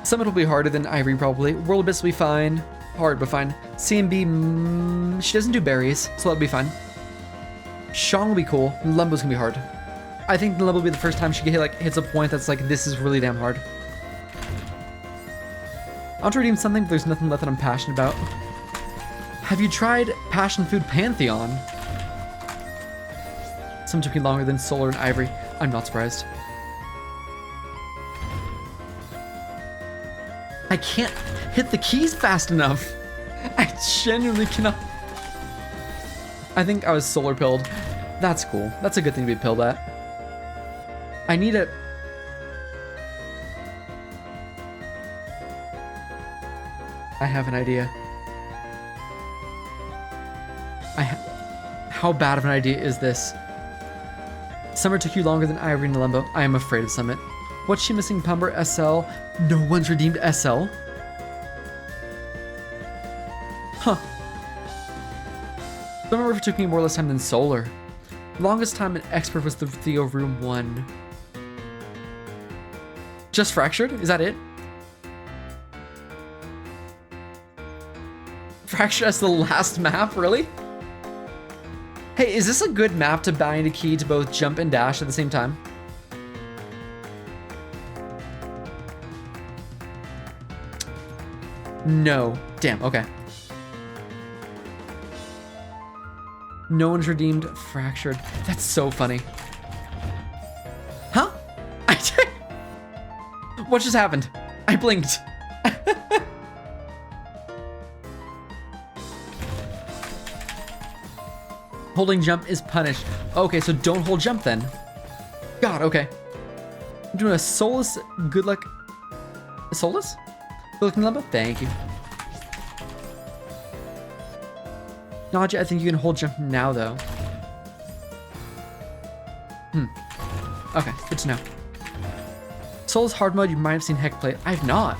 Summit will be harder than Ivory probably. World Abyss will be fine. Hard, but fine. CMB, she doesn't do berries, so that'll be fine. Shang will be cool. Lumbo's gonna be hard. I think Lumbo will be the first time she hits a point that's like, this is really damn hard. I want to redeem something, but there's nothing left that I'm passionate about. Have you tried Passion Food Pantheon? Some took me longer than Solar and Ivory. I'm not surprised. I can't hit the keys fast enough. I genuinely cannot. I think I was solar pilled. That's cool. That's a good thing to be pilled at. I need a... I have an idea. How bad of an idea is this? Summer took you longer than Ivory and Nalumbo. I am afraid of Summit. What's she missing? Pumber, SL. No one's redeemed SL. Huh. Summer River took me more or less time than Solar. Longest time an expert was the Theo Room 1. Just Fractured? Is that it? Fractured as the last map? Really? Hey, is this a good map to bind a key to both jump and dash at the same time? No. Damn, okay. No one's redeemed Fractured. That's so funny. Huh? What just happened? I blinked. Holding jump is punished. Okay, so don't hold jump then. God, okay. I'm doing a soulless good luck. A soulless? Good looking level? Thank you. Naja, I think you can hold jump now though. Okay, good to know. Soulless hard mode, you might have seen Heck play. I have not.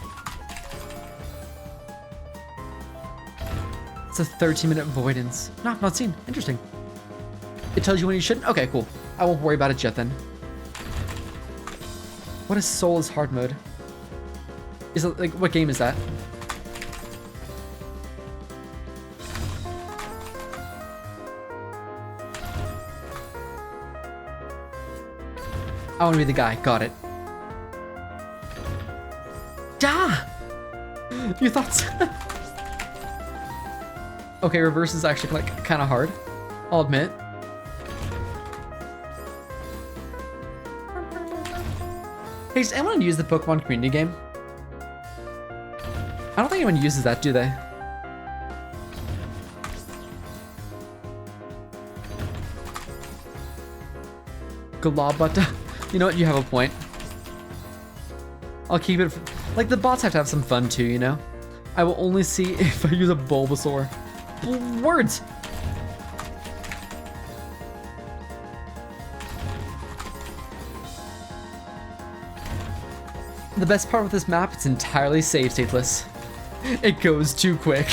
It's a 13-minute avoidance. No, not seen. Interesting. It tells you when you shouldn't? Okay, cool. I won't worry about it yet then. What is Soulless hard mode? Is it like, what game is that? I want to be the guy. Got it. Da! You thought so? Okay, reverse is actually like kind of hard. I'll admit. Hey, does anyone use the Pokemon community game? I don't think anyone uses that, do they? Globbutter. You know what? You have a point. I'll keep it. Like, the bots have to have some fun too, you know? I will only see if I use a Bulbasaur. Words! The best part with this map, it's entirely save stateless. It goes too quick.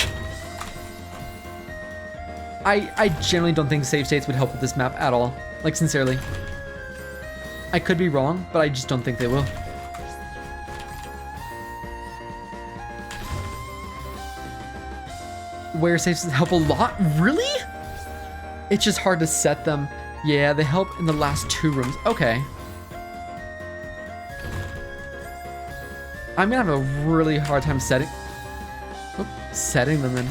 I generally don't think save states would help with this map at all. Like, sincerely. I could be wrong, but I just don't think they will. Where saves help a lot? Really? It's just hard to set them. Yeah, they help in the last 2 rooms. Okay. I'm gonna have a really hard time setting them then.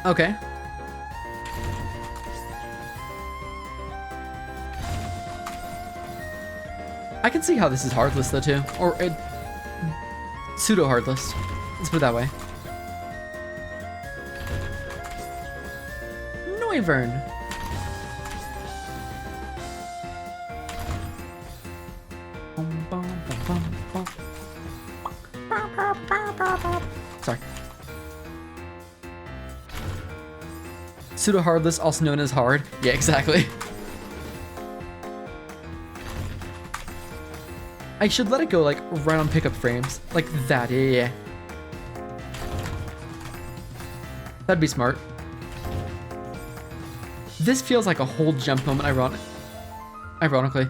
Okay. I can see how this is heartless though too, or pseudo heartless. Let's put it that way. Noivern. Sorry. Pseudo hardless, also known as hard. Yeah, exactly. I should let it go like right on pickup frames. Like that, yeah. That'd be smart. This feels like a whole jump moment, ironically.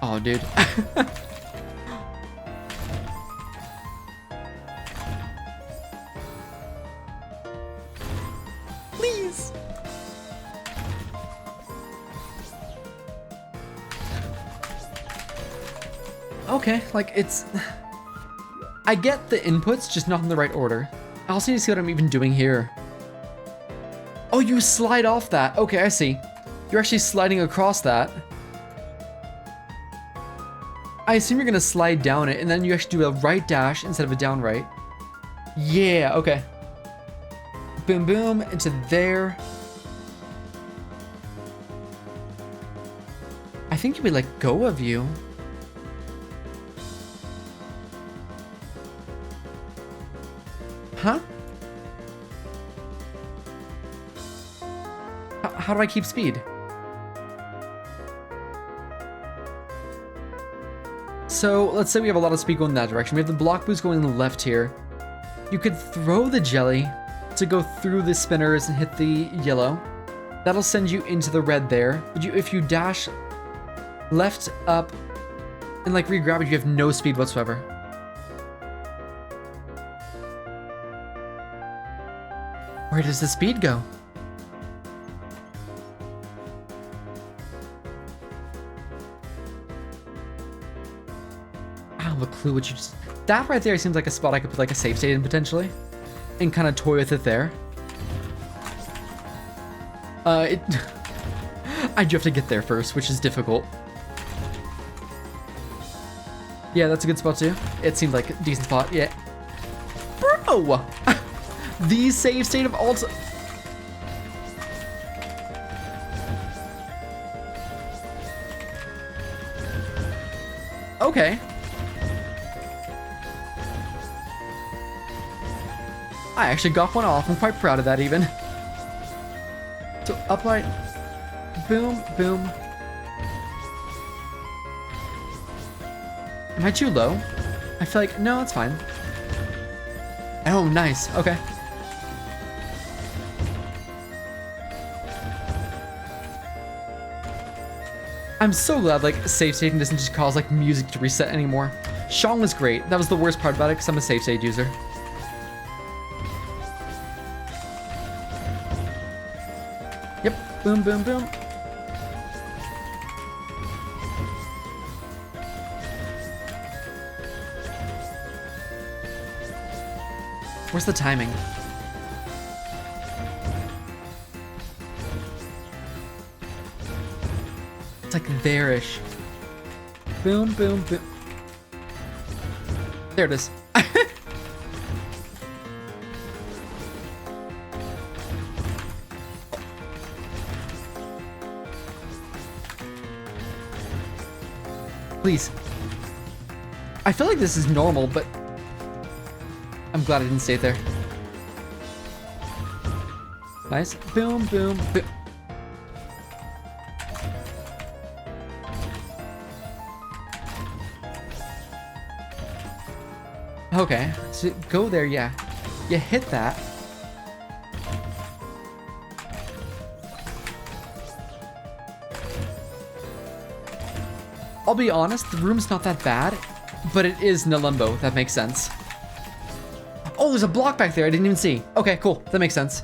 Oh, dude. Please. Okay, like it's... I get the inputs, just not in the right order. I also need to see what I'm even doing here. Oh, you slide off that. Okay, I see. You're actually sliding across that. I assume you're gonna slide down it, and then you actually do a right dash instead of a down right. Yeah, okay. Boom, boom, into there. I think we let go of you. Huh? How do I keep speed? So let's say we have a lot of speed going in that direction. We have the block boost going in the left here. You could throw the jelly to go through the spinners and hit the yellow. That'll send you into the red there. But if you dash left up and like re-grab it, you have no speed whatsoever. Where does the speed go? I don't have a clue what you just... That right there seems like a spot I could put like a save state in potentially. And kind of toy with it there. It I do have to get there first, which is difficult. Yeah, that's a good spot too. It seemed like a decent spot, yeah. Bro! The save state of all Okay. I actually got one off. I'm quite proud of that even. So upright. Boom, boom. Am I too low? I feel like, no, it's fine. Oh, nice. Okay. I'm so glad like save stating doesn't just cause like music to reset anymore. Shong was great. That was the worst part about it because I'm a save state user. Yep. Boom, boom, boom. Where's the timing? It's like there-ish. Boom, boom, boom. There it is. Please. I feel like this is normal, but I'm glad I didn't stay there. Nice. Boom, boom, boom. Okay, so go there, yeah. You hit that. I'll be honest, the room's not that bad, but it is Nilimbo. That makes sense. Oh, there's a block back there I didn't even see. Okay, cool. That makes sense.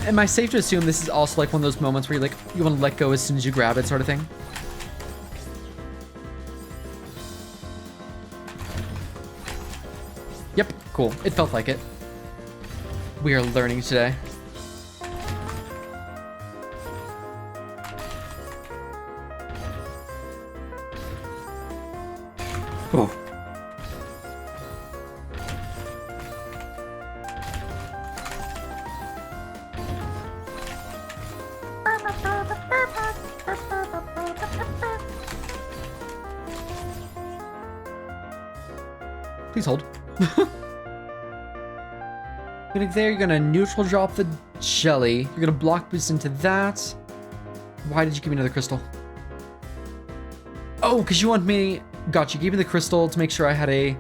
Am I safe to assume this is also like one of those moments where you want to let go as soon as you grab it sort of thing? Yep, cool. It felt like it. We are learning today. Oh. Please hold. There, you're gonna neutral drop the jelly. You're gonna block boost into that. Why did you give me another crystal? Oh, because you want me... Gotcha, you gave me the crystal to make sure I had a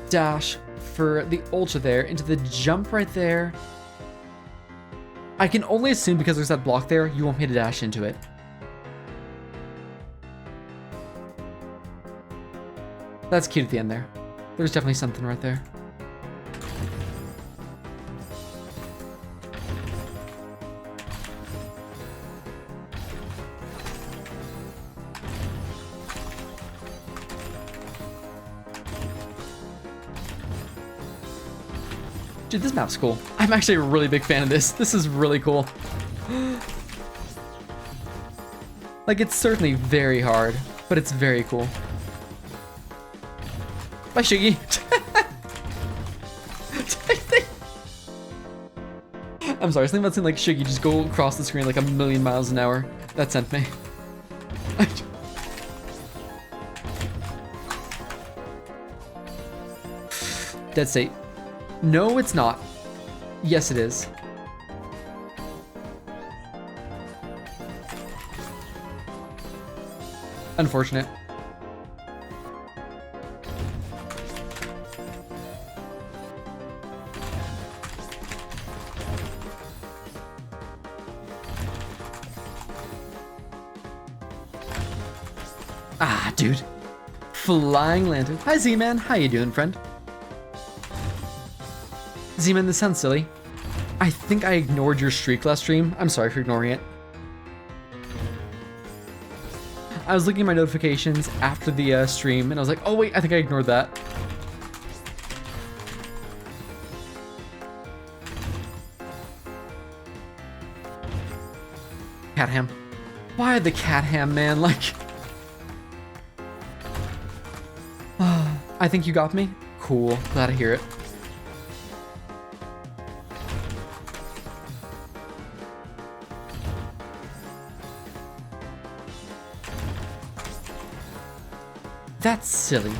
dash for the ultra there into the jump right there. I can only assume because there's that block there, you want me to dash into it. That's cute at the end there. There's definitely something right there. Dude, this map's cool. I'm actually a really big fan of this. This is really cool. Like, it's certainly very hard, but it's very cool. Bye, Shiggy. I'm sorry, something about saying like Shiggy just go across the screen like a million miles an hour. That sent me. Dead state. No, it's not. Yes, it is. Unfortunate. Ah, dude. Flying lantern. Hi, Z-Man. How you doing, friend? Z-Man, this sounds silly. I think I ignored your streak last stream. I'm sorry for ignoring it. I was looking at my notifications after the stream, and I was like, oh wait, I think I ignored that. Cat ham. Why the cat ham, man? Like, I think you got me. Cool. Glad to hear it. That's silly.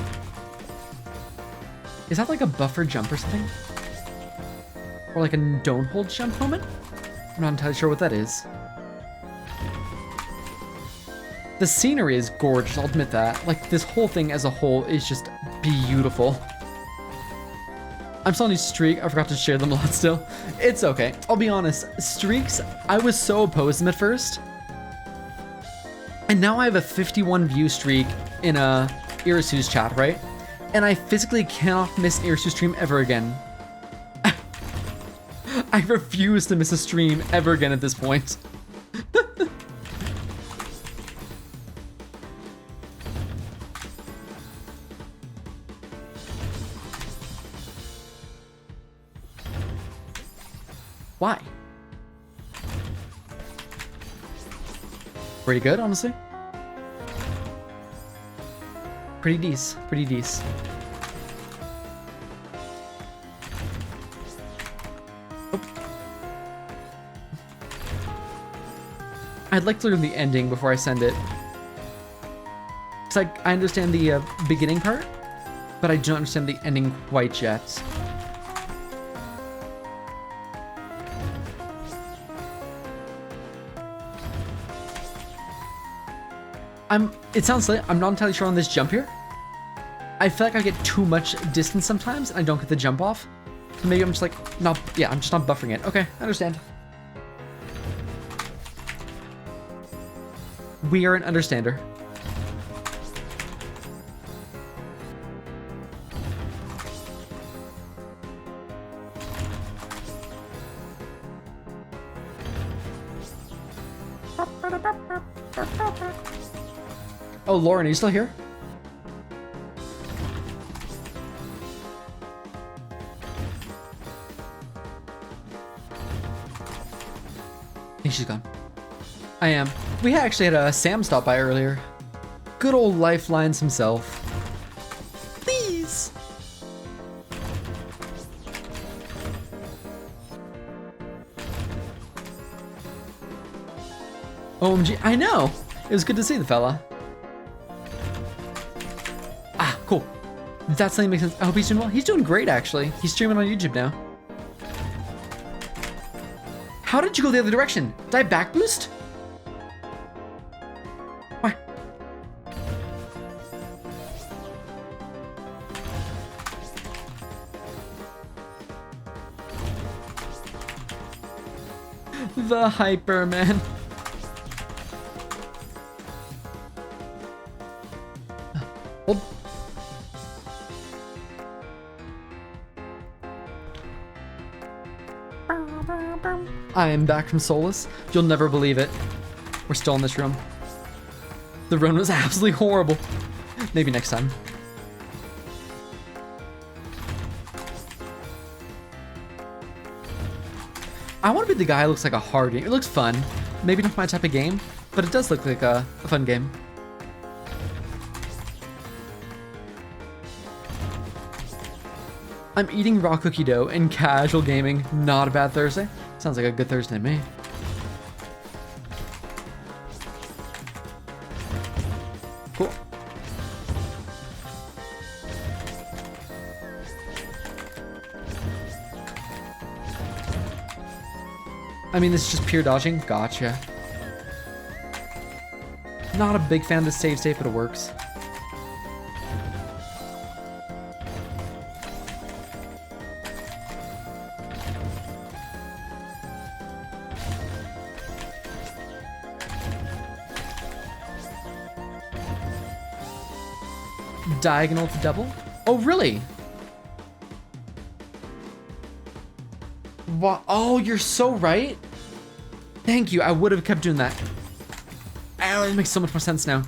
Is that like a buffer jump or something? Or like a don't hold jump moment? I'm not entirely sure what that is. The scenery is gorgeous, I'll admit that. Like, this whole thing as a whole is just beautiful. I'm still on these streak. I forgot to share them a lot still. It's okay. I'll be honest. Streaks, I was so opposed to them at first. And now I have a 51 view streak in Irisu's chat, right? And I physically cannot miss an Irisu stream ever again. I refuse to miss a stream ever again at this point. Why? Pretty good, honestly. Pretty decent, pretty decent. Oh. I'd like to learn the ending before I send it. It's like, I understand the beginning part, but I don't understand the ending quite yet. It sounds silly, I'm not entirely sure on this jump here. I feel like I get too much distance sometimes and I don't get the jump off. So maybe I'm just like, I'm just not buffering it. Okay, I understand. We are an understander. Oh, Lauren, are you still here? I think she's gone. I am. We actually had a Sam stop by earlier. Good old Lifelines himself. Please. OMG, I know. It was good to see the fella. Ah, cool. That something makes sense. I hope he's doing well. He's doing great, actually. He's streaming on YouTube now. How did you go the other direction? Did I back boost? Why? The hyper, man. Hold. I am back from Solus. You'll never believe it. We're still in this room. The run was absolutely horrible. Maybe next time. I want to be the guy who looks like a hard game. It looks fun. Maybe not my type of game, but it does look like a fun game. I'm eating raw cookie dough in casual gaming. Not a bad Thursday. Sounds like a good Thursday to me. Cool. I mean, this is just pure dodging. Gotcha. Not a big fan of the save state, but it works. Diagonal to double? Oh, really? What? Oh, you're so right. Thank you. I would have kept doing that. Oh, it makes so much more sense now.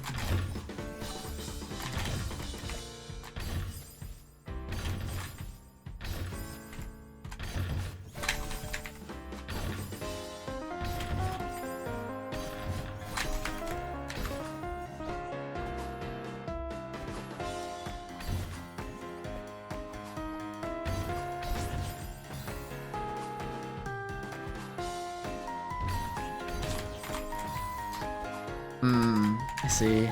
I see.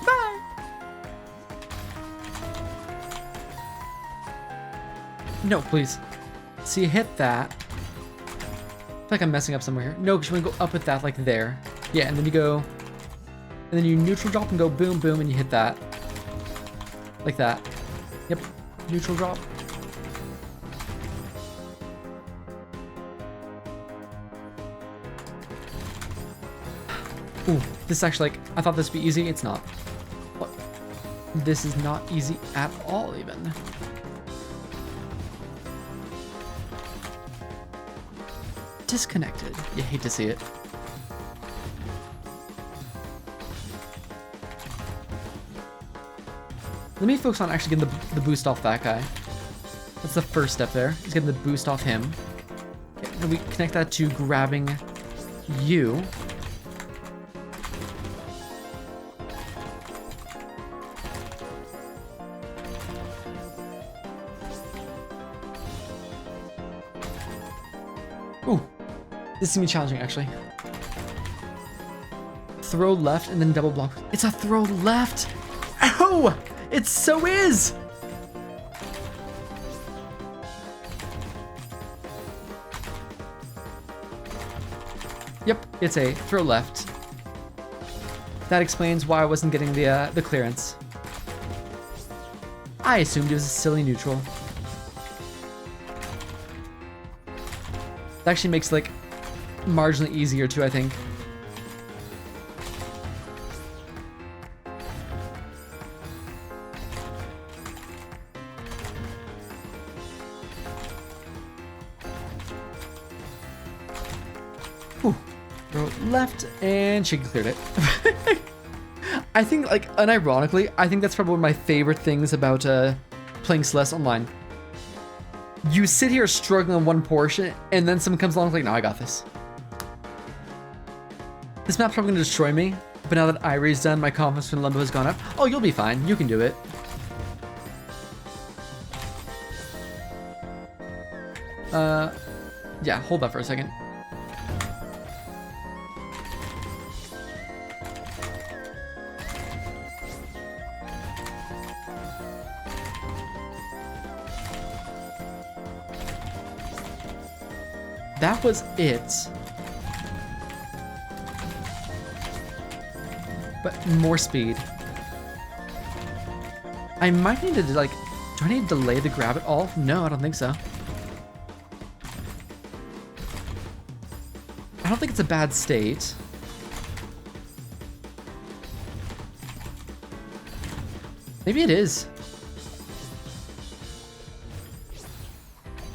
Bye. No, please. So you hit that. I feel like I'm messing up somewhere here. No, because you want to go up with that, like there. Yeah, and then you go... And then you neutral drop and go boom, boom, and you hit that. Like that. Yep. Neutral drop. Ooh, this is actually like... I thought this would be easy. It's not. What? This is not easy at all, even. Disconnected. You hate to see it. Let me focus on actually getting the boost off that guy. That's the first step there. He's getting the boost off him. Okay, then we connect that to grabbing you. Ooh, this is gonna be challenging actually. Throw left and then double block. It's a throw left. Ow! It so is! Yep, it's a throw left. That explains why I wasn't getting the clearance. I assumed it was a silly neutral. That actually makes it like marginally easier too, I think. Left, and she cleared it. I think, like, unironically, I think that's probably one of my favorite things about playing Celeste online. You sit here struggling on one portion, and then someone comes along and is like, no, I got this. This map's probably gonna destroy me, but now that Irie's done, my confidence in Limbo has gone up. Oh, you'll be fine. You can do it. Yeah, hold that for a second. That was it. But more speed. I might need to, like, do I need to delay the grab at all? No, I don't think so. I don't think it's a bad state. Maybe it is.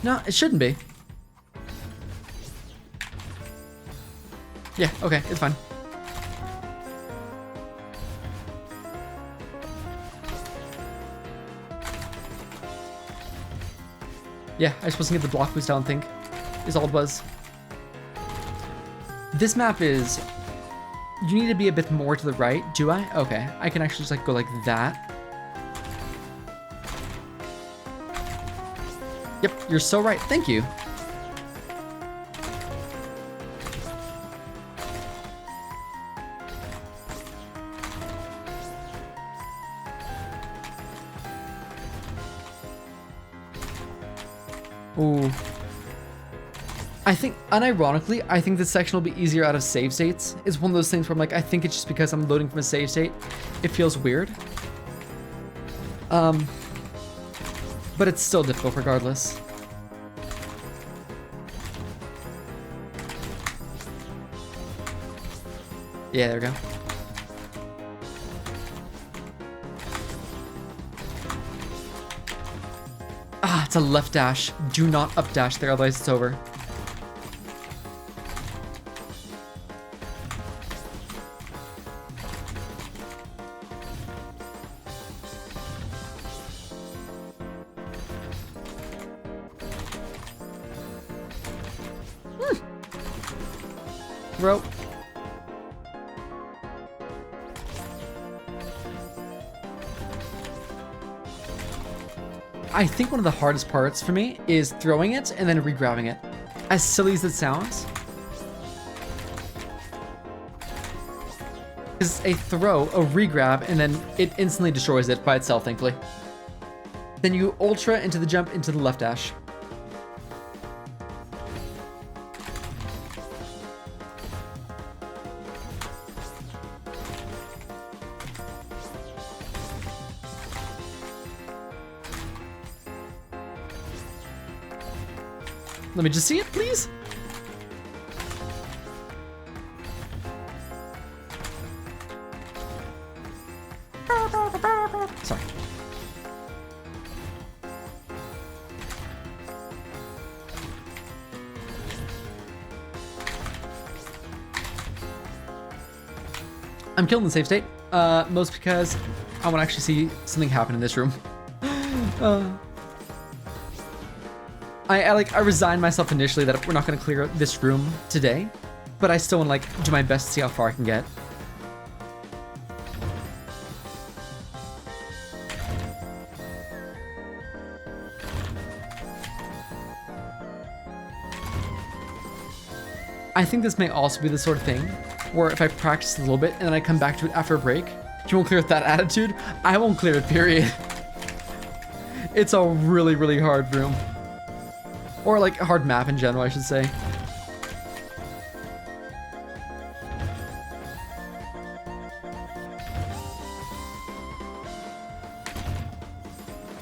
No, it shouldn't be. Yeah, okay, it's fine. Yeah, I was supposed to get the block boost, I don't think, is all it was. This map is... You need to be a bit more to the right, do I? Okay, I can actually just like go like that. Yep, you're so right, thank you. Ooh. I think, unironically, I think this section will be easier out of save states. It's one of those things where I'm like, I think it's just because I'm loading from a save state. It feels weird. But it's still difficult regardless. Yeah, there we go. Ah, it's a left dash. Do not up dash there, otherwise it's over. Rope. I think one of the hardest parts for me is throwing it and then re-grabbing it. As silly as it sounds. Because a throw, a re-grab, and then it instantly destroys it by itself, thankfully. Then you ultra into the jump into the left dash. Let me just see it, please. Sorry. I'm killing the save state, most because I want to actually see something happen in this room. I resigned myself initially that we're not going to clear this room today, but I still want to like do my best to see how far I can get. I think this may also be the sort of thing where if I practice a little bit and then I come back to it after a break, you won't clear with that attitude, I won't clear it, period. It's a really, really hard room. Or like a hard map in general, I should say.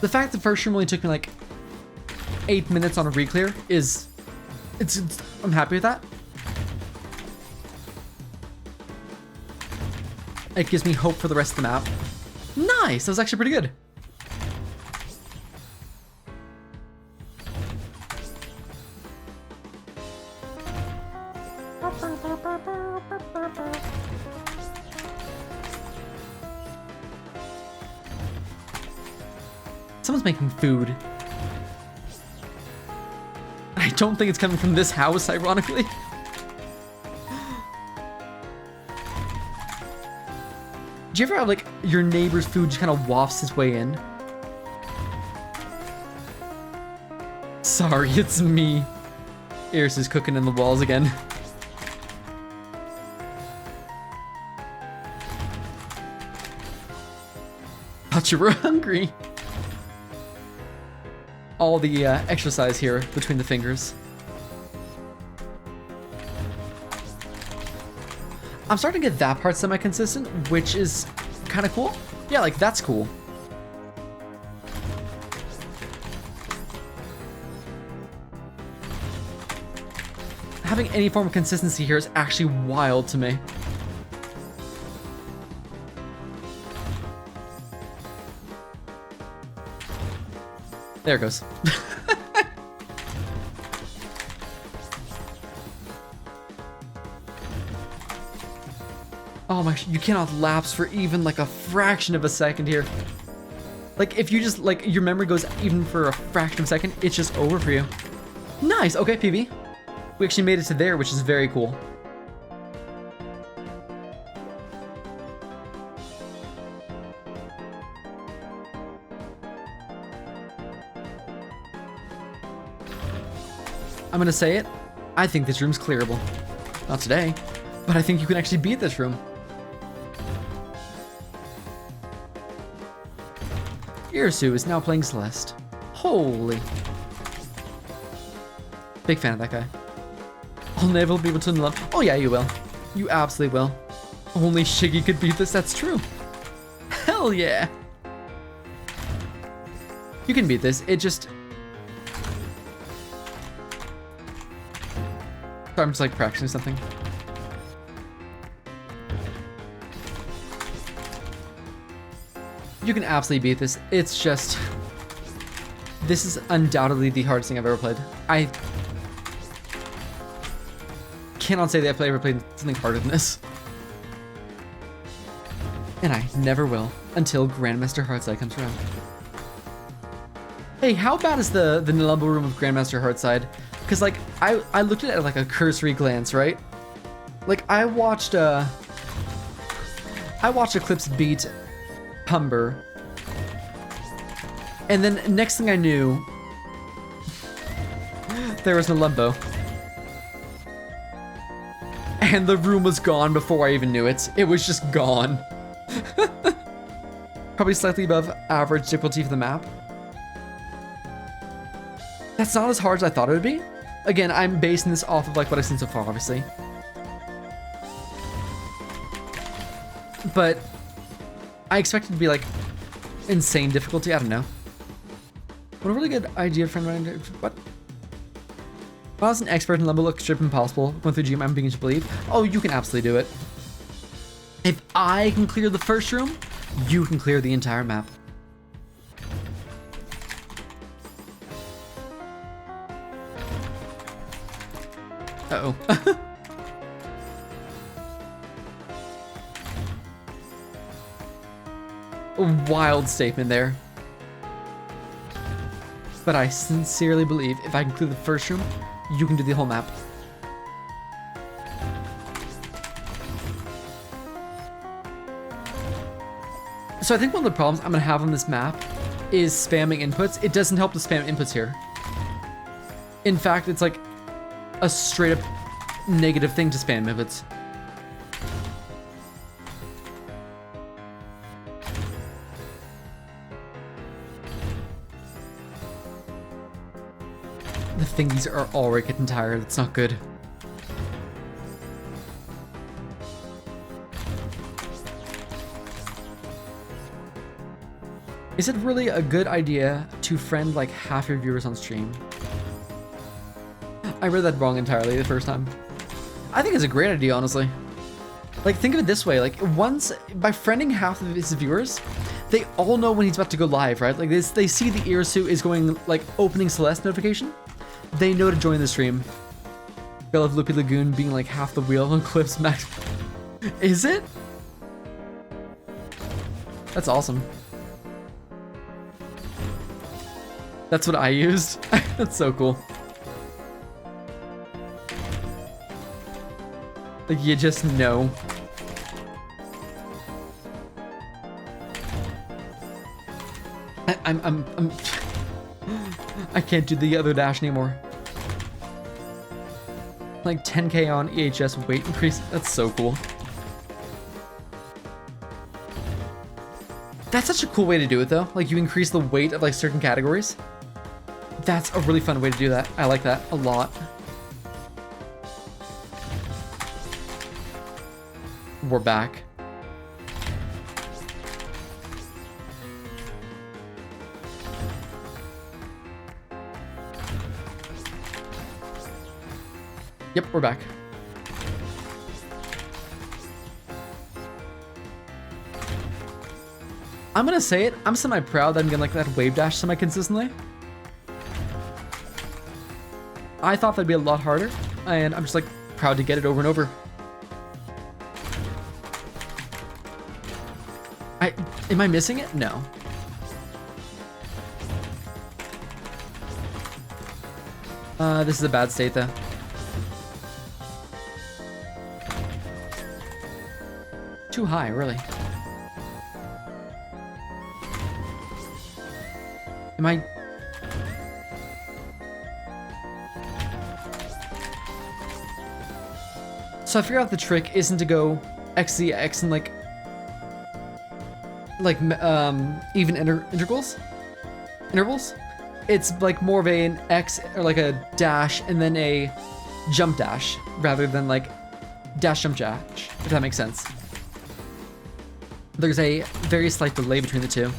The fact that first room only took me like 8 minutes on a re-clear is, I'm happy with that. It gives me hope for the rest of the map. Nice, that was actually pretty good. Someone's making food. I don't think it's coming from this house, ironically. Do you ever have like your neighbor's food just kind of wafts its way in? Sorry, it's me. Eris is cooking in the walls again. Thought you were hungry. All the exercise here between the fingers. I'm starting to get that part semi-consistent, which is kind of cool. Yeah, like that's cool. Having any form of consistency here is actually wild to me. There it goes. Oh my, you cannot lapse for even like a fraction of a second here. Like if you just like your memory goes even for a fraction of a second, it's just over for you. Nice, okay, PB. We actually made it to there, which is very cool. I'm gonna say it, I think this room's clearable. Not today, but I think you can actually beat this room. Irisu is now playing Celeste. Holy. Big fan of that guy. I'll never be able to love. Oh yeah, you will. You absolutely will. Only Shiggy could beat this, that's true. Hell yeah. You can beat this, it just... Sorry, I'm just like practicing something. You can absolutely beat this. It's just... This is undoubtedly the hardest thing I've ever played. I cannot say that I've ever played something harder than this. And I never will until Grandmaster Heartside comes around. Hey, how bad is the Nilumbo room with Grandmaster Heartside? Because like I looked at it like a cursory glance, right? Like I watched Eclipse beat Humber, And then next thing I knew, there was no limbo. And the room was gone before I even knew it. It was just gone. Probably slightly above average difficulty for the map. That's not as hard as I thought it would be. Again, I'm basing this off of like what I've seen so far, obviously. But I expect it to be like insane difficulty. I don't know. What a really good idea, friend. What? If I was an expert in Limbo Look Strip Impossible, going through GM, I'm beginning to believe. Oh, you can absolutely do it. If I can clear the first room, you can clear the entire map. Uh-oh. A wild statement there. But I sincerely believe if I can clear the first room, you can do the whole map. So I think one of the problems I'm gonna have on this map is spamming inputs. It doesn't help to spam inputs here. In fact, it's like a straight up negative thing to spam inputs. The thingies are already getting tired. It's not good. Is it really a good idea to friend like half your viewers on stream? I read that wrong entirely the first time. I think it's a great idea, honestly. Like, think of it this way, like, once, by friending half of his viewers, they all know when he's about to go live, right? Like, they see the Irisu is going, like, opening Celeste notification. They know to join the stream. I love Loopy Lagoon being, like, half the wheel on Cliff's max. Is it? That's awesome. That's what I used. That's so cool. Like, you just know. I'm I can't do the other dash anymore. Like 10k on EHS weight increase. That's so cool. That's such a cool way to do it though. Like, you increase the weight of like certain categories. That's a really fun way to do that. I like that a lot. We're back. Yep, we're back. I'm gonna say it, I'm semi-proud that I'm getting like that wave dash semi-consistently. I thought that'd be a lot harder, and I'm just like proud to get it over and over. Am I missing it? No. This is a bad state though. Too high, really. Am I... So I figured out the trick isn't to go XZX and like even intervals. It's like more of an X or like a dash and then a jump dash rather than like dash jump dash, if that makes sense. There's a very slight delay between the two.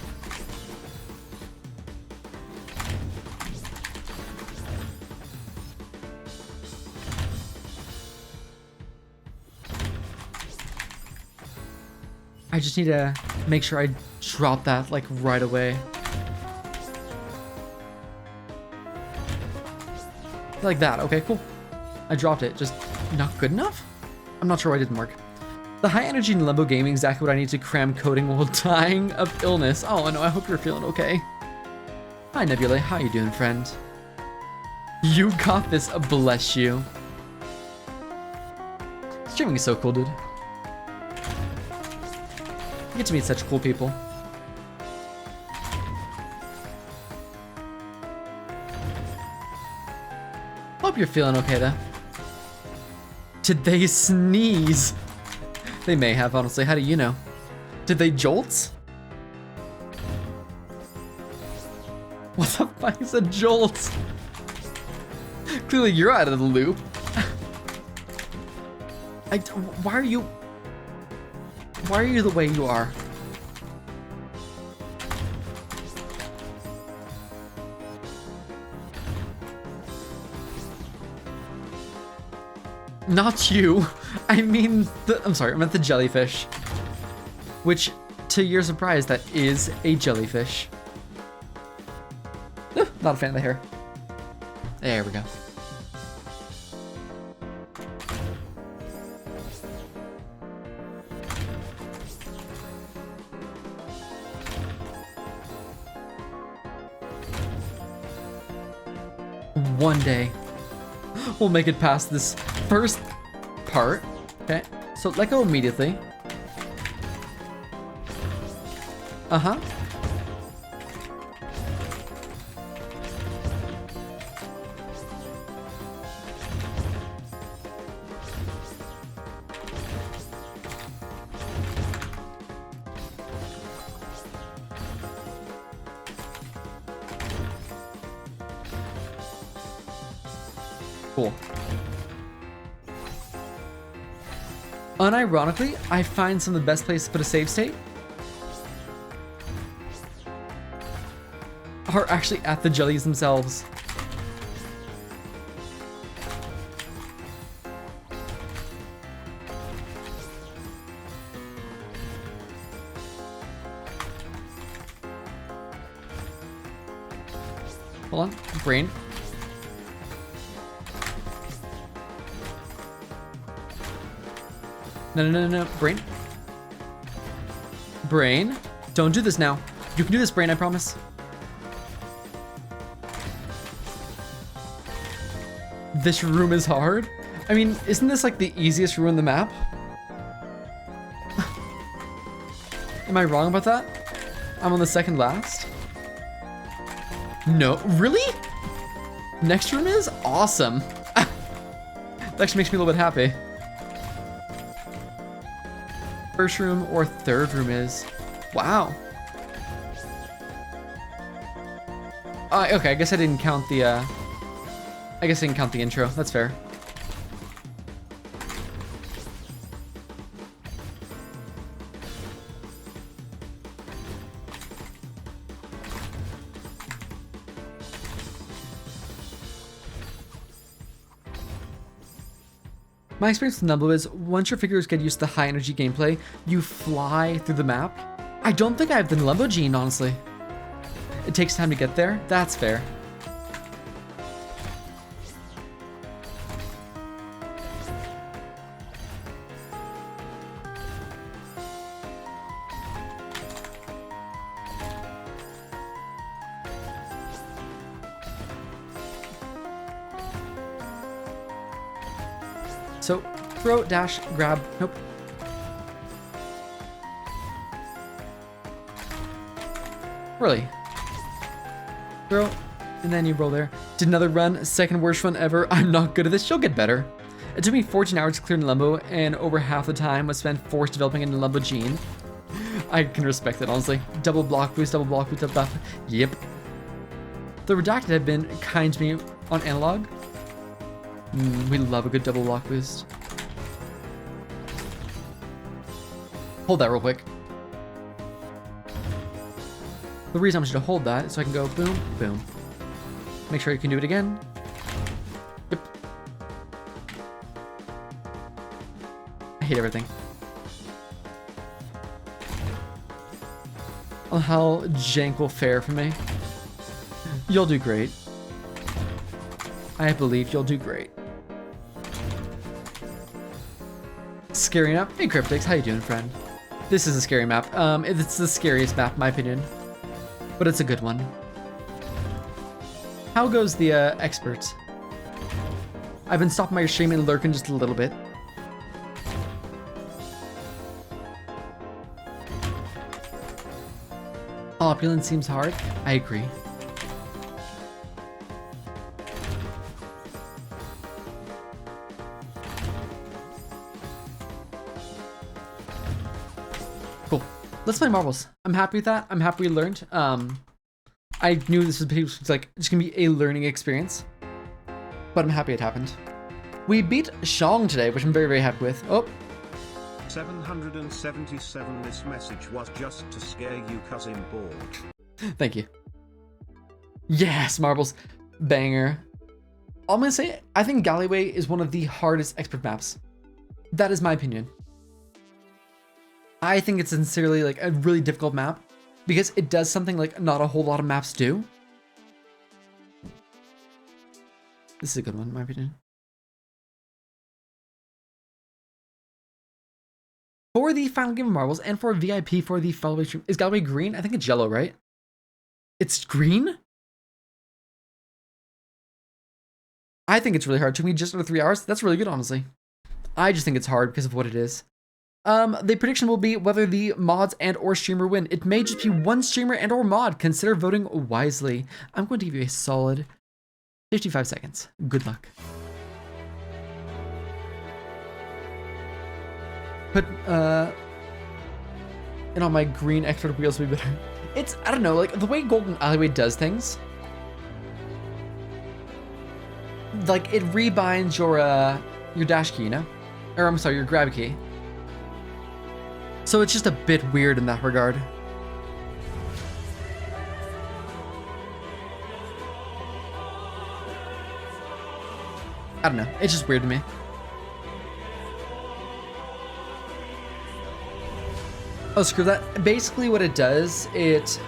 I just need to make sure I drop that like right away. Like that, okay, cool. I dropped it, just not good enough? I'm not sure why it didn't work. The high energy in Limbo Gaming is exactly what I need to cram coding while dying of illness. Oh no, I hope you're feeling okay. Hi Nebula, how you doing, friend? You got this, bless you. Streaming is so cool, dude. You get to meet such cool people. Hope you're feeling okay though. Did they sneeze? They may have, honestly. How do you know? Did they jolt? What the fuck is a jolt? Clearly you're out of the loop. Why are you the way you are? Not you. I mean, I'm sorry, I meant the jellyfish. Which, to your surprise, that is a jellyfish. Not a fan of the hair. There we go. One day, we'll make it past this first part. Okay, so let go immediately. Uh-huh. Cool. Unironically, I find some of the best places to put a save state are actually at the jellies themselves. Hold on, brain. No, brain. Brain, don't do this now. You can do this, brain, I promise. This room is hard? I mean, isn't this like the easiest room in the map? Am I wrong about that? I'm on the second last? No, really? Next room is awesome. That actually makes me a little bit happy. First room or third room is. Wow. Okay, I guess I didn't count the intro. That's fair. My experience with Numble is, once your figures get used to high energy gameplay, you fly through the map. I don't think I have the Numble gene, honestly. It takes time to get there. That's fair. So, throw, dash, grab, nope. Really? Throw, and then you roll there. Did another run, second worst run ever. I'm not good at this, you'll get better. It took me 14 hours to clear Nulumbo, and over half the time was spent forced developing a Nulumbo gene. I can respect that, honestly. Double block boost, double block boost, double block. Yep. The Redacted have been kind to me on analog. We love a good double block boost. Hold that real quick. The reason I'm just gonna hold that is so I can go boom, boom. Make sure you can do it again. Yep. I hate everything. Oh, how jank will fare for me. You'll do great. I believe you'll do great. Scary map? Hey Cryptix, how you doing, friend? This is a scary map. It's the scariest map in my opinion. But it's a good one. How goes the experts? I've been stopping my stream and lurking just a little bit. Opulence seems hard. I agree. Cool. Let's play marbles. I'm happy with that. I'm happy we learned. I knew this was like just gonna be a learning experience, but I'm happy it happened. We beat Shang today, which I'm very, very happy with. Oh. 777. This message was just to scare you, cousin bored. Thank you. Yes, marbles. Banger. All I'm gonna say, I think Galleyway is one of the hardest expert maps. That is my opinion. I think it's sincerely like a really difficult map because it does something like not a whole lot of maps do. This is a good one, in my opinion. For the final game of marbles and for VIP for the following stream, is Galway green? I think it's yellow, right? It's green? I think it's really hard. Took me just under 3 hours. That's really good, honestly. I just think it's hard because of what it is. The prediction will be whether the mods and or streamer win. It may just be one streamer and or mod. Consider voting wisely. I'm going to give you a solid 55 seconds. Good luck. Put, and on my green expert wheels will be better. It's, I don't know, like the way Golden Alleyway does things. Like it rebinds your dash key, you know? Or I'm sorry, your grab key. So it's just a bit weird in that regard. I don't know, it's just weird to me. Oh, screw that. Basically what it does, if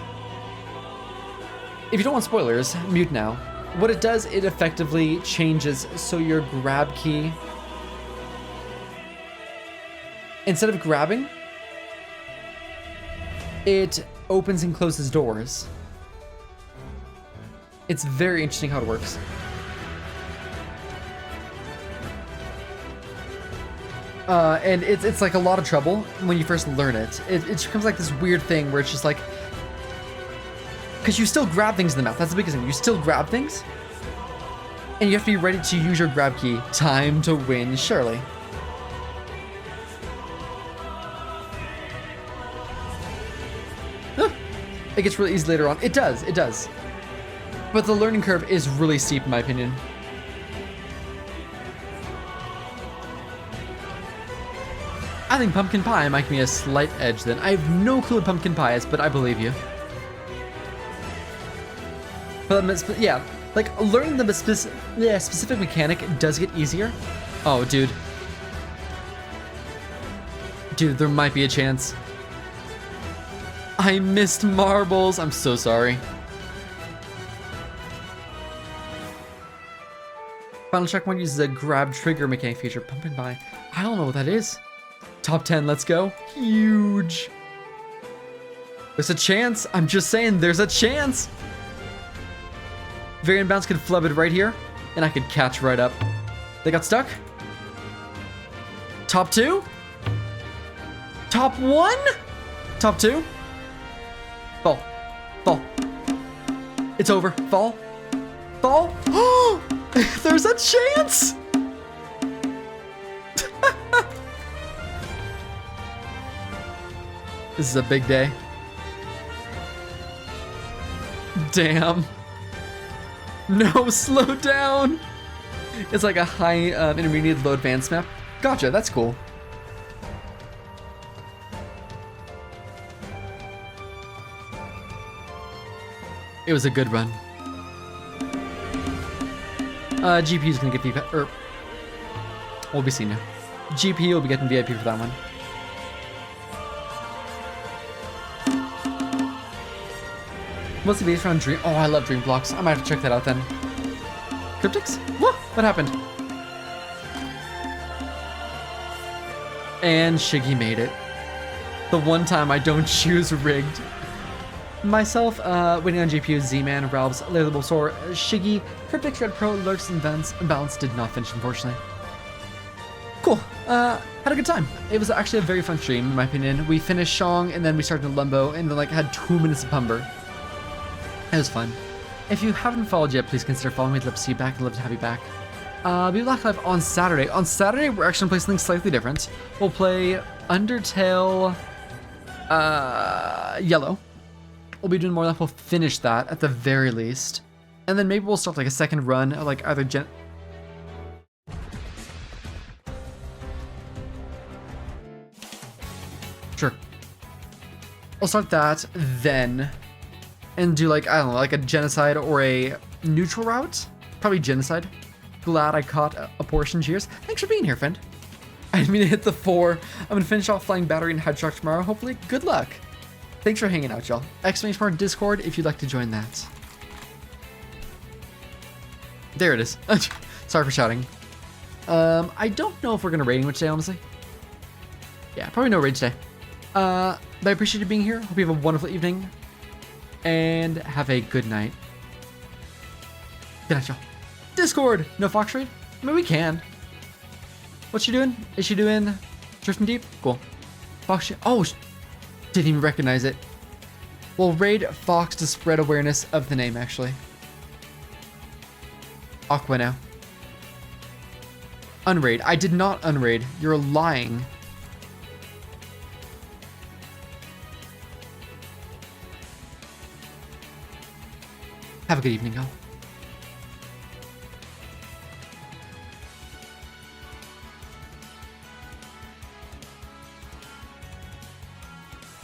you don't want spoilers, mute now. What it does, it effectively changes so your grab key, instead of grabbing, it opens and closes doors. It's very interesting how it works. And it's like a lot of trouble when you first learn it. It becomes like this weird thing where it's just like, because you still grab things in the mouth. That's the biggest thing. You still grab things, and you have to be ready to use your grab key. Time to win, surely. It gets really easy later on. It does. But the learning curve is really steep in my opinion. I think pumpkin pie might give me a slight edge then. I have no clue what pumpkin pie is, but I believe you. But yeah, like learning the specific mechanic does get easier. Oh, dude. Dude, there might be a chance. I missed marbles. I'm so sorry. Final checkpoint uses a grab trigger mechanic feature. Pumpkin pie. I don't know what that is. Top 10, let's go. Huge. There's a chance. I'm just saying, there's a chance. Variant bounce could flub it right here, and I could catch right up. They got stuck. Top 2. Top 1. Top 2. Fall. Fall. It's over. Fall. Fall. Oh, there's a chance. This is a big day. Damn. No, slow down. It's like a high intermediate low advanced map. Gotcha, that's cool. It was a good run. GP is gonna get VIP, or we'll be seeing now. GP will be getting VIP for that one. What's the base around Dream? Oh, I love Dream Blocks. I might have to check that out then. Cryptics? What happened? And Shiggy made it. The one time I don't choose rigged. Myself, waiting on GPU, Z-Man, Ralph's, Layable Soar, Shiggy, Cryptics, Red Pro, Lurks, and Balance did not finish, unfortunately. Cool. Had a good time. It was actually a very fun stream, in my opinion. We finished Shang, and then we started Limbo, and then like had 2 minutes of Pumber. It was fun. If you haven't followed yet, please consider following me. I'd love to see you back. I'd love to have you back. Be back live on Saturday. On Saturday, we're actually going to play something slightly different. We'll play Undertale Yellow. We'll be doing more than we'll finish that at the very least. And then maybe we'll start like a second run of like either Sure. I'll start that then and do like, I don't know, like a genocide or a neutral route. Probably genocide. Glad I caught a portion. Cheers. Thanks for being here, friend. I didn't mean to hit the 4. I'm gonna finish off flying battery and headshot tomorrow. Hopefully, good luck. Thanks for hanging out, y'all. Exclamation mark Discord if you'd like to join that. There it is. Sorry for shouting. I don't know if we're gonna raiding today, honestly. Yeah, probably no raid today. But I appreciate you being here. Hope you have a wonderful evening. And have a good night. Good night, y'all. Discord! No Fox raid? I mean, we can. What's she doing? Is she doing Drifting Deep? Cool. Fox, oh, didn't even recognize it. We'll raid Fox to spread awareness of the name, actually. Aqua now. Unraid. I did not unraid. You're lying. Have a good evening, y'all.